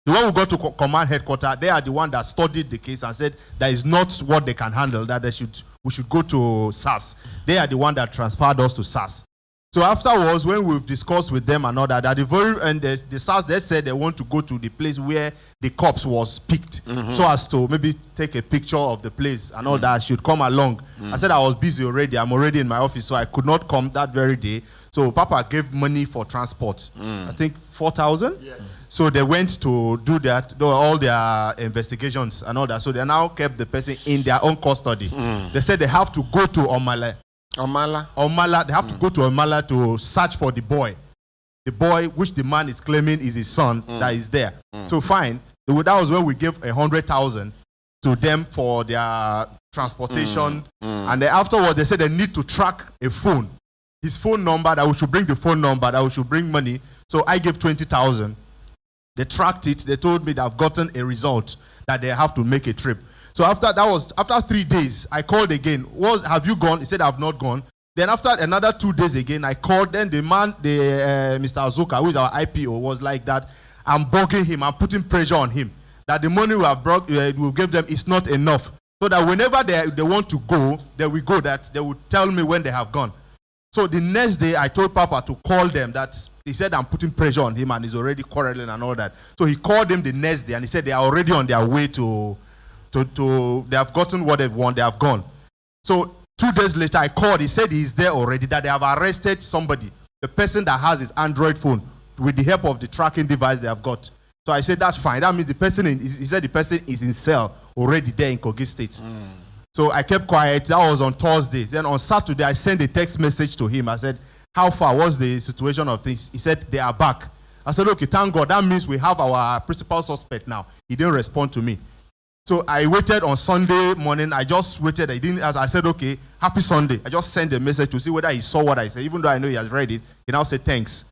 The one who got to command headquarters, they are the one that studied the case and said that is not what they can handle, that we should go to SAS. They are the one that transferred us to SAS. So afterwards, when we've discussed with them and all that, at the very end, the SARS, they said they want to go to the place where the corpse was picked, so as to maybe take a picture of the place and all that. I should come along. I said I was busy already. I'm already in my office, so I could not come that very day. So Papa gave money for transport. I think 4,000. Yes. So they went to do that, do all their investigations and all that. So they now kept the person in their own custody. They said they have to go to Omala. Omala, they have to go to Omala to search for the boy. The boy, which the man is claiming is his son, that is there. So fine. That was when we gave 100,000 to them for their transportation. And then afterwards, they said they need to track a phone. His phone number, that we should bring the phone number, that we should bring money. So I gave 20,000. They tracked it. They told me they've gotten a result that they have to make a trip. So after 3 days, I called again. Have you gone? He said, I've not gone. Then after another 2 days again, I called. Then the man, Mr. Azuka, who is our IPO, was like that. I'm bugging him. I'm putting pressure on him. That the money we have brought, we gave them is not enough. So that whenever they want to go, they will go. That they will tell me when they have gone. So the next day, I told Papa to call them. That he said I'm putting pressure on him and he's already quarreling and all that. So he called them the next day and he said they are already on their way to they have gotten what they want, they have gone. So 2 days later, I called. He said he's there already, that they have arrested somebody, the person that has his Android phone, with the help of the tracking device they have got. So I said, that's fine. That means the person, he said the person is in cell already there in Kogi State. So I kept quiet. That was on Thursday. Then on Saturday, I sent a text message to him. I said, how far was the situation of things? He said, they are back. I said, okay, thank God. That means we have our principal suspect now. He didn't respond to me. So I waited on Sunday morning. I just waited. I said, okay, happy Sunday. I just sent a message to see whether he saw what I said. Even though I know he has read it, he now said thanks.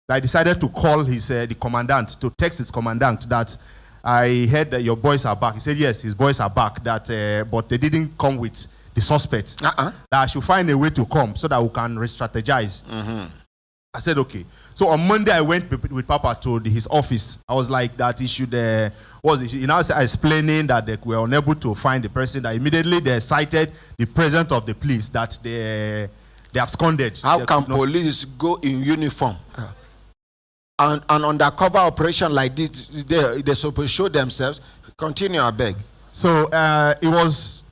I decided to call the commandant, to text his commandant that I heard that your boys are back. He said, yes, his boys are back, that but they didn't come with the suspect. That I should find a way to come so that we can re-strategize. I said, okay. So on Monday, I went with Papa to his office. I was like that he should, he now started explaining that they were unable to find the person. That immediately they cited the presence of the police, that They absconded. How can police go in uniform and undercover operation like this? They're supposed to show themselves. Continue, I beg. So it was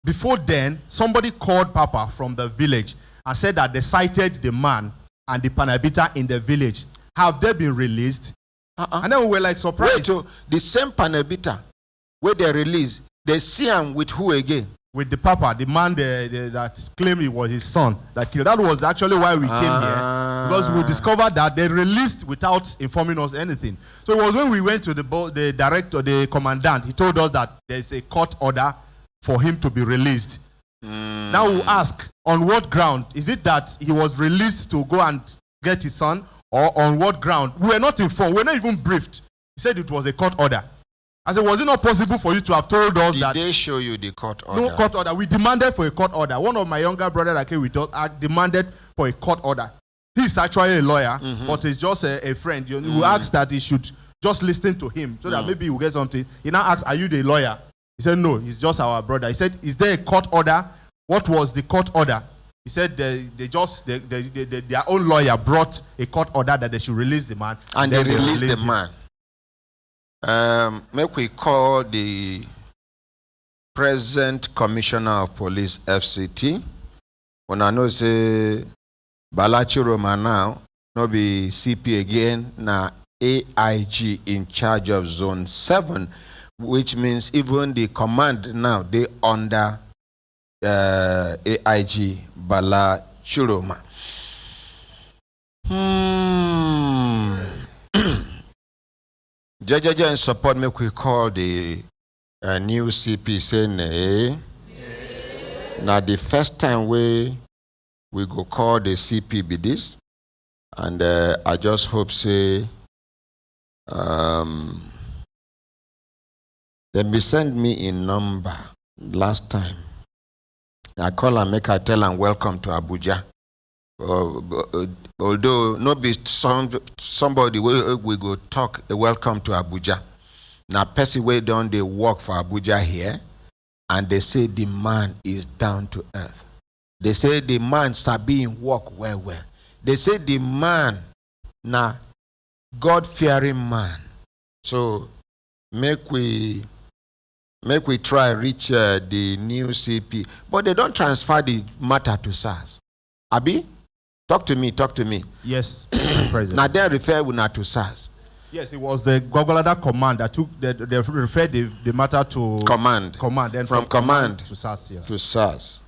before then. Somebody called Papa from the village and said that they sighted the man and the panabita in the village. Have they been released? And then we were like surprised. Wait, so the same panabita where they released, they see him with who again? With the Papa, the man that claimed it was his son that killed. That was actually why we came here, because we discovered that they released without informing us anything. So it was when we went to the director, the commandant. He told us that there's a court order for him to be released. Now we ask, on what ground? Is it that he was released to go and get his son, or on what ground? We were not informed. We were not even briefed. He said it was a court order. I said, was it not possible for you to have told us that? Did they show you the court order? No court order. We demanded for a court order. One of my younger brothers that came with us demanded for a court order. He's actually a lawyer, but he's just a friend. You asked that he should just listen to him so that maybe he will get something. He now asked, are you the lawyer? He said, no, he's just our brother. He said, is there a court order? What was the court order? He said their own lawyer brought a court order that they should release the man. And they released the man. Make we call the present commissioner of police, FCT. When I know say Balachi Roma now, no be CP again, na AIG in charge of zone 7, which means even the command now they under AIG Balachi Roma. Judge and support me, we call the new CP saying, now the first time we go call the CP be this, and I just hope say, they be send me a number last time. I call and make I tell and welcome to Abuja. Although no be somebody we go talk welcome to Abuja. Now person way down they work for Abuja here, and they say the man is down to earth. They say the man sabi work well. They say the man na God-fearing man. So make we try reach the new CP, but they don't transfer the matter to SARS. Abi? Talk to me. Yes, President. Now they refer not to SARS. Yes, it was the Gogolada command that took they referred the matter to command. Then from command to SARS. Yes. To SARS.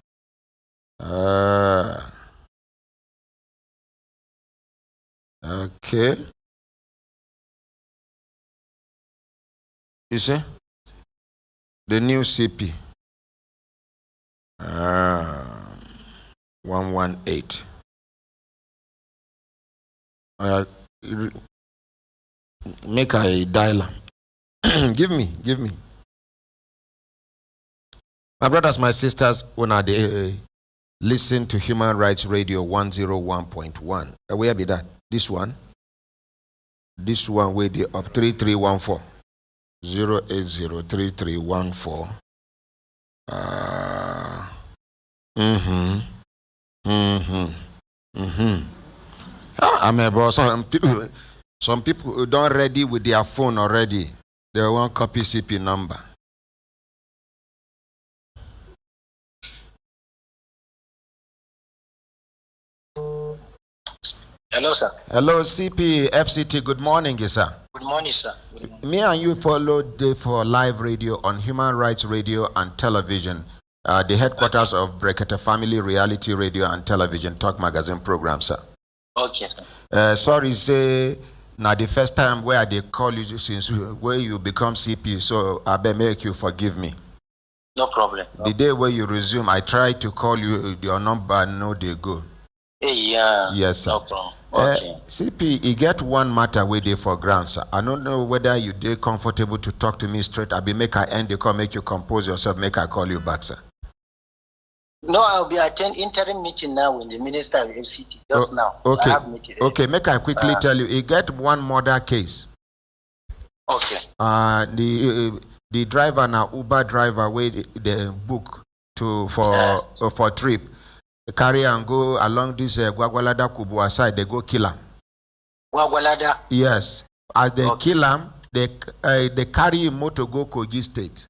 Okay. You see? The new CP. 118. Make a dialer. Give me. My brothers, my sisters, when they listen to Human Rights Radio 101.1. Where be that? This one with the up 3314. 0803314. I mean, bro, some people don't ready with their phone already. They want copy CP number. Hello, sir. Hello, CP, FCT. Good morning, sir. Good morning, sir. Good morning. Me and you followed for live radio on Human Rights Radio and Television, the headquarters of Brekete Family Reality Radio and Television Talk Magazine program, sir. Okay, sir. Sorry, say, now the first time where they call you since where you become CP, so I better make you forgive me. No problem. The day where you resume, I tried to call you, your number, no, they go. Hey, yeah. Yes, sir. No problem. Okay. CP, you get one matter where they for ground, sir. I don't know whether you did comfortable to talk to me straight. I be make I end the call, make you compose yourself, make I call you back, sir. No, I'll be attending interim meeting now with the Minister of FCT just now. Okay. I have meeting. Okay, make I quickly tell you. You get one murder case. Okay. The driver now Uber driver where they book for trip. carry and go along this Gwagwalada Kubwa side. They go kill him. Gwagwalada? Yes. As they kill him, they carry him motor go Kogi State.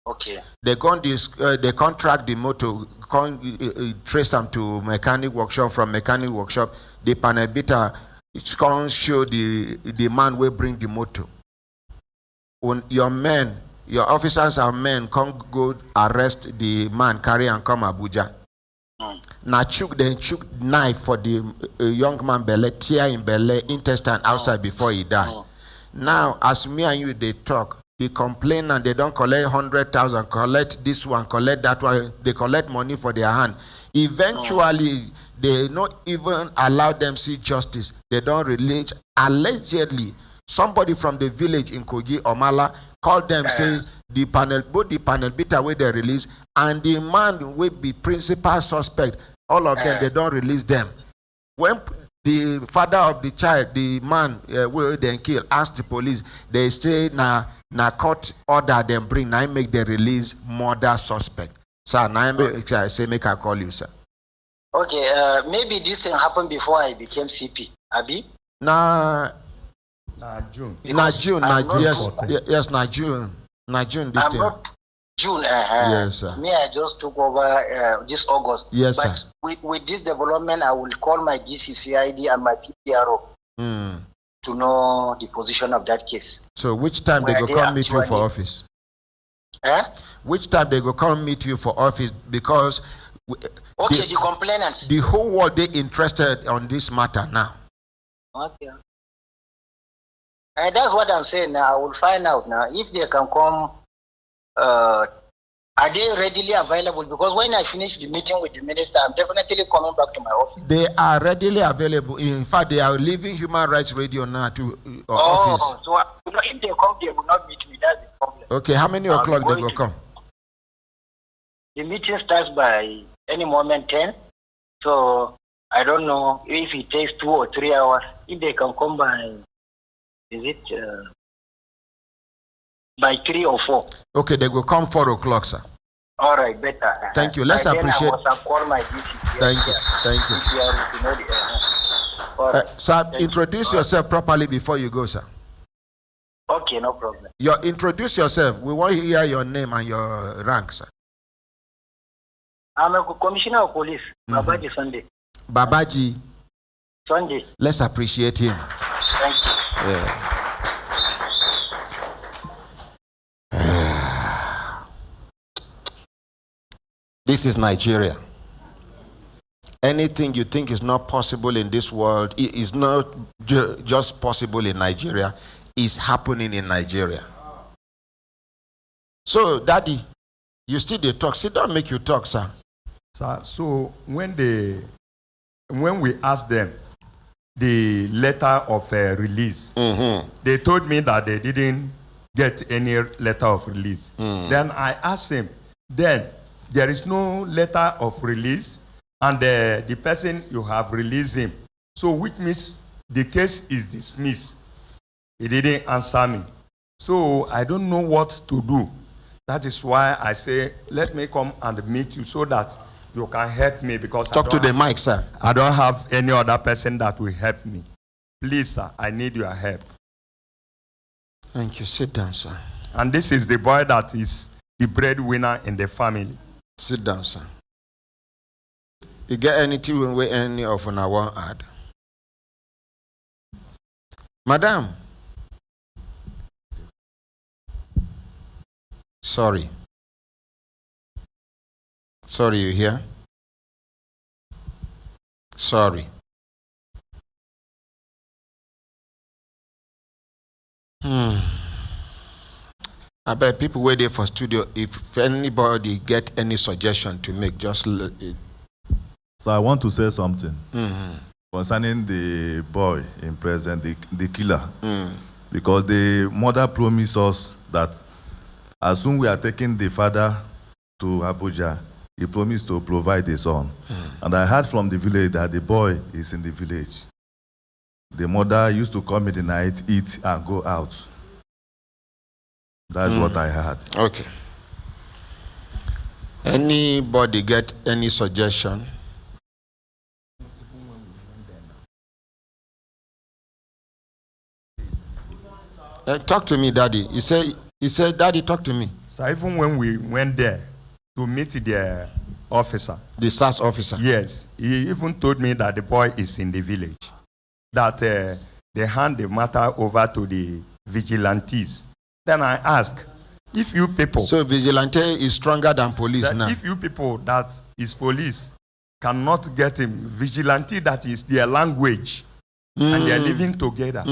Okay. They contract the motor, trace them to mechanic workshop. From mechanic workshop, the panel beater can't show the man will bring the motor. When your officers and men can't go arrest the man, carry and come Abuja. Now chook knife for the young man belly, tear in belly, intestine outside before he die. Now, as me and you they talk, they complain and they don't collect 100,000, collect this one, collect that one. They collect money for their hand. Eventually, they not even allow them see justice. They don't release. Allegedly, somebody from the village in Kogi, Omala, called them, say both the panel beater where they release and the man will be principal suspect. All of them, they don't release them. When the father of the child, the man will then kill, ask the police, they say na court order them bring, now make the release murder suspect. Sir, now I say make I call you, sir. Okay, maybe this thing happened before I became CP, Abi? June. June this thing. June, yes, sir. Me, I just took over this August. Yes, but sir. With this development, I will call my DCCID and my PPRO to know the position of that case. So which time they go come meet you for office? Which time they go come meet you for office? Because the complainants. The whole world they interested on this matter now. Okay. And that's what I'm saying now. I will find out now if they can come. Are they readily available? Because when I finish the meeting with the minister, I'm definitely coming back to my office. They are readily available. In fact, they are leaving Human Rights Radio now to office. So if they come, they will not meet me. That's the problem. Okay, how many o'clock they will come? The meeting starts by any moment 10. So I don't know if it takes 2 or 3 hours. If they can come by, is it by 3 or 4? Okay, they will come 4 o'clock, sir. All right, better. Thank you. Let's appreciate. Call my DCC. Thank you. Sir, introduce yourself properly before you go, sir. Okay, no problem. Introduce yourself. We want to hear your name and your rank, sir. I'm a commissioner of police, Babaji Sunday. Babaji Sunday. Let's appreciate him. Thank you. Yeah. This is Nigeria. Anything you think is not possible in this world is not just possible in Nigeria, is happening in Nigeria. So, Daddy, you still they talk. Sit down, make you talk, sir. Sir, so when we asked them the letter of release, they told me that they didn't get any letter of release. Then I asked him, then there is no letter of release, and the person you have released him. So which means the case is dismissed. He didn't answer me. So I don't know what to do. That is why I say, let me come and meet you so that you can help me, because talk to the mic, sir. I don't have any other person that will help me. Please, sir, I need your help. Thank you. Sit down, sir. And this is the boy that is the breadwinner in the family. Sit down, sir. You get anything where any of an hour add? Madam. Sorry. Sorry, you hear? Sorry. I bet people wait there for studio. If anybody get any suggestion to make, just So I want to say something concerning the boy in present, the killer. Because the mother promised us that as soon we are taking the father to Abuja, he promised to provide the son. And I heard from the village that the boy is in the village. The mother used to come in the night, eat, and go out. That's what I heard. Okay. Anybody get any suggestion? Talk to me, Daddy. He said, Daddy, talk to me. So even when we went there to meet the officer, the SAS officer, yes, he even told me that the boy is in the village, that they hand the matter over to the vigilantes. Then I asked, if you people... So vigilante is stronger than police now. If you people that is police cannot get him, vigilante that is their language, and they are living together,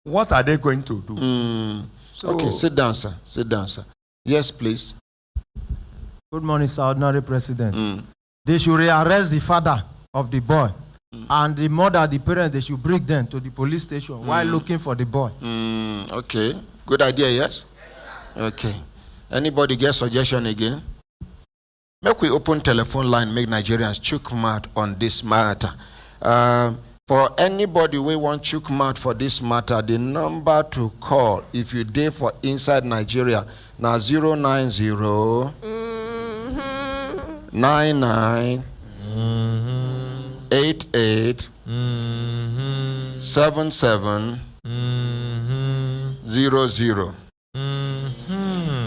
what are they going to do? So, okay, sit down, sir. Sit down, sir. Yes, please. Good morning, sir. Ordinary President. They should rearrest the father of the boy. And the mother, the parents, they should bring them to the police station while looking for the boy. Okay. Good idea, yes? Okay. Anybody get suggestion again? Make we open telephone line, make Nigerians chook mouth on this matter. For anybody we want chook mouth for this matter, the number to call if you dare for inside Nigeria now 090 99 88 77 00.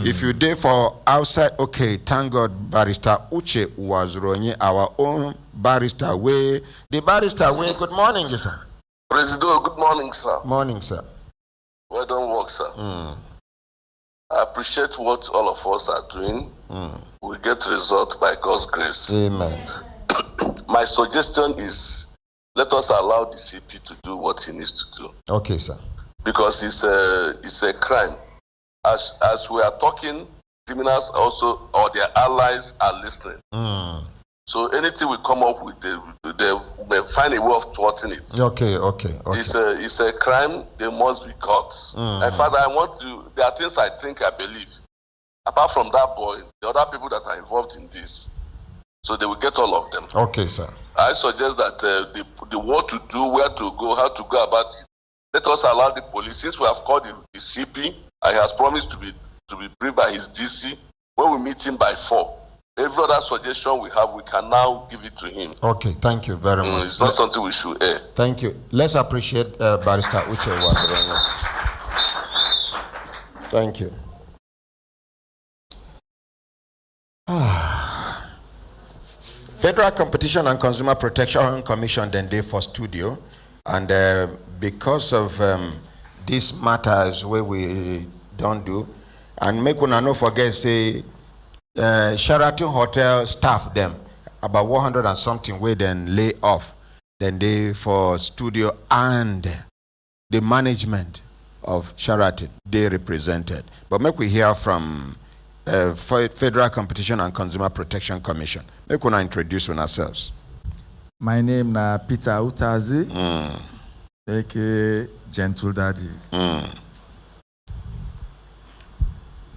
If you dare for outside, okay, thank God Barrister Uche was running our own barrister way. The barrister way, good morning, sir. President, good morning, sir. Morning, sir. Well done work, sir. I appreciate what all of us are doing. We get result by God's grace. Amen. My suggestion is let us allow the CP to do what he needs to do. Okay, sir. Because it's a crime. As we are talking, criminals also or their allies are listening. So anything we come up with, they may find a way of thwarting it. Okay. It's a crime. They must be caught. In fact, there are things I believe. Apart from that boy, the other people that are involved in this, so they will get all of them. Okay, sir. I suggest that the what to do, where to go, how to go about it. Let us allow the police, since we have called the CP, and he has promised to be briefed by his DC. When we meet him by 4, every other suggestion we have, we can now give it to him. Okay, thank you very much. It's not something we should air. Thank you. Let's appreciate Barrister Uche Wazironyo. Thank you. Federal Competition and Consumer Protection Commission then day for studio, and because of these matters where we don't do, and make una no forget say Sheraton Hotel staff them about 100 and something where then lay off, then they for studio and the management of Sheraton they represented. But make we hear from Federal Competition and Consumer Protection Commission. Make we introduce ourselves. My name is Peter Utazi, aka Gentle Daddy.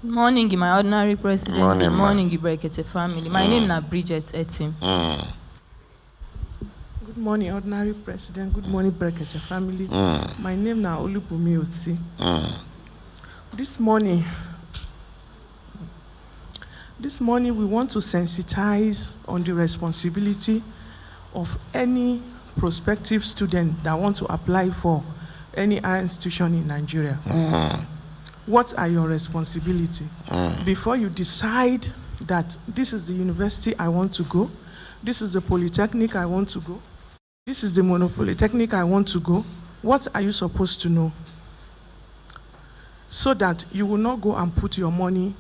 Morning, my ordinary president. Morning, good morning, Brekete family. My name is Bridget Etim. Good morning, ordinary president. Good morning, Brekete family. My name is Olubumi Oti. This morning we want to sensitize on the responsibility of any prospective student that want to apply for any higher institution in Nigeria. What are your responsibilities? Before you decide that this is the university I want to go, this is the polytechnic I want to go, this is the monopolytechnic I want to go, what are you supposed to know? So that you will not go and put your money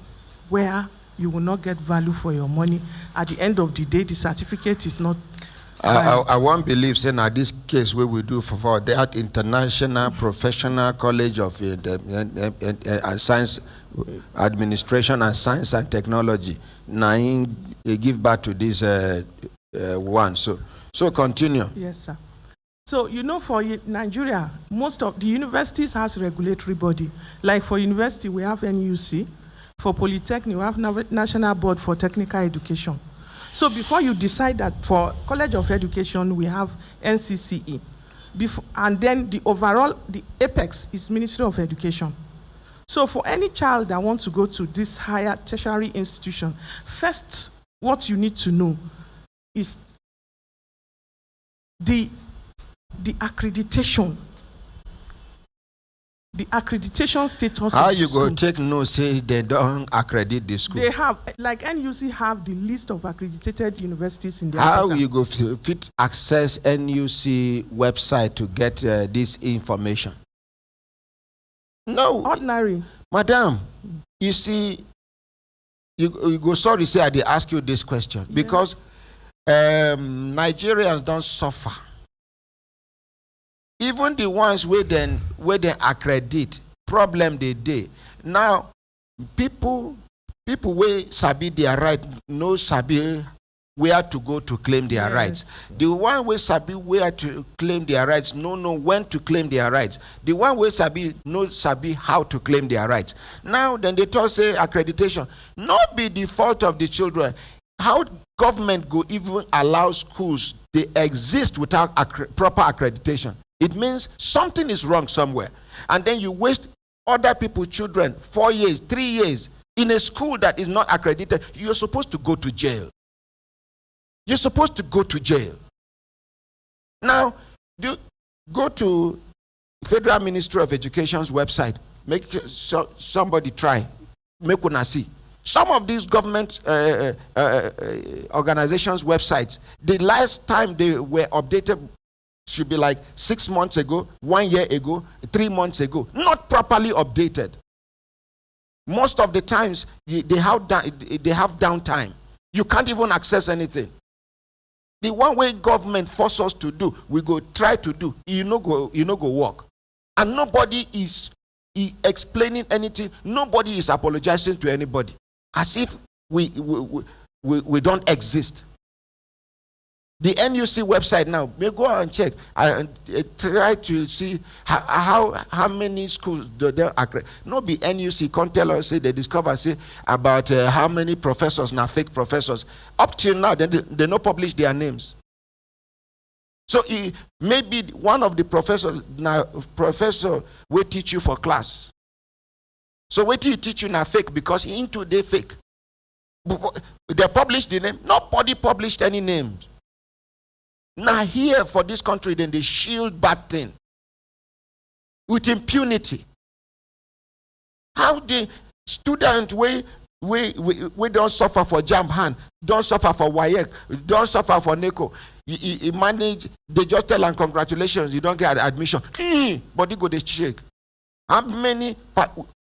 where you will not get value for your money. At the end of the day, the certificate is not. I won't believe saying that this case where we do for that International Professional College of Science Administration and Science and Technology. Now give back to this one. So continue. Yes, sir. So for Nigeria, most of the universities has regulatory body. Like for university, we have NUC. For Polytechnic, we have National Board for Technical Education. So before you decide that for College of Education, we have NCCE. And then the apex is Ministry of Education. So for any child that wants to go to this higher tertiary institution, first, what you need to know is the accreditation the accreditation status. How of you the go school. take no say they don't accredit the school? They have, like NUC have the list of accredited universities in their How portal. you go fit access NUC website to get this information? No. Ordinary. Madam, you see, you go sorry say I dey ask you this question because Nigerians don't suffer. Even the ones where they accredit, problem they dey. Now, people wey sabi their right, no sabi where to go to claim their rights. The one wey sabi where to claim their rights, no know when to claim their rights. The one wey sabi, no sabi how to claim their rights. Now, then they talk say accreditation. Not be the fault of the children. How government go even allow schools they exist without proper accreditation? It means something is wrong somewhere. And then you waste other people's children 4 years, 3 years in a school that is not accredited. You're supposed to go to jail. You're supposed to go to jail. Now, go to Federal Ministry of Education's website. Make somebody try. Make una see. Some of these government organizations' websites, the last time they were updated should be like 6 months ago, 1 year ago, 3 months ago. Not properly updated. Most of the times, they have downtime. You can't even access anything. The one way government force us to do, we go try to do, you no go work. And nobody is explaining anything. Nobody is apologizing to anybody. As if we don't exist. The NUC website now, may go and check. I try to see how many schools do they accredit. No be NUC can't tell us, say they discover, say about how many professors now fake professors. Up till now, they not publish their names. So maybe one of the professors now professor will teach you for class. So wait till you teach you now fake because into they fake. They published the name. Nobody published any names. Now here for this country, then they shield bad thing with impunity. How the student we don't suffer for jam hand, don't suffer for WAEC, don't suffer for NECO. You manage, they just tell and congratulations, you don't get admission. Body go they shake. How many?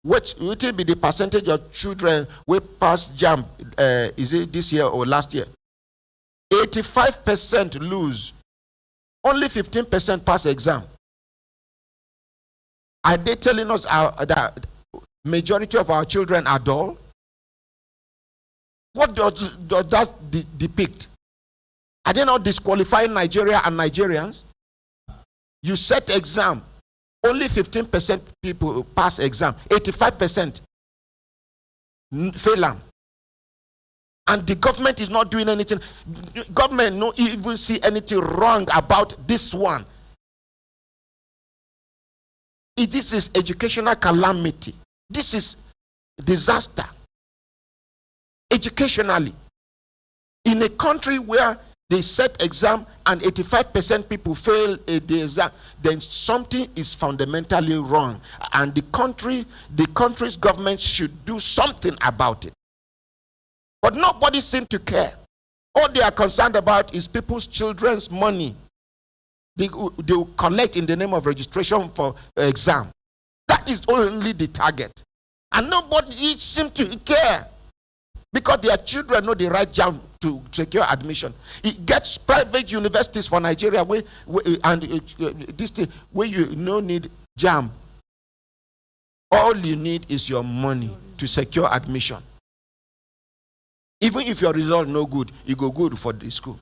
What will be the percentage of children we pass jam? Is it this year or last year? 85% lose. Only 15% pass exam. Are they telling us that majority of our children are dull? What does that depict? Are they not disqualifying Nigeria and Nigerians? You set exam. Only 15% people pass exam. 85% fail them. And the government is not doing anything. Government no even see anything wrong about this one. This is educational calamity. This is disaster. Educationally. In a country where they set exam and 85% people fail the exam, then something is fundamentally wrong. And the country's government should do something about it. But nobody seems to care. All they are concerned about is people's children's money. They will collect in the name of registration for exam. That is only the target. And nobody seems to care. Because their children know the right jam to secure admission. It gets private universities for Nigeria where this thing where you no need jam. All you need is your money to secure admission. Even if your result no good, you go good for the school.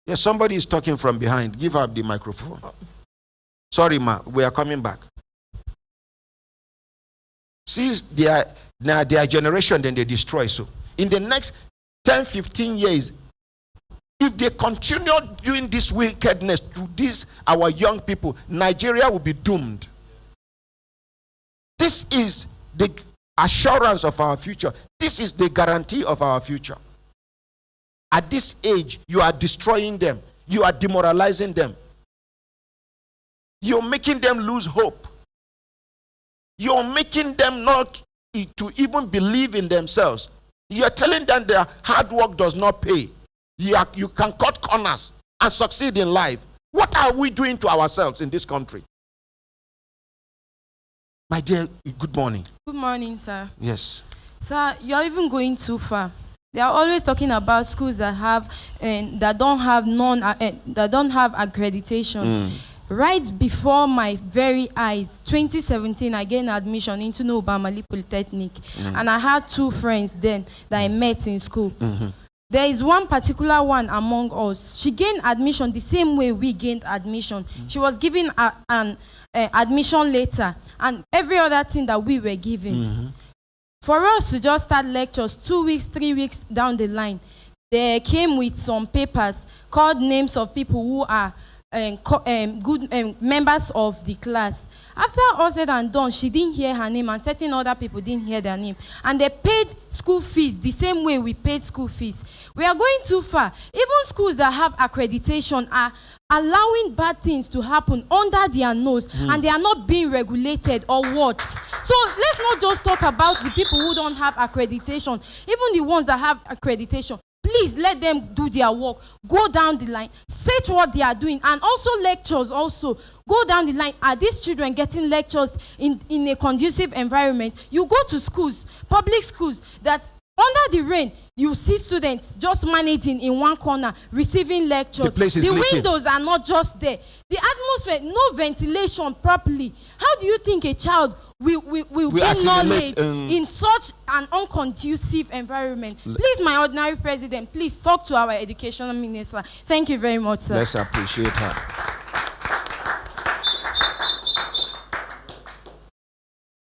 Yes, somebody is talking from behind. Give up the microphone. Sorry, ma, we are coming back. See, their generation, then they destroy. So, in the next 10, 15 years, if they continue doing this wickedness to these our young people, Nigeria will be doomed. This is the assurance of our future. This is the guarantee of our future. At this age, you are destroying them. You are demoralizing them. You're making them lose hope. You're making them not to even believe in themselves. You're telling them their hard work does not pay. You can cut corners and succeed in life. What are we doing to ourselves in this country? My dear, good morning. Good morning, sir. Yes. Sir, you're even going too far. They are always talking about schools that have that don't have accreditation. Right before my very eyes, 2017, I gained admission into Obamali Polytechnic, and I had 2 friends then that I met in school. There is one particular one among us. She gained admission the same way we gained admission. She was given an admission letter and every other thing that we were given. For us to just start lectures 2 weeks, 3 weeks down the line, they came with some papers called names of people who are good members of the class. After all said and done, she didn't hear her name, and certain other people didn't hear their name. And they paid school fees the same way we paid school fees. We are going too far. Even schools that have accreditation are allowing bad things to happen under their nose, and they are not being regulated or watched. So let's not just talk about the people who don't have accreditation. Even the ones that have accreditation, please let them do their work. Go down the line, search what they are doing, and also lectures also. Go down the line. Are these children getting lectures in a conducive environment? You go to schools, public schools, that under the rain, you see students just managing in one corner, receiving lectures. The windows are not just there. The atmosphere, no ventilation properly. How do you think a child will gain knowledge in such an unconducive environment? Please, my ordinary president, please talk to our education minister. Thank you very much, sir. Let's appreciate her.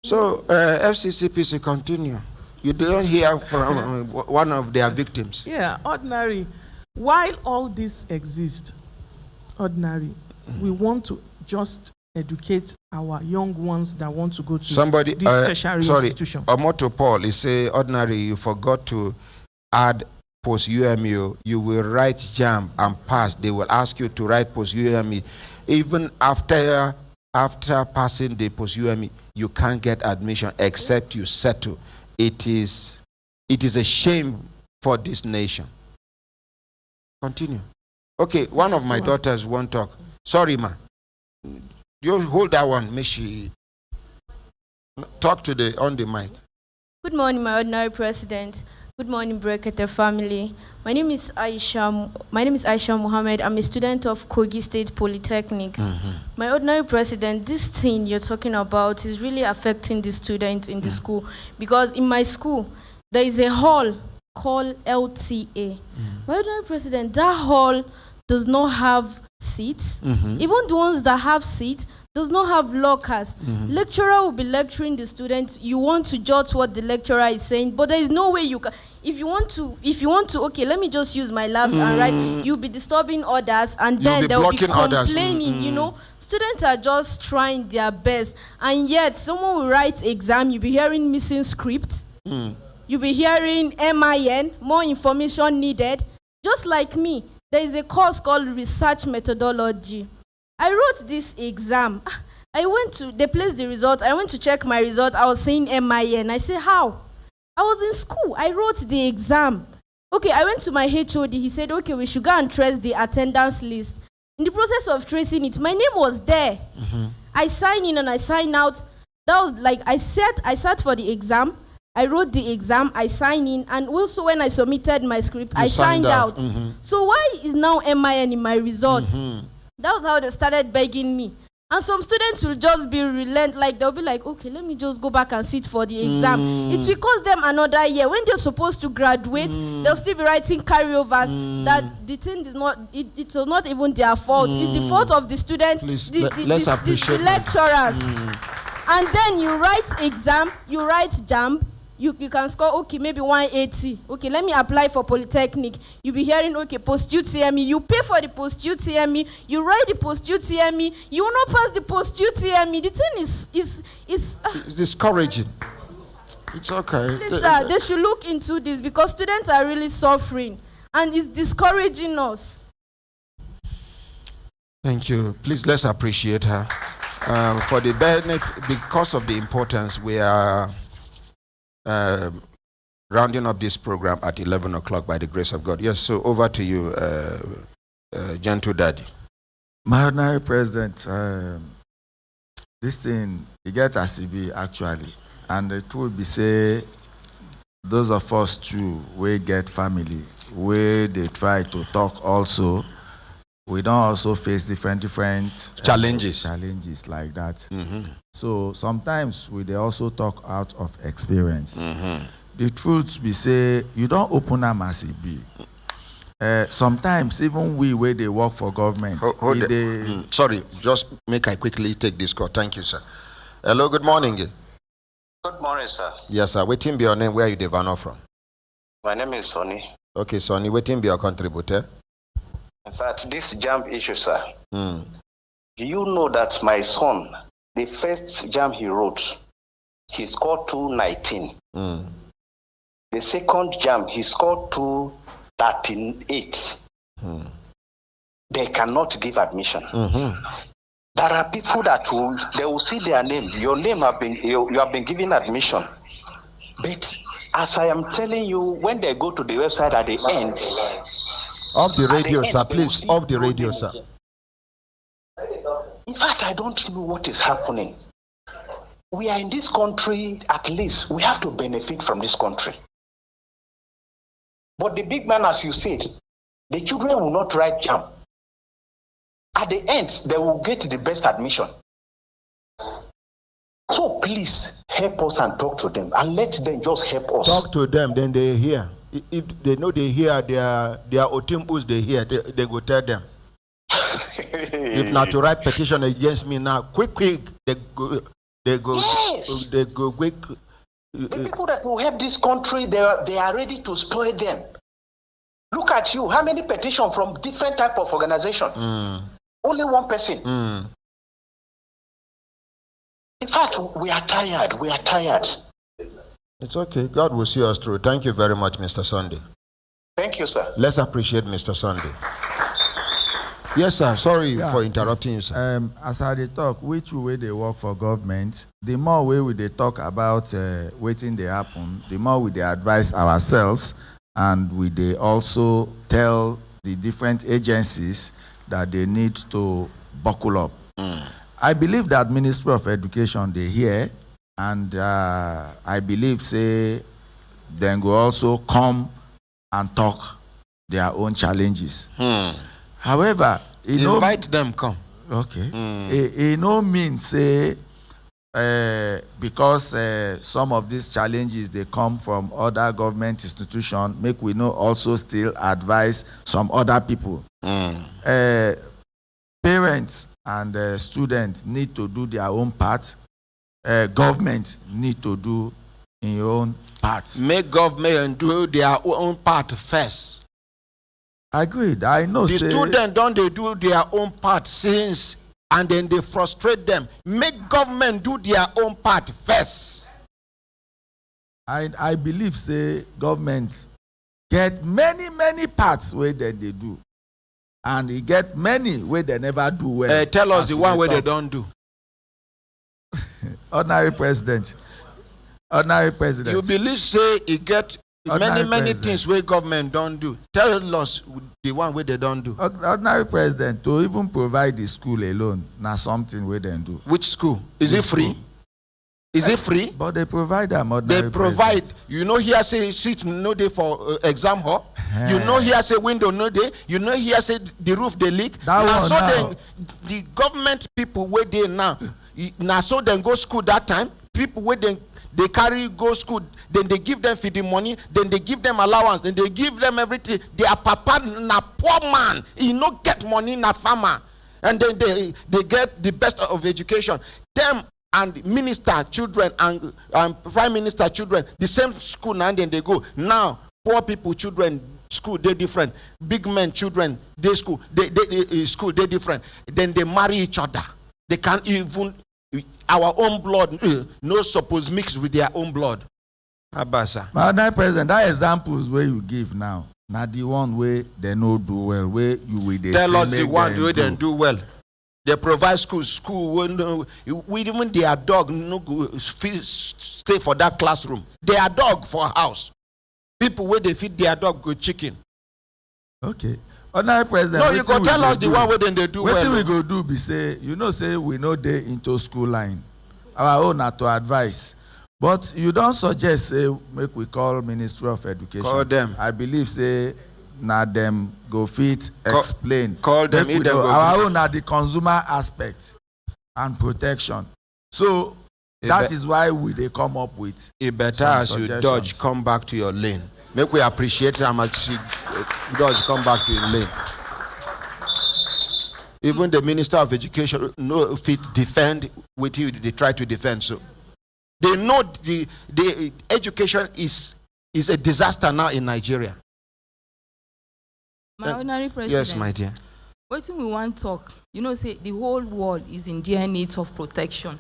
So, FCCPC, continue. You don't hear from one of their victims. Yeah, ordinary. While all this exists, ordinary, we want to just educate our young ones that want to go to this tertiary institution. Omoto Paul is say, ordinary, you forgot to add post-UME. You will write JAMB and pass. They will ask you to write post-UME. Even after passing the post-UME, you can't get admission except you settle. It is a shame for this nation. Continue. Okay, one of my daughters won't talk. Sorry, ma. You hold that one. May she talk on the mic. Good morning, my ordinary president. Good morning, Brekete family. My name is Aisha Mohammed. I'm a student of Kogi State Polytechnic. My ordinary president, this thing you're talking about is really affecting the students in the school, because in my school there is a hall called LTA. My ordinary president, that hall does not have seats. Even the ones that have seats does not have lockers. Lecturer will be lecturing the students. You want to judge what the lecturer is saying, but there is no way you can. If you want to, okay, let me just use my labs and write. You'll be disturbing others, and then they'll be complaining. You know, students are just trying their best, and yet someone will write exam. You'll be hearing missing script. You'll be hearing MIN, more information needed. Just like me, there is a course called research methodology. I wrote this exam. They placed the result. I went to check my result. I was saying MIN. I said, how? I was in school. I wrote the exam. Okay, I went to my HOD. He said, okay, we should go and trace the attendance list. In the process of tracing it, my name was there. I signed in and I signed out. That was like, I sat for the exam. I wrote the exam, I signed in, and also when I submitted my script, I signed out. So why is now MIN in my results? That was how they started begging me. And some students will just be relent, like they'll be like, okay, let me just go back and sit for the exam. It will cost them another year. When they're supposed to graduate, they'll still be writing carryovers. That the thing is not, it was not even their fault. It's the fault of the students, the lecturers. And then you write exam, you write JAMB, you can score, okay, maybe 180. Okay, let me apply for Polytechnic. You'll be hearing, okay, post-UTME. You pay for the post-UTME. You write the post-UTME. You will not pass the post-UTME. The thing is it's discouraging. It's okay. Please, sir, they should look into this, because students are really suffering. And it's discouraging us. Thank you. Please, let's appreciate her. For the benefit, because of the importance, we are rounding up this program at 11 o'clock by the grace of God. Yes, so over to you, Gentle Daddy. My ordinary president, this thing, it gets as it be actually. And the truth be say, those of us too, we get family, where they try to talk also, we don't also face different challenges like that. So sometimes they also talk out of experience. The truth be say, you don't open them as it be. Sometimes even we where they work for government. Sorry, just make I quickly take this call. Thank you, sir. Hello, good morning. Good morning, sir. Yes, sir. Waiting be your name. Where are you Devano from? My name is Sonny. Okay, Sonny. Waiting be your contributor. In fact, this jam issue, sir. Do you know that my son, the first jam he wrote, he scored 219. The second jam, he scored 238. They cannot give admission. There are people that will see their name. Your name you have been given admission. But as I am telling you, when they go to the website at the end. Off the radio, sir. Please, off the radio, sir. In fact, I don't know what is happening. We are in this country, at least we have to benefit from this country. But the big man, as you said, the children will not write jam. At the end, they will get the best admission. So please help us and talk to them and let them just help us. Talk to them, then they hear. If they know they hear their otimbus, they hear, they go tell them. If not to write petition against me now, quick, they go Yes. They go quick. The people that will help this country, they are ready to spoil them. Look at you, how many petitions from different type of organization? Only one person. In fact, we are tired. It's okay. God will see us through. Thank you very much, Mr. Sunday. Thank you, sir. Let's appreciate Mr. Sunday. Yes, sir. Sorry for interrupting you, sir. As I talk, which way they work for government, the more way they talk about waiting they happen, the more we they advise ourselves, and we they also tell the different agencies that they need to buckle up. I believe that Ministry of Education they hear, and I believe say then go also come and talk their own challenges. However, invite them come. Okay. It no means say because some of these challenges they come from other government institutions, make we know also still advise some other people. Parents and students need to do their own part. Government need to do in your own part. Make government do their own part first. Agreed. I know. The students don't they do their own part since, and then they frustrate them. Make government do their own part first. I believe say government get many parts where they do, and he get many where they never do well. Tell us the one where they don't do. Ordinary president. You believe say he get many things where government don't do. Tell us the one where they don't do. Ordinary president to even provide the school alone, now something where they do. Which school? Is it free? Is it free? But they provide them. They provide. President. You know here say seat no day for exam hall. You know here say window no day. You know here say the roof they leak. Now so then the government people where they now. Now so then go school that time. People where they carry go school, then they give them feeding money, then they give them allowance, then they give them everything. Their papa na poor man, he no get money na farmer, and then they get the best of education. Them and minister children and prime minister children, the same school now, and then they go. Now poor people children school they different, big men children they school they different. Then they marry each other. They can't even. Our own blood no suppose mix with their own blood. Abasa. Madam President, that examples where you give now, not the one where they no do well, where you will tell us the one where they do well. They provide school. We even their dog no go stay for that classroom. Their dog for house. People where they feed their dog go chicken. Okay. Honorable President. No, you go tell us the one where then they do well. What we go do be say, say we know they into school line. Our own are to advise. But you don't suggest say make we call Ministry of Education. Call them. I believe say na them go fit explain. Call them. Our own are the consumer aspect and protection. So that is why they come up with. It better as you dodge, come back to your lane. Make we appreciate how much you dodge, come back to your lane. Even the Minister of Education no fit defend with you. They try to defend. So they know the education is a disaster now in Nigeria. My ordinary president. Yes, my dear. What we want to talk, say the whole world is in dire need of protection.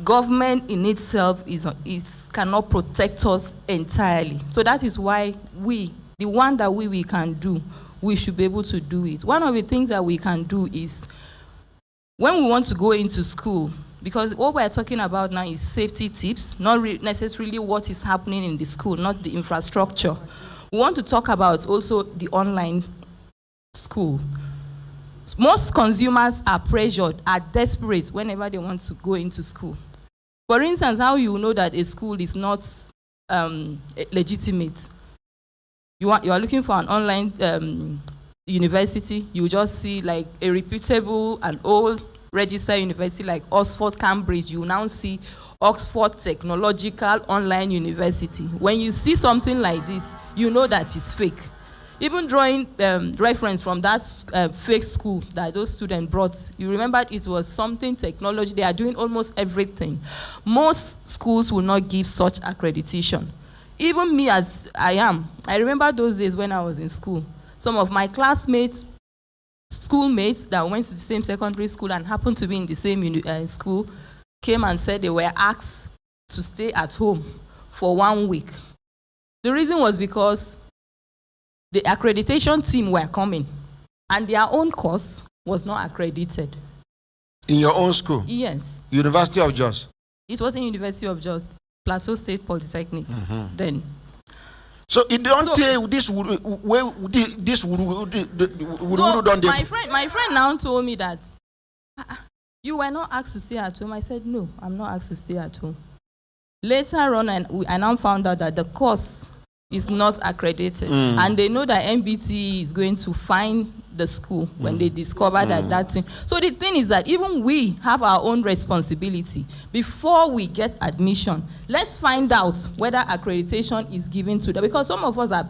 Government in itself cannot protect us entirely. So that is why the one that we can do, we should be able to do it. One of the things that we can do is when we want to go into school, because what we're talking about now is safety tips, not necessarily what is happening in the school, not the infrastructure. We want to talk about also the online school. Most consumers are pressured, are desperate whenever they want to go into school. For instance, how you know that a school is not legitimate? You are looking for an online university, you just see like a reputable and old registered university like Oxford, Cambridge. You now see Oxford Technological Online University. When you see something like this, you know that it's fake. Even drawing reference from that fake school that those students brought, you remember it was something technology. They are doing almost everything. Most schools will not give such accreditation. Even me as I am, I remember those days when I was in school. Some of my classmates, schoolmates that went to the same secondary school and happened to be in the same school, came and said they were asked to stay at home for 1 week. The reason was because the accreditation team were coming, and their own course was not accredited. In your own school? Yes. University of Jos? It was in University of Jos, Plateau State Polytechnic, then. So it don't tell this So don't my friend now told me that you were not asked to stay at home. I said, no, I'm not asked to stay at home. Later on, I now found out that the course is not accredited. And they know that MBT is going to fine the school when they discover that thing. So the thing is that even we have our own responsibility. Before we get admission, let's find out whether accreditation is given to them. Because some of us are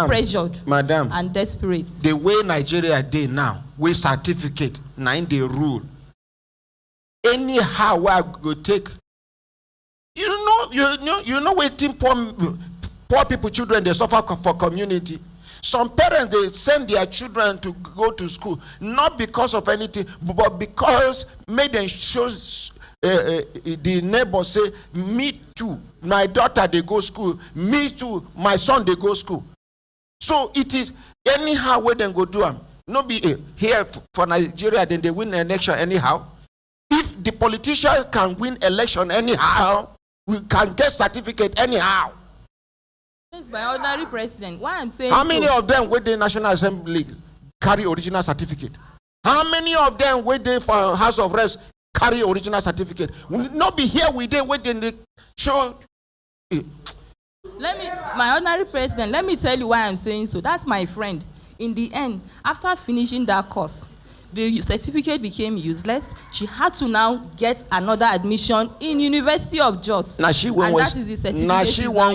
pressured and desperate. The way Nigeria did now, with certificate, 9-day rule. Anyhow, I go take. You know, waiting poor people, children, they suffer for community. Some parents, they send their children to go to school, not because of anything, but because made them show the neighbor say, me too, my daughter, they go school, me too, my son, they go school. So it is anyhow where they go do them. No be here for Nigeria, then they win an election anyhow. If the politicians can win election anyhow, we can get certificate anyhow. Yes, by ordinary president. Why I'm saying how many of them with the National Assembly carry original certificate? How many of them with the House of Reps carry original certificate? Will not be here with them waiting the show. My ordinary president, let me tell you why I'm saying so. That's my friend. In the end, after finishing that course, the certificate became useless. She had to now get another admission in University of Jos. Now she won't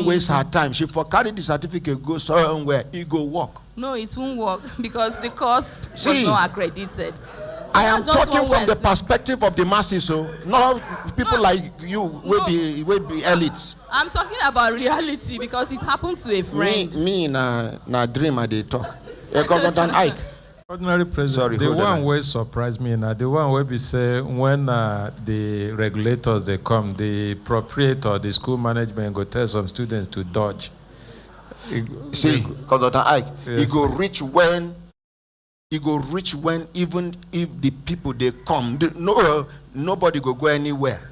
waste her time. She for carry the certificate, go somewhere, it go work. No, it won't work because the course was not accredited. So I am talking from the perspective of the masses, so not people like you will be elites. I'm talking about reality because it happened to a friend. Me na dream I dey talk. Ike. Ordinary president, the one way surprised me now, the one where we say when the regulators they come, the proprietor, the school management go tell some students to dodge. See, because Ike, he go reach when it go reach when even if the people they come, nobody go anywhere.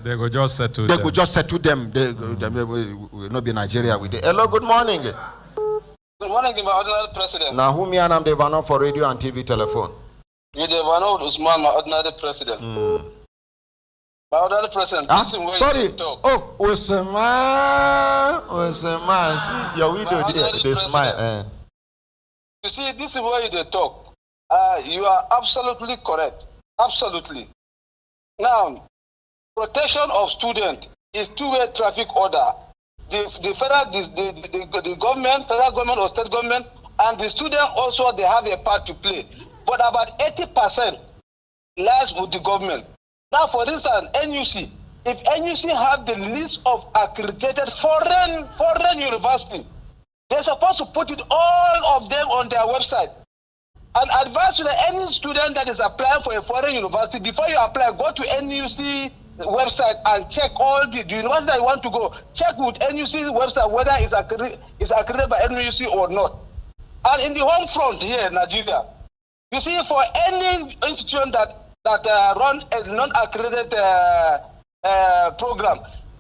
They go just settle They them. go just settle them. They will not be Nigeria with it. Hello, good morning. Good morning, my ordinary president. Now, who me and I'm the Vano for radio and TV telephone. You the Vano Usman, my ordinary president. My ordinary president. Listen where Sorry. you talk. Oh, Osman. See, your widow, they smile. You see, this is where you talk. You are absolutely correct. Absolutely. Now, protection of students is two-way traffic order. The federal, the government, federal government or state government, and the student also, they have a part to play. But about 80% lies with the government. Now, for instance, NUC, if NUC have the list of accredited foreign university, they're supposed to put it all of them on their website. And advise to any student that is applying for a foreign university, before you apply, go to NUC website and check all the university that you want to go. Check with NUC website whether it's accredited by NUC or not. And in the home front here in Nigeria, you see, for any institution that run a non-accredited program,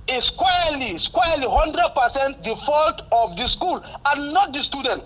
is squarely 100% the fault of the school and not the student.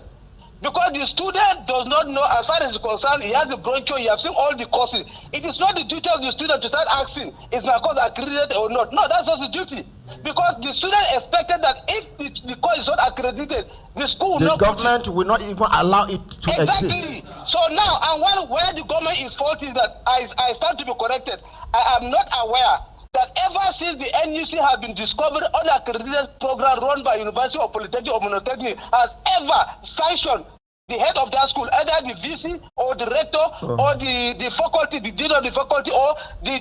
Because the student does not know, as far as is concerned, he has the broncho, he has seen all the courses. It is not the duty of the student to start asking, is my course accredited or not? No, that's not the duty. Because the student expected that if the course is not accredited, the school will not. The government will not even allow it to exist. Exactly. So now, and where the government is faulty is that I stand to be corrected. I am not aware that ever since the NUC have been discovered, unaccredited program run by University or Polytechnic or Monotechnic has ever sanctioned the head of that school, either the VC or the rector or the faculty, the dean of the faculty, or the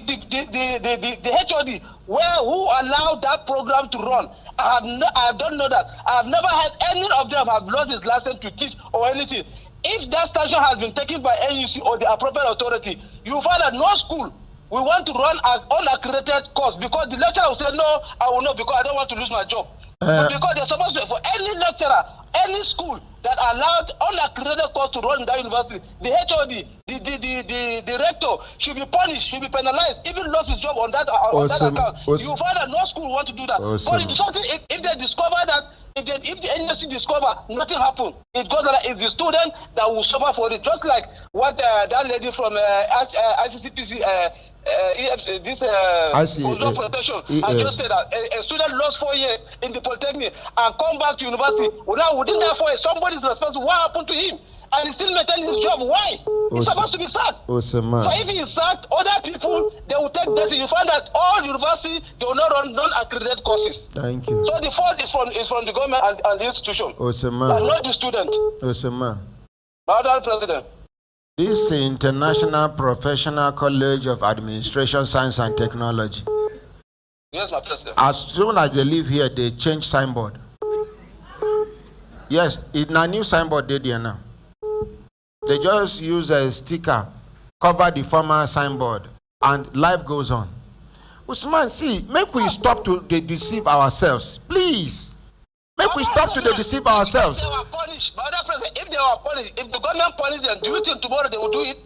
HOD, who allowed that program to run. I don't know that. I have never had any of them have lost his license to teach or anything. If that sanction has been taken by NUC or the appropriate authority, you find that no school we want to run an unaccredited course, because the lecturer will say, no, I will not, because I don't want to lose my job. But because they're supposed to, for any lecturer, any school that allowed unaccredited course to run in that university, the HOD, the rector should be punished, should be penalized, even lost his job on that account. You find that no school want to do that. But it's something, if they discover that, if the NUC discover, nothing happened. It goes like it's the student that will suffer for it. Just like what that lady from ICCPC, protection, I just said that a student lost 4 years in the Polytechnic and come back to university. Well, now within that 4 years, somebody is responsible. What happened to him? And he's still maintaining his job. Why? He's supposed to be sacked. So if he is sacked, other people, they will take this. You find that all universities, they will not run non-accredited courses. Thank you. So the fault is from the government and the institution, and not the student. Madam President. This International Professional College of Administration, Science and Technology. Yes, my president. As soon as they leave here, they change signboard. Yes, it's a new signboard there now. They just use a sticker, cover the former signboard, and life goes on. Usman, see, make we stop to deceive ourselves, please. Make we stop to deceive ourselves. If they were punished, if the government punished them, do you think tomorrow they will do it?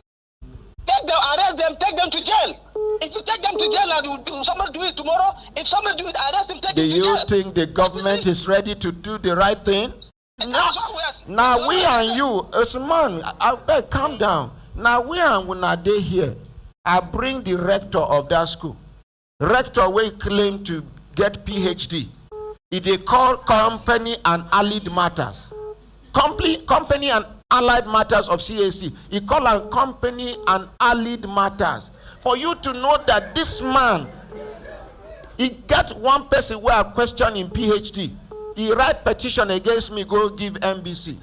Take them, arrest them, take them to jail. If you take them to jail and somebody do it tomorrow, if somebody do it, arrest them, take them to jail. Do you think the government is ready to do the right thing? Now we and you, Usman, I beg, calm down. Now we and when are they here? I bring the rector of that school. Rector will claim to get PhD. If they call company and allied matters. Company and allied matters of CAC. He call a company and allied matters. For you to know that this man, he got one person where I question in PhD. He write petition against me, go give NBC.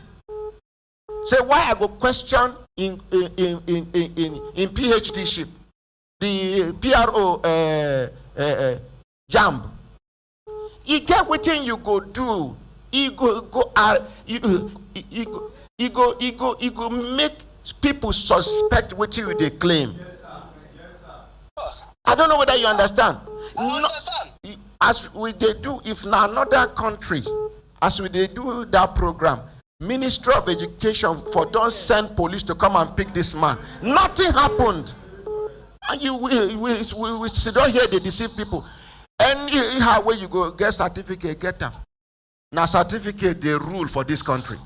Say why I go question in PhD ship. The PRO jam. You get what you go do. You go make people suspect what you they claim. I don't know whether you understand. As we they do, if na another country, as we they do that program, Ministry of Education for don't send police to come and pick this man. Nothing happened. And we sit down here, they deceive people. Anyhow, where you go, get certificate, get them. Now certificate, they rule for this country.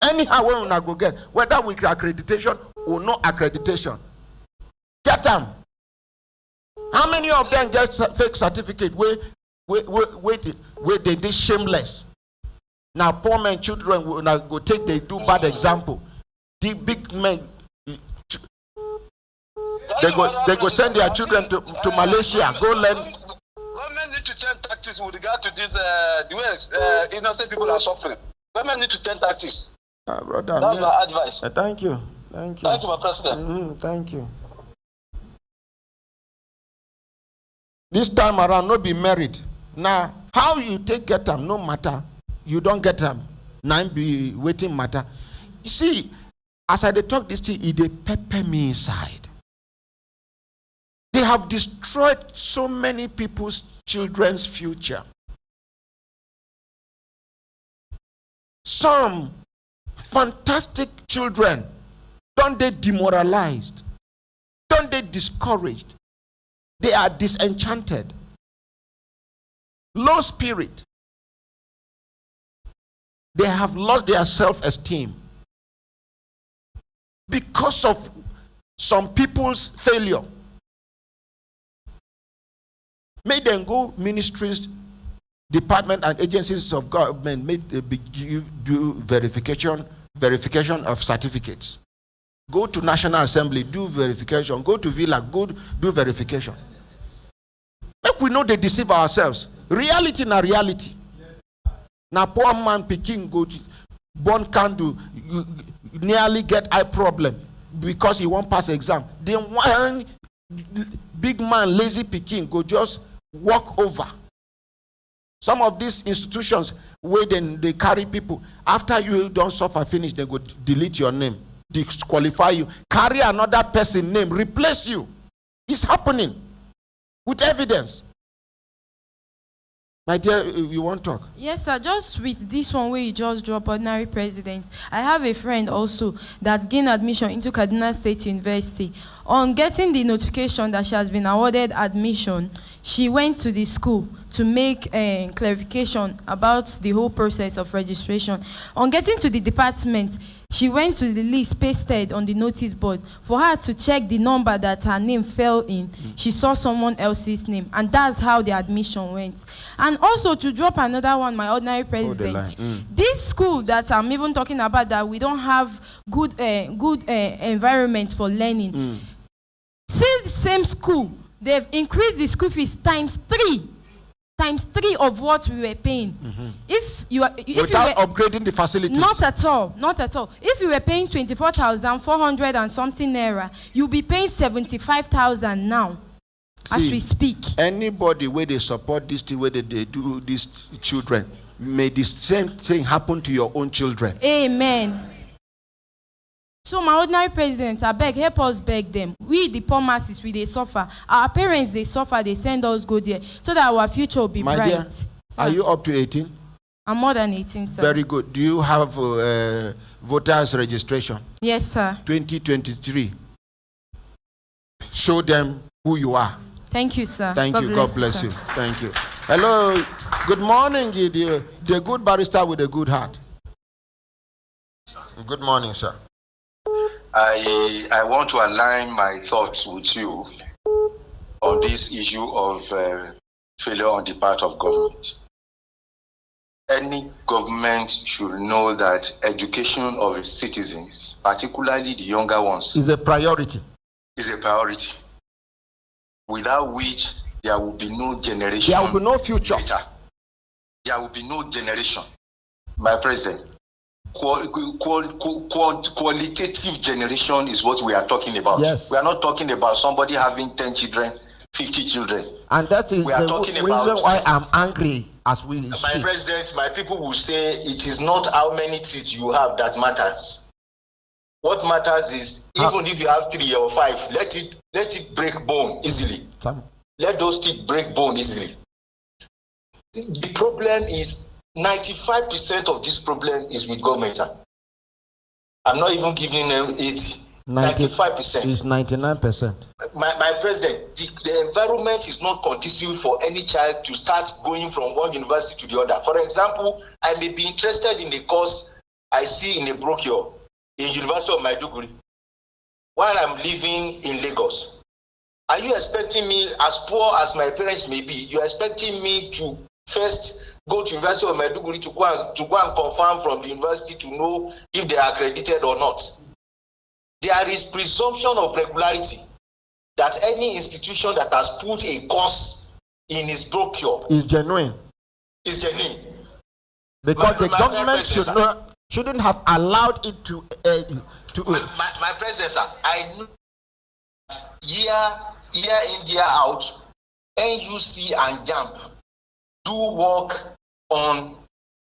Anyhow, where we go get, whether with accreditation or no accreditation, get them. How many of them get fake certificate where they did shameless? Now poor men, children will now go take, they do bad example. The big men, they go send their children to Malaysia, go learn. Government need to change tactics with regard to this, the way innocent people are suffering. Government need to change tactics. Brother, that's my advice. Thank you. Thank you. Thank you, my president. Thank you. This time around, not be married. Now, how you get them, no matter. You don't get them. Now be waiting matter. You see, as I talk this thing, they pepper me inside. They have destroyed so many people's children's future. Some fantastic children, don't they demoralized? Don't they discouraged? They are disenchanted. Low spirit. They have lost their self-esteem because of some people's failure. May them go ministries, department and agencies of government, may they do verification of certificates. Go to National Assembly, do verification. Go to Villa, go do verification. Make we know they deceive ourselves. Reality na reality. Now poor man picking go born can do nearly get eye problem because he won't pass exam. Then one big man lazy picking go just walk over. Some of these institutions where then they carry people after you don't suffer finish, they go delete your name, disqualify you, carry another person name, replace you. It's happening with evidence. My dear, you want to talk? Yes, sir. Just with this one where you just drop ordinary president, I have a friend also that's gained admission into Kaduna State University. On getting the notification that she has been awarded admission, she went to the school to make a clarification about the whole process of registration. On getting to the department, she went to the list pasted on the notice board. For her to check the number that her name fell in, she saw someone else's name, and that's how the admission went. And also to drop another one, my ordinary president, this school that I'm even talking about, that we don't have good environment for learning. See the same school, they've increased the school fees times three of what we were paying. Without upgrading the facilities. Not at all. If you were paying 24,400 and something naira, you'll be paying 75,000 now. As we speak. Anybody where they support this thing, where they do these children, may the same thing happen to your own children. Amen. So my ordinary president, I beg, help us beg them. We, the poor masses, they suffer. Our parents, they suffer, they send us go there, so that our future will be bright. My dear, are you up to 18? I'm more than 18, sir. Very good. Do you have voters registration? Yes, sir. 2023. Show them who you are. Thank you, sir. Thank you. God bless you. Thank you. Hello. Good morning, the good barrister with a good heart. Good morning, sir. I want to align my thoughts with you on this issue of failure on the part of government. Any government should know that education of its citizens, particularly the younger ones, is a priority. Without which there will be no generation. There will be no future. Later. There will be no generation. My president, qualitative generation is what we are talking about. Yes. We are not talking about somebody having 10 children, 50 children. And that is the reason why I'm angry as we speak. My president, my people will say it is not how many teeth you have that matters. What matters is even if you have 3 or 5, let it break bone easily. Let those teeth break bone easily. The problem is 95% of this problem is with government. I'm not even giving them 80. 95%. Is 99%. My president, the environment is not conducive for any child to start going from one university to the other. For example, I may be interested in the course I see in a brochure in University of Maiduguri while I'm living in Lagos. Are you expecting me, as poor as my parents may be, you're expecting me to first go to University of Maiduguri to go and confirm from the university to know if they are accredited or not? There is presumption of regularity that any institution that has put a course in its brochure is genuine. Is genuine. Because the government shouldn't have allowed it to. My president, sir, I know year in, year out, NUC and JAMB do work on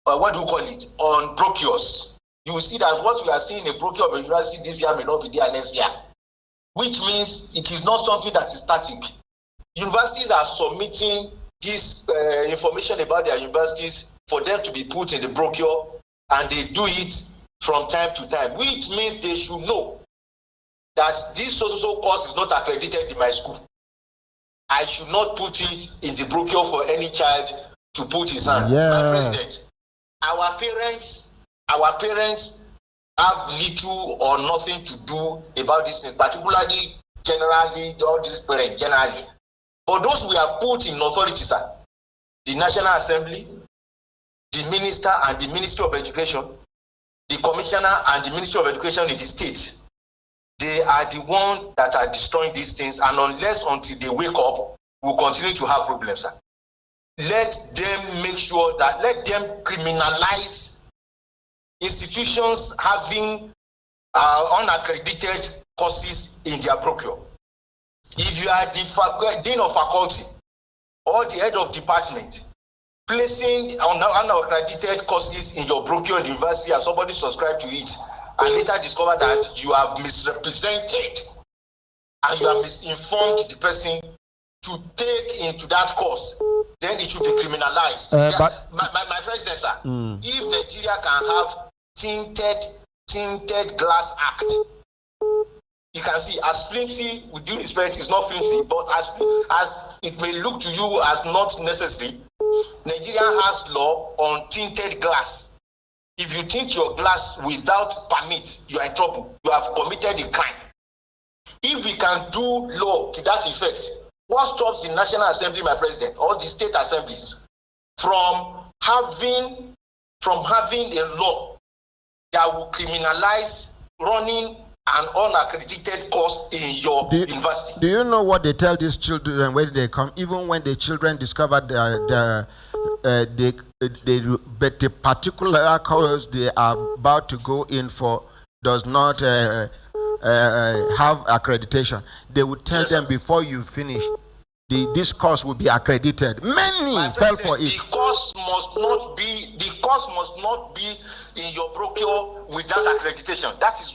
what do you call it? On brochures. You will see that what we are seeing in a brochure of a university this year may not be there next year, which means it is not something that is static. Universities are submitting this information about their universities for them to be put in the brochure, and they do it from time to time, which means they should know that this so-so course is not accredited in my school. I should not put it in the brochure for any child to put his hand. Yes. My president, our parents have little or nothing to do about this thing, particularly generally, all these parents generally. For those we have put in authority, sir, the National Assembly, the Minister and the Ministry of Education, the Commissioner and the Ministry of Education in the state, they are the ones that are destroying these things, and until they wake up, we'll continue to have problems, sir. Let them make sure that, let them criminalize institutions having unaccredited courses in their brochure. If you are the dean of faculty or the head of department placing unaccredited courses in your brochure in the university and somebody subscribed to it and later discover that you have misrepresented and you have misinformed the person to take into that course, then it should be criminalized. My president, sir, if Nigeria can have tinted glass act, you can see as flimsy, with due respect, it's not flimsy, but as it may look to you as not necessary, Nigeria has law on tinted glass. If you tint your glass without permit, you are in trouble. You have committed a crime. If we can do law to that effect, what stops the National Assembly, my president, or the state assemblies from having a law that will criminalize running an unaccredited course in your university? Do you know what they tell these children when they come? Even when the children discover the particular course they are about to go in for does not have accreditation, they would tell them before you finish, this course will be accredited. Many fell for it. The course must not be in your brochure without accreditation. That is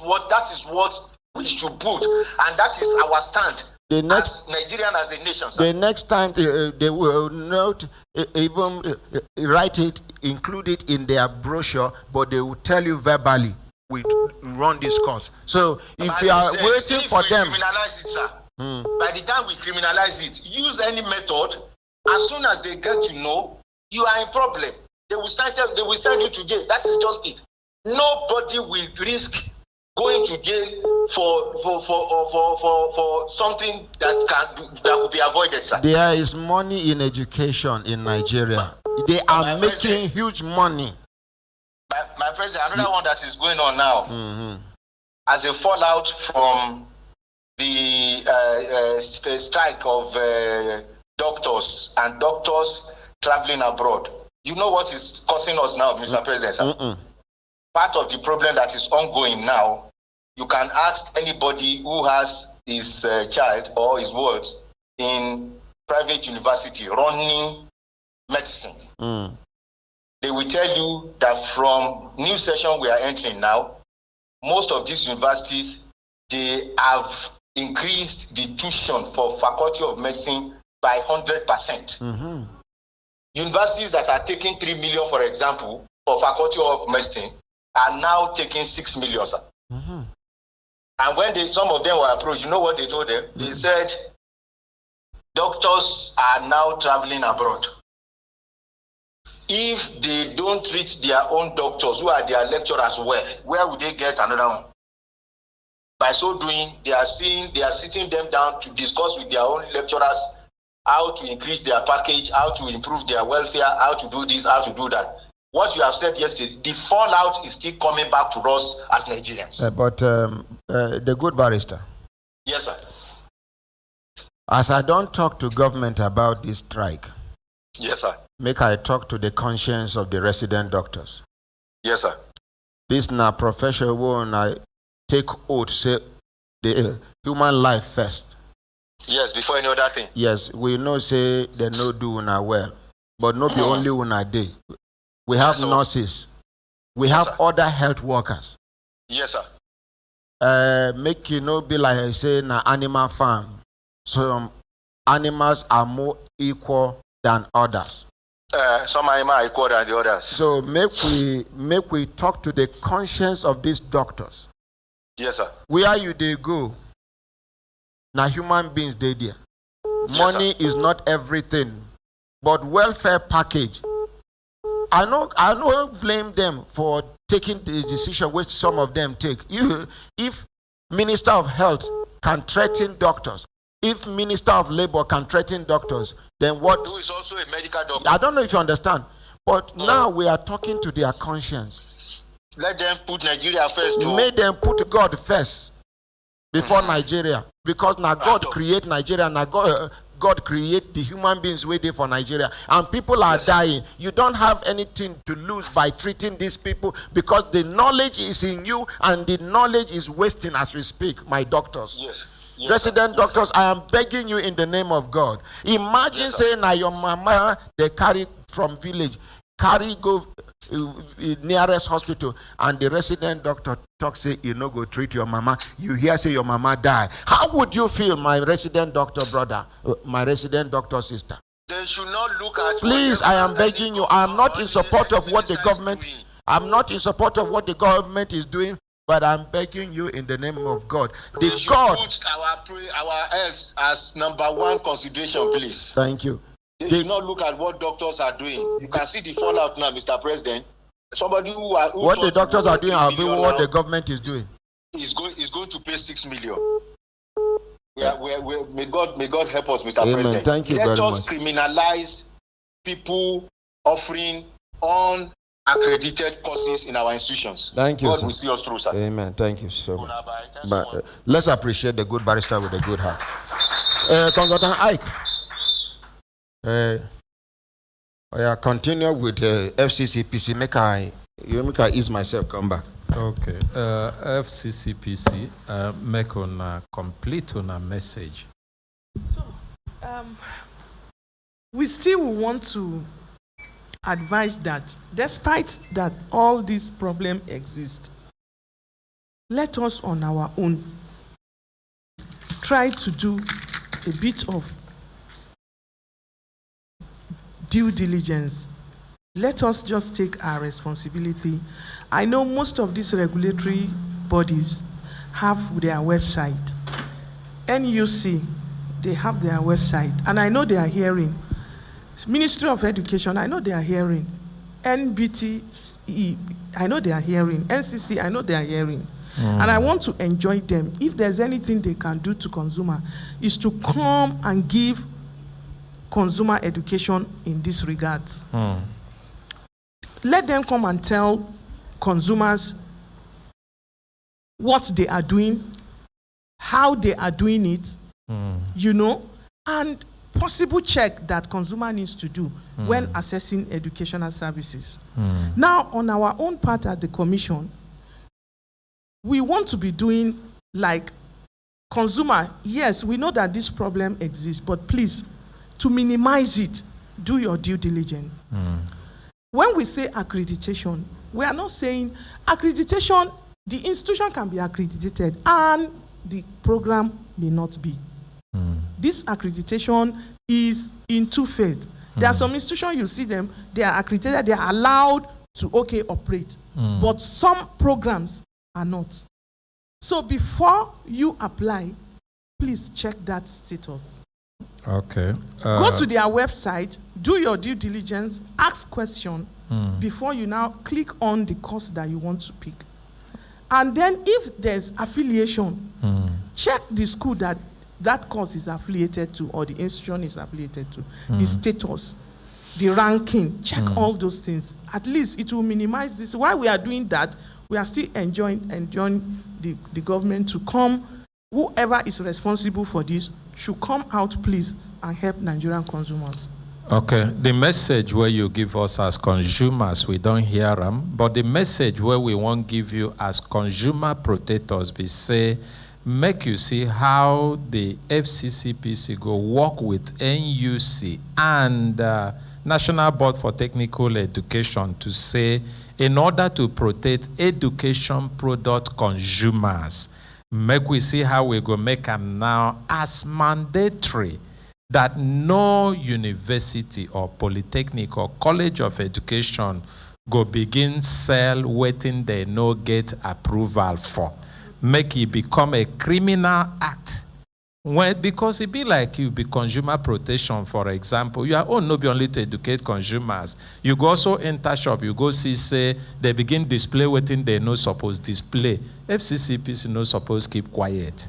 what we should put, and that is our stand as Nigerian as a nation, sir. The next time they will not even write it, include it in their brochure, but they will tell you verbally, we run this course. So if you are waiting for them, criminalize it, sir. By the time we criminalize it, use any method. As soon as they get to know, you are in problem. They will send you to jail. That is just it. Nobody will risk going to jail for something that could be avoided, sir. There is money in education in Nigeria. They are making huge money. My president, another one that is going on now, as a fallout from the strike of doctors and doctors traveling abroad. You know what is causing us now, Mr. President? Part of the problem that is ongoing now, you can ask anybody who has his child or his wards in private university running medicine. They will tell you that from new session we are entering now, most of these universities, they have increased the tuition for Faculty of Medicine by 100%. Universities that are taking 3 million, for example, for Faculty of Medicine are now taking 6 million, sir. And when some of them were approached, you know what they told them? They said, doctors are now traveling abroad. If they don't treat their own doctors, who are their lecturers, well, where would they get another one? By so doing, they are sitting them down to discuss with their own lecturers how to increase their package, how to improve their welfare, how to do this, how to do that. What you have said yesterday, the fallout is still coming back to us as Nigerians. But the good barrister. Yes, sir. As I don't talk to government about this strike, yes, sir. Make I talk to the conscience of the resident doctors. Yes, sir. This na profession when I take oath, say the human life first. Yes, before any other thing. Yes, we know say they no do una well, but not be only una day. We have nurses. We have other health workers. Yes, sir. Make you know be like I say na animal farm. Some animals are more equal than others. Some animals are equal than the others. So make we talk to the conscience of these doctors. Yes, sir. Where you they go? Now human beings they there. Money is not everything, but welfare package. I know blame them for taking the decision which some of them take. If Minister of Health can threaten doctors, if Minister of Labor can threaten doctors, then what? Who is also a medical doctor. I don't know if you understand, but now we are talking to their conscience. Let them put Nigeria first. Make them put God first before Nigeria, because now God create Nigeria, now God create the human beings waiting for Nigeria, and people are dying. You don't have anything to lose by treating these people, because the knowledge is in you and the knowledge is wasting as we speak, my doctors. Yes. Yes, resident doctors, I am begging you in the name of God. Imagine saying now your mama they carry from village, carry go nearest hospital, and the resident doctor talk say you no go treat your mama. You hear say your mama die. How would you feel, my resident doctor brother, my resident doctor sister? They should not look at. Please, I am begging you. I am not in support of what the government. I'm not in support of what the government is doing. But I'm begging you in the name of God. They should put our health as number one consideration, please. Thank you. They should not look at what doctors are doing. You can see the fallout now, Mr. President. Somebody who what the doctors are doing, I'll be what the government is doing. Is going to pay 6 million. May God help us, Mr. Amen. President. Thank you very much. Let us criminalize people offering unaccredited courses in our institutions. Thank you, God sir. will see us through, sir. Amen. Thank you so much. But let's appreciate the good barrister with a good heart. Consultant Ike. Continue with FCCPC. Make I ease myself, come back. Okay. FCCPC, make on complete on a message. So, we still want to advise that despite that all these problems exist, let us on our own try to do a bit of due diligence. Let us just take our responsibility. I know most of these regulatory bodies have their website. NUC, they have their website, and I know they are hearing. Ministry of Education, I know they are hearing. NBTE, I know they are hearing. NCC, I know they are hearing. And I want to enjoy them. If there's anything they can do to consumer, is to come and give consumer education in this regards. Let them come and tell consumers what they are doing, how they are doing it, you know, and possible check that consumer needs to do when assessing educational services. Now, on our own part at the commission, we want to be doing like consumer, yes, we know that this problem exists, but please, to minimize it, do your due diligence. When we say accreditation, we are not saying accreditation, the institution can be accredited and the program may not be. This accreditation is in two phases. There are some institutions, you see them, they are accredited, they are allowed to operate. But some programs are not. So before you apply, please check that status. Okay. Go to their website, do your due diligence, ask questions before you now click on the course that you want to pick. And then if there's affiliation, check the school that that course is affiliated to or the institution is affiliated to, the status, the ranking, check all those things. At least it will minimize this. While we are doing that, we are still enjoying the government to come. Whoever is responsible for this should come out, please, and help Nigerian consumers. Okay, the message where you give us as consumers, we don't hear them, but the message where we won't give you as consumer protectors, we say, make you see how the FCCPC go work with NUC and National Board for Technical Education to say, in order to protect education product consumers, make we see how we go make them now as mandatory that no university or polytechnic or college of education go begin sell waiting they no get approval for. Make it become a criminal act. When, because it be like you be consumer protection, for example. Your own no be only to educate consumers. You go also enter shop, you go see, say, they begin display waiting they no suppose display. FCCPC no suppose keep quiet.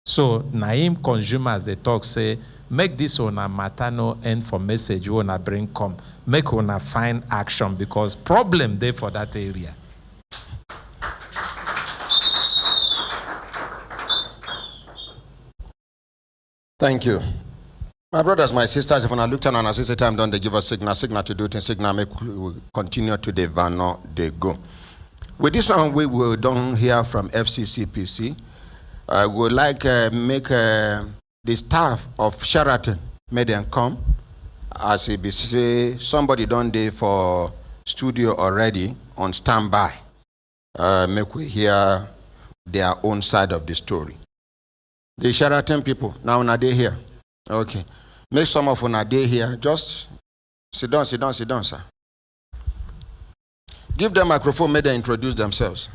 So, naim consumers, they talk, say, make this on a matter no end for message you wanna bring come. Make una find action because problem there for that area. Thank you. My brothers, my sisters, if I look down and I say time done, they give us signal to do it, and signal make we continue to the van they go. With this one, we will don't hear from FCCPC. I would like make the staff of Sheraton make them come. As it be say, somebody done there for studio already on standby. Make we hear their own side of the story. The Sheraton people, now are they here? Okay. Make some of them are they here. Just sit down, sir. Give them a microphone, make them introduce themselves.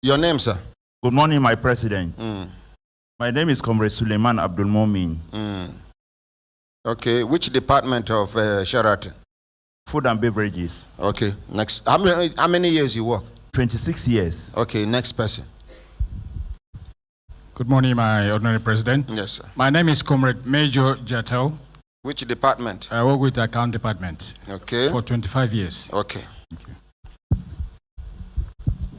Your name, sir? Good morning, my president. My name is Comrade Suleiman Abdul Momin. Okay. Which department of Sheraton? Food and beverages. Okay. Next. How many years you work? 26 years. Okay. Next person. Good morning, my ordinary president. Yes, sir. My name is Comrade Major Jatel. Which department? I work with the account department. Okay. For 25 years. Okay. Thank you.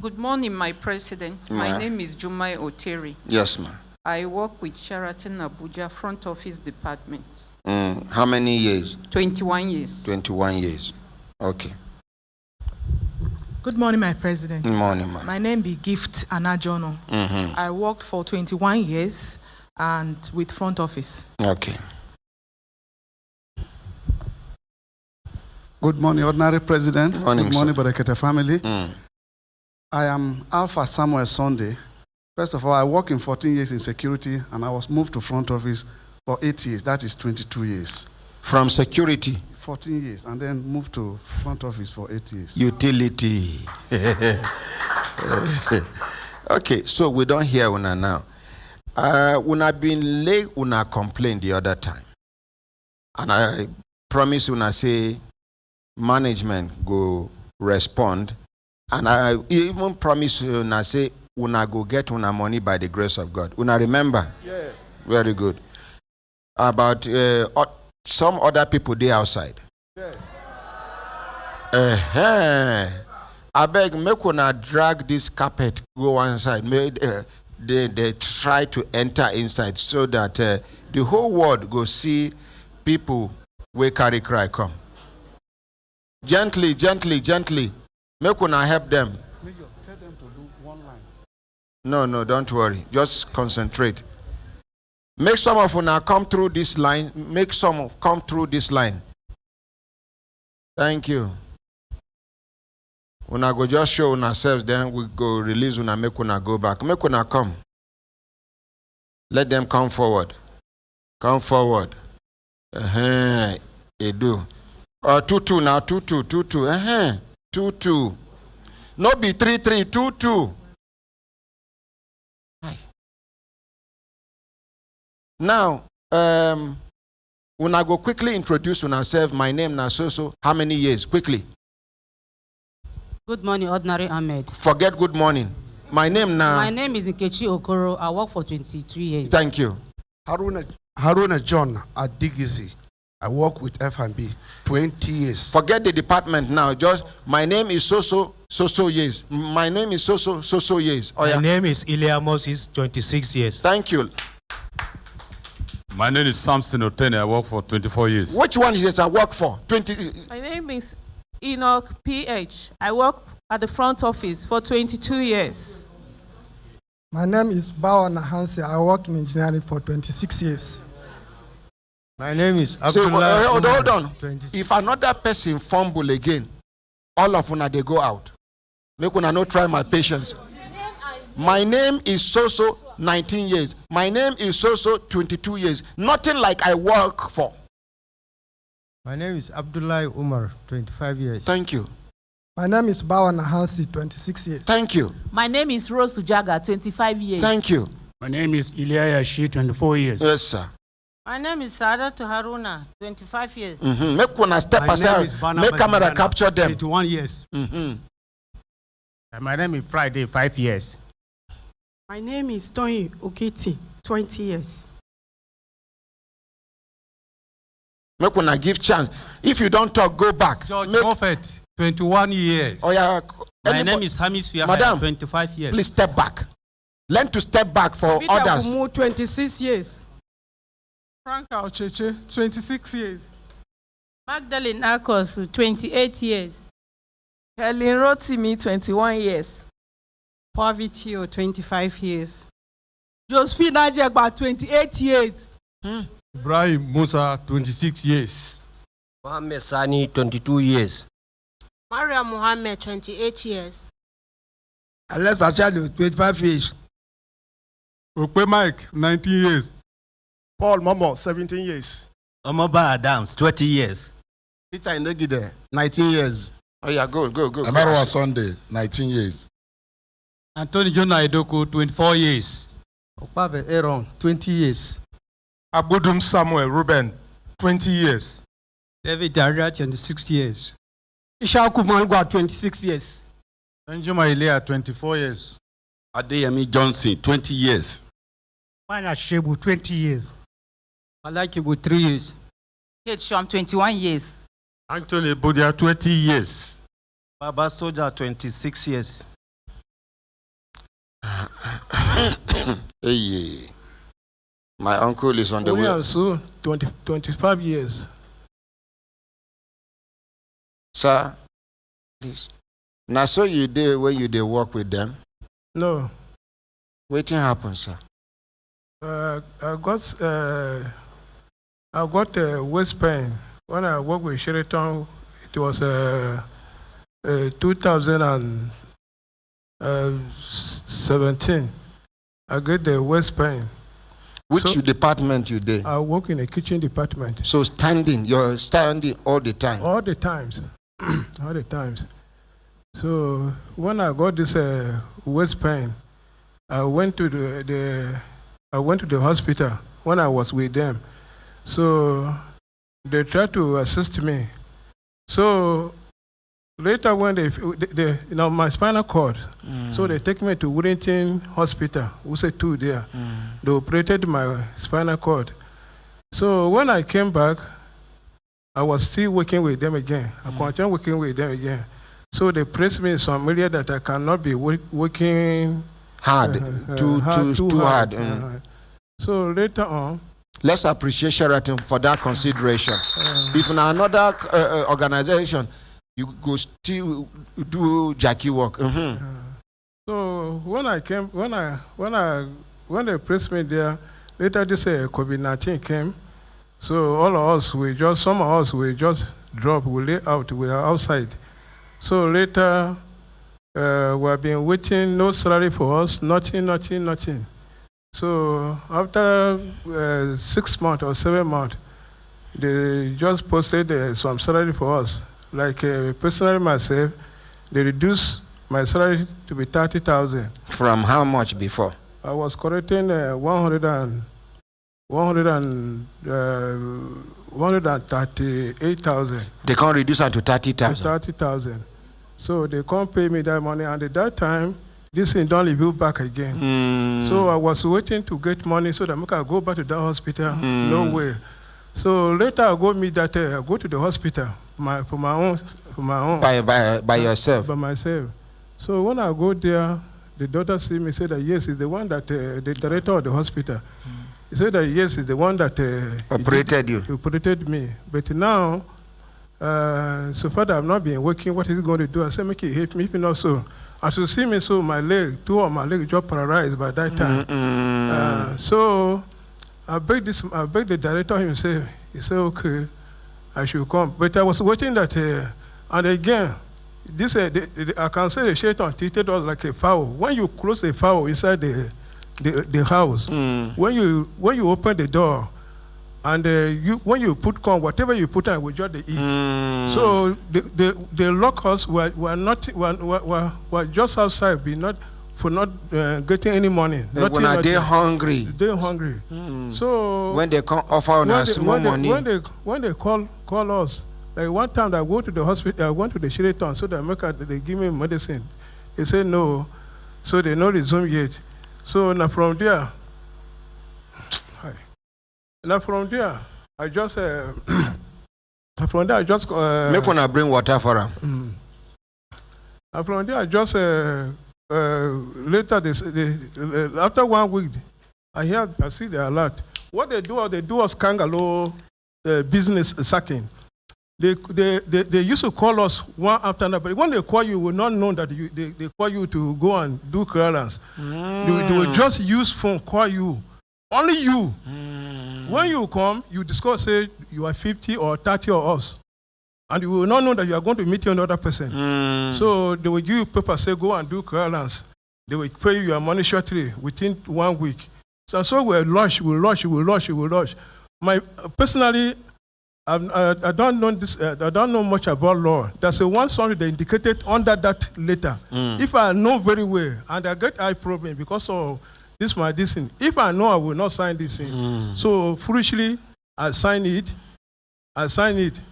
Good morning, my president. My name is Jumai Oteri. Yes, ma'am. I work with Sheraton Abuja front office department. How many years? 21 years. 21 years. Okay. Good morning, my president. Good morning, ma'am. My name is Gift Anajono. I worked for 21 years and with front office. Okay. Good morning, ordinary president. Morning, good morning, Brekete family. I am Alpha Samuel Sunday. First of all, I worked in 14 years in security and I was moved to front office for 8 years. That is 22 years. From security? 14 years and then moved to front office for 8 years. Utility. Okay, so we don't hear una now. Una been late, una complained the other time. And I promise una say management go respond. And I even promise una say una go get una money by the grace of God. Una remember? Yes. Very good. About some other people there outside. Yes. I beg, make una drag this carpet, go one side. They try to enter inside so that the whole world go see people where carry cry come. Gently. Make una help them. Tell them to do one line. No, don't worry. Just concentrate. Make some of una come through this line. Make some come through this line. Thank you. Una go just show una selves, then we go release una, make una go back. Make una come. Let them come forward. Come forward. Edu. 2-2 now, 2-2. 2-2. No be 3322. Now, una go quickly introduce yourself. My name na so. How many years? Quickly. Good morning, Ordinary Ahmed. Forget good morning. My name na. My name is Nkechi Okoro. I work for 22 years. Thank you. Haruna John at Digizi. I work with F&B 20 years. Forget the department now. Just my name is so years. My name is so years. Oh, yeah. My name is Ilya Moses, 26 years. Thank you. My name is Samson Otene. I work for 24 years. Which one is it I work for? 20. My name is Enoch PH. I work at the front office for 22 years. My name is Bawa Nahansi. I work in engineering for 26 years. My name is Abdullah. So, hold on. If another person fumble again, all of una they go out. Make una no try my patience. My name is so 19 years. My name is so 22 years. Nothing like I work for. My name is Abdullah Umar, 25 years. Thank you. My name is Bawa Nahansi, 26 years. Thank you. My name is Rose Tujaga, 25 years. Thank you. My name is Ilya Yashi, 24 years. Yes, sir. My name is Sadatu Haruna, 25 years. Make one step aside. Make camera capture them. 21 years. My name is Friday, 5 years. My name is Tony Okiti, 20 years. Make one give chance. If you don't talk, go back. George Moffat, 21 years. Oh yeah. My name is Hamis Fiahaya, Madam, 25 years. Please step back. Learn to step back for others. Kumu, 26 years. Frank Alcheche, 26 years. Magdalene Akos, 28 years. Helen Rotimi, 21 years. Poverty, 25 years. Josephine Ajagba, 28 years. Ibrahim Musa, 26 years. Mohammed Sani, 22 years. Maria Mohammed, 28 years. Alex Achado, 25 years. Okpe Mike, 19 years. Paul Momo, 17 years. Omoba Adams, 20 years. Peter Inegide, 19 years. Oh yeah, go. Emmanuel Sunday, 19 years. Anthony Jonah Edoko, 24 years. Okpave Aaron, 20 years. Abudum Samuel Ruben, 20 years. David Daria, 26 years. Ishaku Mangwa, 26 years. Benjamin Ilea, 24 years. Adeyemi Johnson, 20 years. Mana Shebu, 20 years. Malakibu, 3 years. Kate Shom, 21 years. Anthony Bodia, 20 years. Baba Soja, 26 years. Hey, my uncle is on the way. Also, 25 years. Sir, please. Now, so you did when you did work with them? No. Waiting happen, sir. I got waist pain when I worked with Sheraton. It was 2017. I get the waist pain. Which department you did? I work in the kitchen department. So you're standing all the time? All the times. All the times. So when I got this waist pain, I went to the hospital when I was with them. So they tried to assist me. So later when they my spinal cord, so they take me to Wellington Hospital, UC2 there. They operated my spinal cord. So when I came back, I was still working with them again. I continued working with them again. So they pressed me in some area that I cannot be working hard, too hard. So later on, let's appreciate Sheraton for that consideration. If in another organization, you go still do Jackie work. So when they pressed me there, later this COVID-19 came. So all of us, some of us, we just dropped, we lay out, we are outside. So later, we have been waiting, no salary for us, nothing. So after 6 months or 7 months, they just posted some salary for us. Like personally myself, they reduced my salary to be 30,000. From how much before? I was collecting 138,000. They can't reduce it to 30,000. 30,000. So they can't pay me that money, and at that time, this thing don't review back again. So I was waiting to get money so that I can go back to that hospital. No way. So later I go meet that. I go to the hospital for my own. By yourself. By myself. So when I go there, the doctor see me, say that yes, he's the one that the director of the hospital. He said that yes, he's the one that operated you. Operated me. But now, so far that I've not been working, what is he going to do? I said, make it hit me, if not so. As you see me, so my leg, two of my legs just paralyzed by that time. So I begged the director himself. He said, okay, I should come. But I was waiting that, and again, this I can say the shaitan treated us like a fowl. When you close the fowl inside the house, when you open the door, and when you put corn, whatever you put on, we just eat. So the locusts were just outside, for not getting any money. When are they hungry? They're hungry. So when they can't offer on small money. When they call us, like one time I go to the hospital, I went to the Sheraton so that they give me medicine. They said no, so they not resume yet. So now from there, I just make one bring water for them. From there, I just later after 1 week, I see the alert. What they do is kangaroo business sacking. They used to call us one after another, but when they call you, you will not know that they call you to go and do clearance. They will just use phone, call you. Only you. When you come, you discuss, say you are 50 or 30 or us. And you will not know that you are going to meet another person. So they will give you paper, say go and do clearance. They will pay you your money shortly within 1 week. So we'll rush. Personally, I don't know this. I don't know much about law. There's one song they indicated under that letter. If I know very well and I get eye problem because of this thing, if I know I will not sign this thing. So foolishly, I sign it.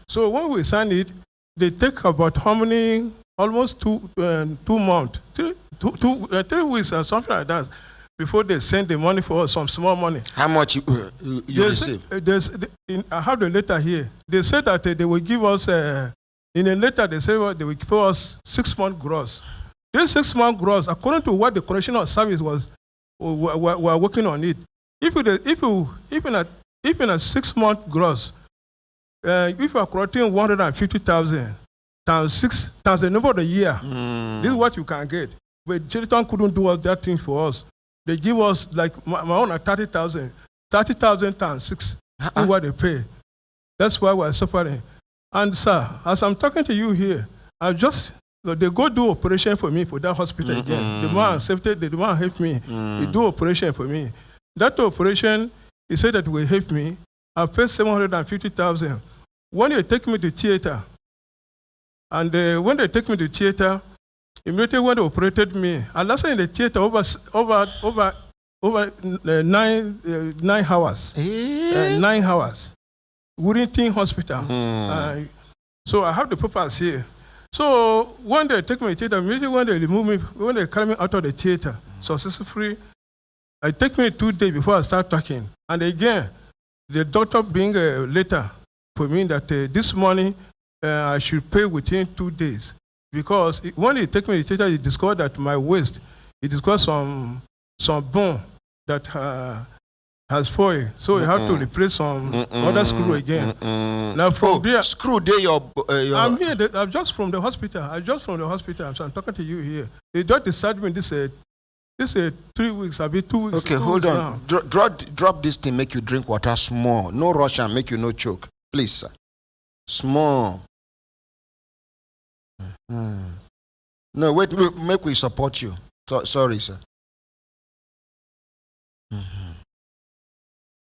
So when we sign it, they take about how many? Almost 2 months, 3 weeks or something like that, before they send the money for us, some small money. How much you receive? I have the letter here. They said that they will give us, in a letter, they say they will give us 6 months gross. This 6 months gross, according to what the correctional service was, were working on it. If in a 6 month gross, if you are collecting 150,000 times 6,000 over the year, this is what you can get. But Sheraton couldn't do all that thing for us. They give us like my own 30,000. 30,000 times 6 is what they pay. That's why we're suffering. And sir, as I'm talking to you here, they go do operation for me for that hospital again. The man accepted, the man helped me. He do operation for me. That operation, he said that will help me. I paid 750,000. When they take me to theater, and when they take me to theater, immediately when they operated me, I lasted in the theater over 9 hours. 9 hours. Woodington Hospital. So I have the papers here. So when they take me to theater, immediately when they remove me, when they carry me out of the theater, successfully, it take me 2 days before I start talking. And again, the doctor bring a letter for me that this money I should pay within 2 days. Because when they take me to the theater, he discovered that my waist, he discovered some bone that has spoiled. So he have to replace some other screw again. Now from there, screw there your I'm here. I'm just from the hospital. So I'm talking to you here. They just decided me this 3 weeks. I'll be 2 weeks. Okay, hold on. Drop this thing. Make you drink water small. No rush and make you no choke, please, sir. Small. No, wait. Make we support you. Sorry, sir.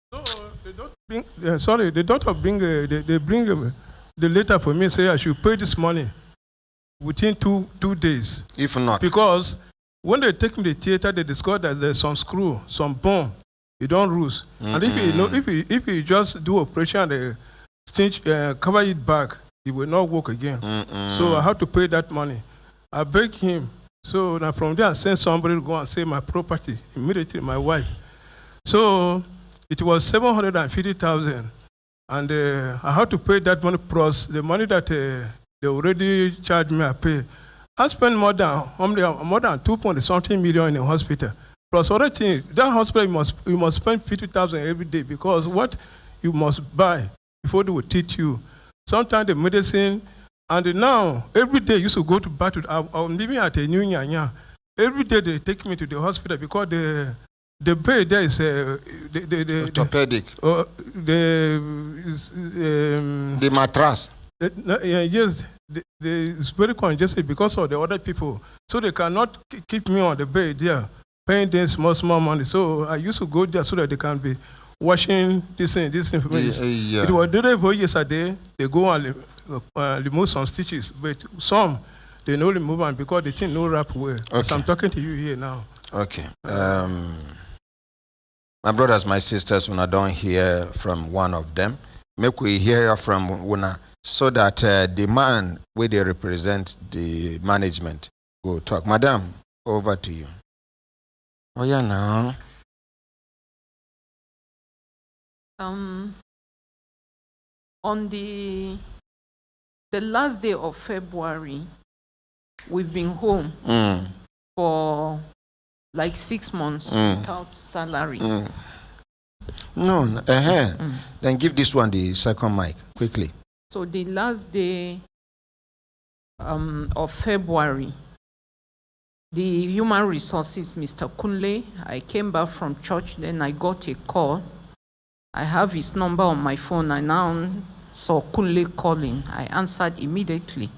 So they don't bring. They don't bring. They bring the letter for me. Say I should pay this money. within two days. If not. Because when they take me to the theater, they discover that there's some screw, some bone. You don't lose. And if you just do operation and they stitch, cover it back, it will not work again. So I have to pay that money. I beg him. So now from there, I sent somebody to go and save my property immediately, my wife. So it was 750,000, and I had to pay that money plus the money that they already charged me. I pay. I spent more than 2.something million in the hospital. Plus other things, that hospital you must spend 50,000 every day because what you must buy before they will teach you. Sometimes the medicine, and now every day I used to go to battle. I'm living at a new Nyanya. Every day they take me to the hospital because the bed there is orthopedic. The mattress. Yes, it's very congested because of the other people. So they cannot keep me on the bed there, paying them small money. So I used to go there so that they can be washing this information. Yeah. It was delivered yesterday. They go and remove some stitches, but some they no remove them because they think no wrap well. Okay. So I'm talking to you here now. Okay. My brothers, my sisters, when I don't hear from one of them, make we hear from Una so that the man where they represent the management will talk. Madam, over to you. Oh yeah, now. On the last day of February, we've been home for like 6 months without salary. No, Then give this one the second mic, quickly. So the last day of February, the human resources, Mr. Kunle, I came back from church, then I got a call. I have his number on my phone. I now saw Kunle calling. I answered immediately.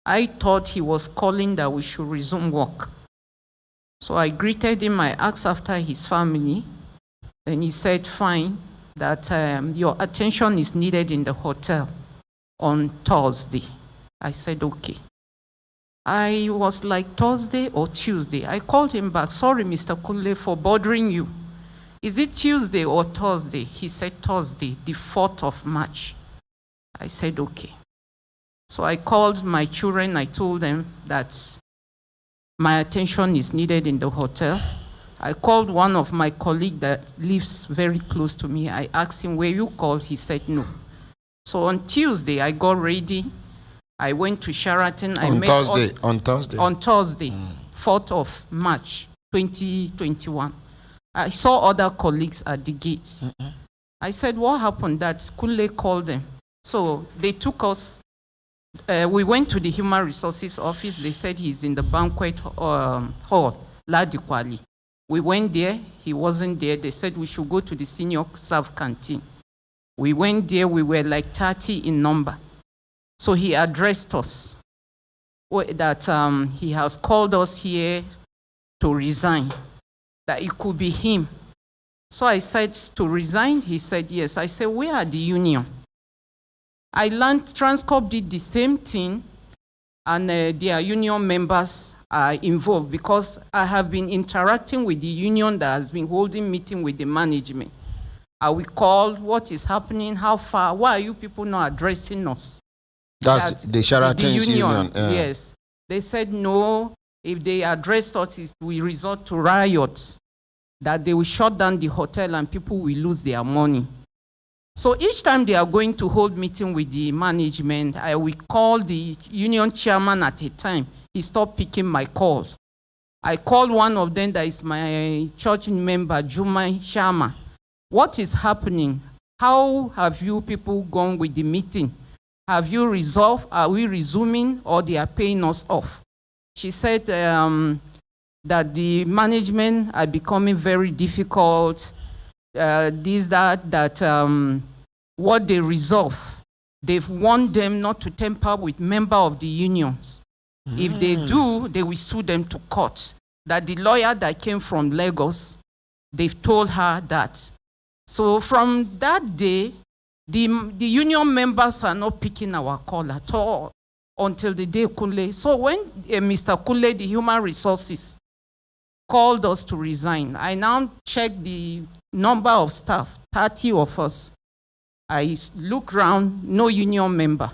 I thought he was calling that we should resume work. So I greeted him. I asked after his family. Then he said, fine, that your attention is needed in the hotel on Thursday. I said, okay. I was like, Thursday or Tuesday? I called him back. Sorry, Mr. Kunle, for bothering you. Is it Tuesday or Thursday? He said Thursday, the 4th of March. I said, okay. So I called my children. I told them that my attention is needed in the hotel. I called one of my colleagues that lives very close to me. I asked him, where you called? He said no. So on Tuesday, I got ready. I went to Sheraton. On Thursday. 4th of March, 2021. I saw other colleagues at the gate. I said, what happened? That Kunle called them. So they took us. We went to the Human Resources office. They said he's in the banquet hall, Ladikwali. We went there. He wasn't there. They said we should go to the senior staff canteen. We went there. We were like 30 in number. So he addressed us that he has called us here to resign, that it could be him. So I said, to resign? He said, yes. I said, where are the union? I learned Transcorp did the same thing, and their union members are involved because I have been interacting with the union that has been holding meeting with the management. I will call, what is happening, how far, why are you people not addressing us? That's the Sheraton's union. Yes. They said no, if they address us, it will resort to riots, that they will shut down the hotel and people will lose their money. So each time they are going to hold meeting with the management, I will call the union chairman at a time. He stopped picking my calls. I called one of them that is my church member, Juma Sharma. What is happening? How have you people gone with the meeting? Have you resolved? Are we resuming or they are paying us off? She said that the management are becoming very difficult. What they resolve, they've warned them not to tamper with members of the unions. If they do, they will sue them to court. That the lawyer that came from Lagos, they've told her that. So from that day, the union members are not picking our call at all. until the day Kunle. So when Mr. Kunle, the human resources, called us to resign, I now checked the number of staff, 30 of us. I look around, no union member.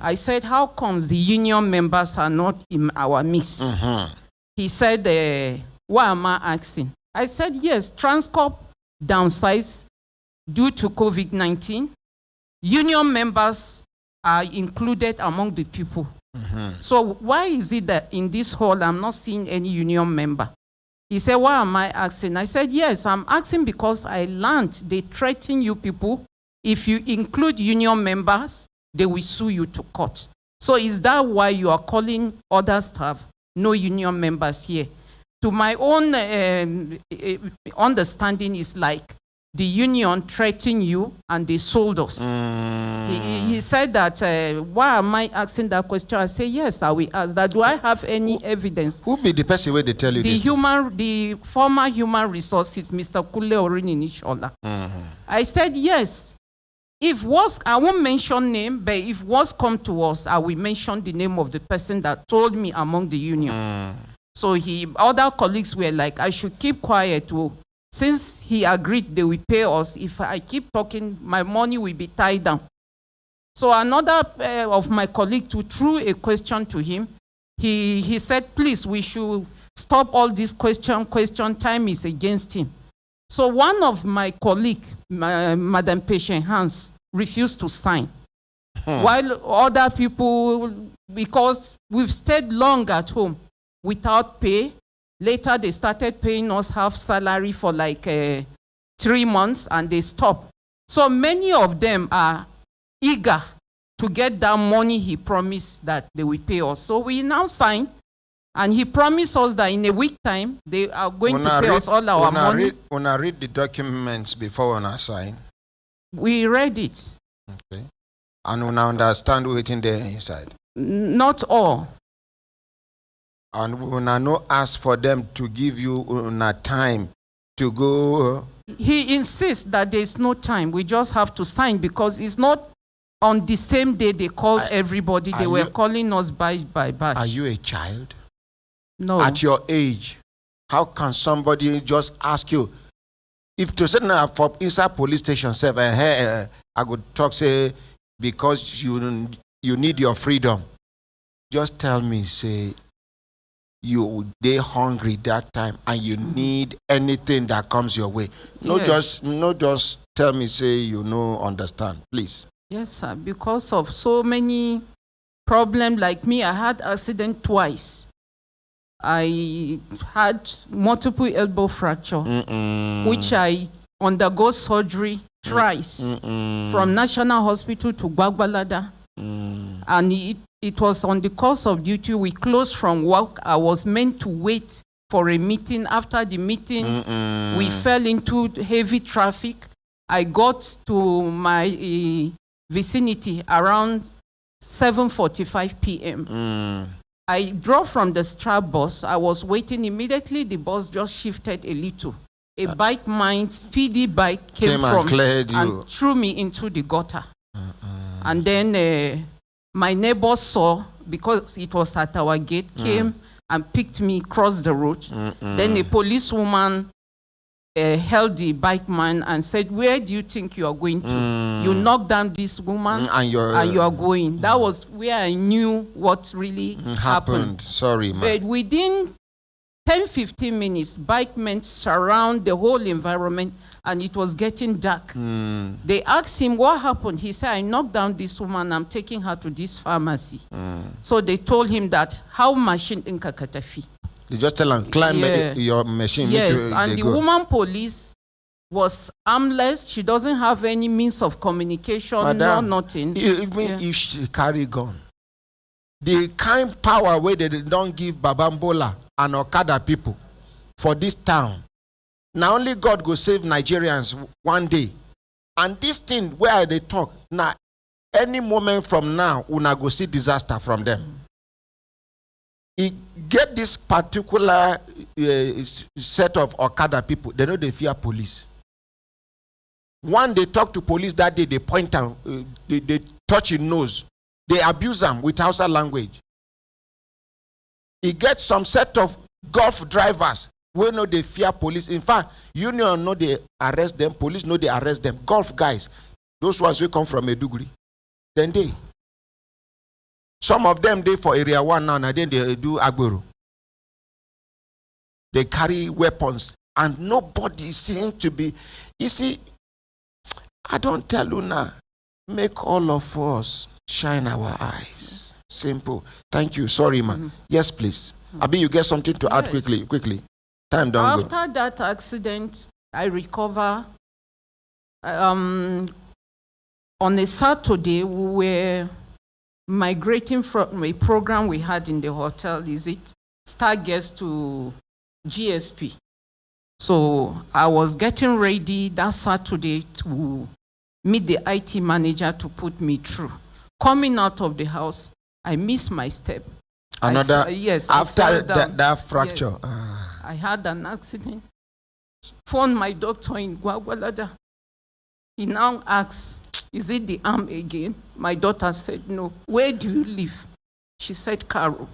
I said, how comes the union members are not in our midst? He said, why am I asking? I said, yes, Transcorp downsized due to COVID-19. Union members are included among the people. So why is it that in this hall I'm not seeing any union member? He said, why am I asking? I said, yes, I'm asking because I learned they threaten you people. If you include union members, they will sue you to court. So is that why you are calling other staff, no union members here? To my own understanding is like the union threatened you and they sold us. He said that, why am I asking that question? I say, yes, I will ask that. Do I have any evidence? Who be the person where they tell you this? The former human resources, Mr. Kule Orini Nishola. I said, yes. If was, I won't mention name, but if was come to us, I will mention the name of the person that told me among the union. So other colleagues were like, I should keep quiet. Since he agreed they will pay us, if I keep talking, my money will be tied down. So another of my colleagues threw a question to him. He said, please, we should stop all this question time is against him. So one of my colleagues, Madam Patient Hans, refused to sign. While other people, because we've stayed long at home without pay, later they started paying us half salary for like 3 months and they stopped. So many of them are eager to get that money he promised that they will pay us. So we now sign. And he promised us that in a week time, they are going to pay us all our money. Una read the documents before una sign? We read it. Okay. And una understand what's in there inside? Not all. And una no ask for them to give you una time to go? He insists that there is no time. We just have to sign because it's not on the same day they called everybody. They were calling us by batch. Are you a child? No. At your age, how can somebody just ask you? If to say now for inside police station, say, I would talk say because you need your freedom. Just tell me, say they hungry that time and you need anything that comes your way. No, just tell me, say you no understand, please. Yes, sir. Because of so many problems like me, I had accident twice. I had multiple elbow fracture, which I undergo surgery thrice from National Hospital to Gwagwalada. And it was on the course of duty. We closed from work. I was meant to wait for a meeting. After the meeting, we fell into heavy traffic. I got to my vicinity around 7:45 p.m. I drove from the Strap bus. I was waiting immediately. The bus just shifted a little. A bike man, speedy bike, came from and threw me into the gutter. And then my neighbor saw, because it was at our gate, came and picked me, crossed the road. Then a policewoman held the bike man and said, where do you think you are going to? You knocked down this woman and you are going. That was where I knew what really happened. Sorry, man. But within 10-15 minutes, bike men surround the whole environment and it was getting dark. They asked him what happened. He said, I knocked down this woman. I'm taking her to this pharmacy. So they told him that, how machine in Kakatafi? You just tell them, climb your machine. Yes, and the woman police was armless. She doesn't have any means of communication, Madam, no nothing. Even if she carry gun, the kind power where they don't give Babambola and Okada people for this town, now only God go save Nigerians one day. And this thing where they talk, now any moment from now, una go see disaster from them. Get this particular set of Okada people, they know they fear police. One, they talk to police that day, they point out, they touch his nose. They abuse them with Hausa language. He gets some set of golf drivers who know they fear police. In fact, union know they arrest them, police know they arrest them. Golf guys, those ones who come from Maiduguri, then they. Some of them they for area 1 now, and then they do Agboro. They carry weapons, and nobody seems to be. You see, I don't tell you now. Make all of us shine our eyes. Simple. Thank you. Sorry, ma. Yes, please. Abi, you get something to add quickly. Time don't go. After that accident, I recover. On a Saturday, we were migrating from a program we had in the hotel. Is it Starguest to GSP? So I was getting ready that Saturday to meet the IT manager to put me through. Coming out of the house, I missed my step. Another yes. After that fracture. Yes. I had an accident. Phoned my doctor in Gwagwalada. He now asks, is it the arm again? My daughter said, no. Where do you live? She said, Carol.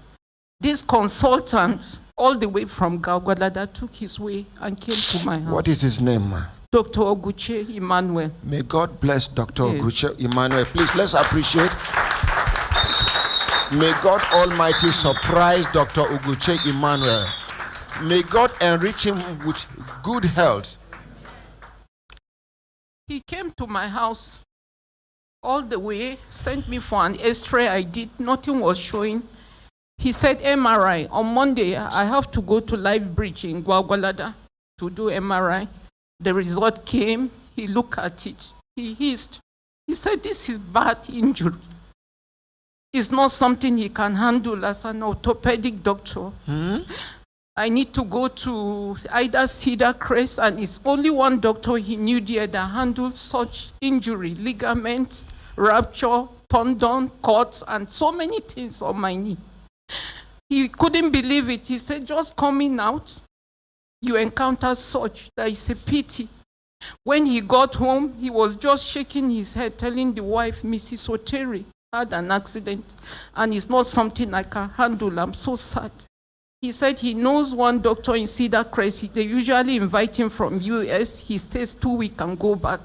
This consultant, all the way from Gwagwalada, took his way and came to my house. What is his name, ma? Dr. Oguche Emmanuel. May God bless Dr. Oguche Emmanuel. Please, let's appreciate. May God Almighty surprise Dr. Oguche Emmanuel. May God enrich him with good health. He came to my house all the way, sent me for an X-ray. I did, nothing was showing. He said MRI. On Monday, I have to go to Live Bridge in Gwagwalada to do MRI. The result came, he looked at it, he hissed. He said, this is bad injury. It's not something he can handle as an orthopedic doctor. I need to go to either Cedar Crest, and it's only one doctor he knew there that handled such injury, ligaments, rupture, tendon, cuts, and so many things on my knee. He couldn't believe it. He said, just coming out, you encounter such, that is a pity. When he got home, he was just shaking his head, telling the wife, Mrs. Oteri had an accident, and it's not something I can handle. I'm so sad. He said he knows one doctor in Cedar Crest. They usually invite him from US. He stays 2 weeks and go back.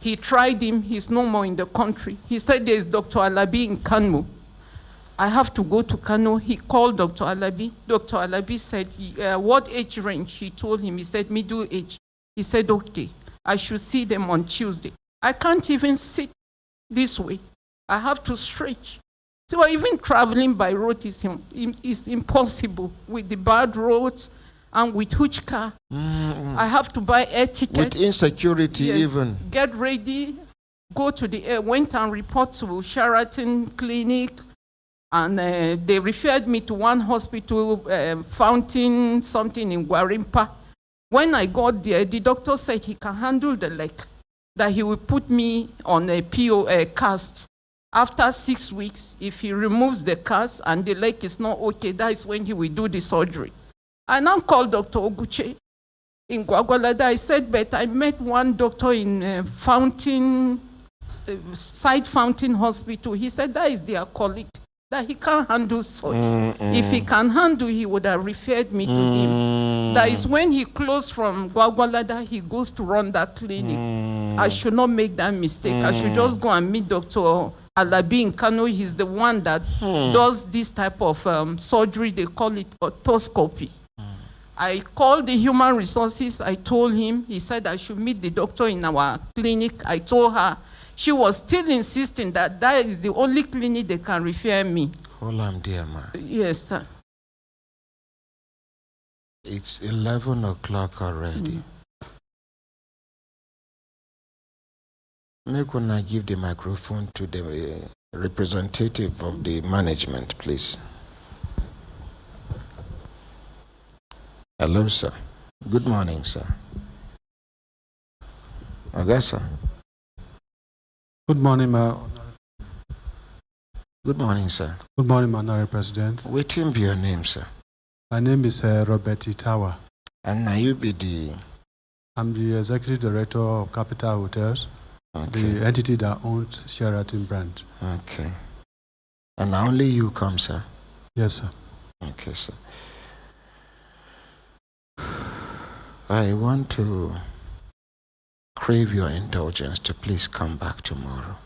He tried him. He's no more in the country. He said there's Dr. Alabi in Kano. I have to go to Kano. He called Dr. Alabi. Dr. Alabi said, what age range? He told him. He said, middle age. He said, okay, I should see them on Tuesday. I can't even sit this way. I have to stretch. So even traveling by road is impossible with the bad roads and with huge car. I have to buy air tickets. With insecurity, yes, even. Get ready, go to the air, went and report to Sheraton Clinic, and they referred me to one hospital, Fountain something in Gwarimpa. When I got there, the doctor said he can handle the leg, that he will put me on a cast. After 6 weeks, if he removes the cast and the leg is not okay, that is when he will do the surgery. I now called Dr. Oguche in Gwagwalada. I said, but I met one doctor in Side Fountain Hospital. He said that is their colleague, that he can't handle such. If he can handle, he would have referred me to him. That is when he closed from Gwagwalada, he goes to run that clinic. I should not make that mistake. I should just go and meet Dr. Alabi in Kano. He's the one that does this type of surgery. They call it otoscopy. I called the human resources. I told him. He said I should meet the doctor in our clinic. I told her. She was still insisting that that is the only clinic they can refer me. Hold on, dear ma. Yes, sir. It's 11 o'clock already. Make one give the microphone to the representative of the management, please. Hello, sir. Good morning, sir. Okay, sir. Good morning, ma. Good morning, sir. Good morning, Honorable President. What will be your name, sir? My name is Robert Itawa. And now you be the... I'm the Executive Director of Capital Hotels, okay, the entity that owns Sheraton brand. Okay. And only you come, sir? Yes, sir. Okay, sir. I want to crave your indulgence to please come back tomorrow.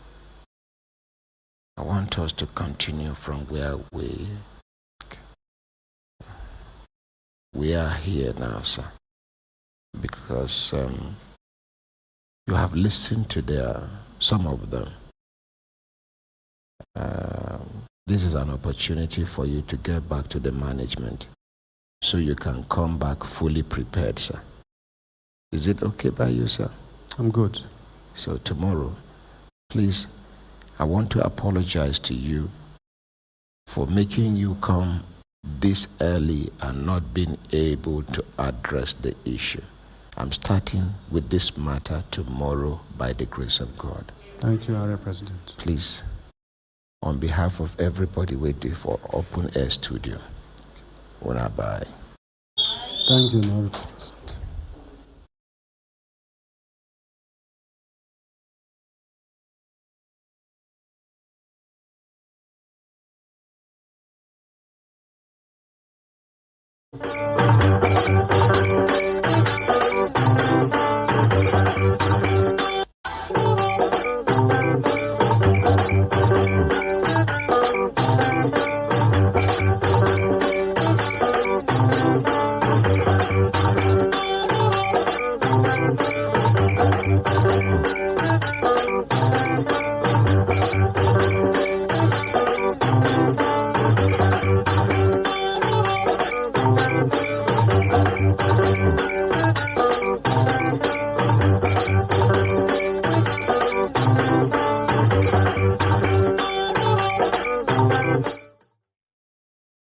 I want us to continue from where we are here now, sir. Because you have listened to some of them. This is an opportunity for you to get back to the management so you can come back fully prepared, sir. Is it okay by you, sir? I'm good. So tomorrow, please, I want to apologize to you for making you come this early and not being able to address the issue. I'm starting with this matter tomorrow by the grace of God. Thank you, Honorable President. Please, on behalf of everybody waiting for Open Air Studio, wanna bye. Thank you, Honorable President. You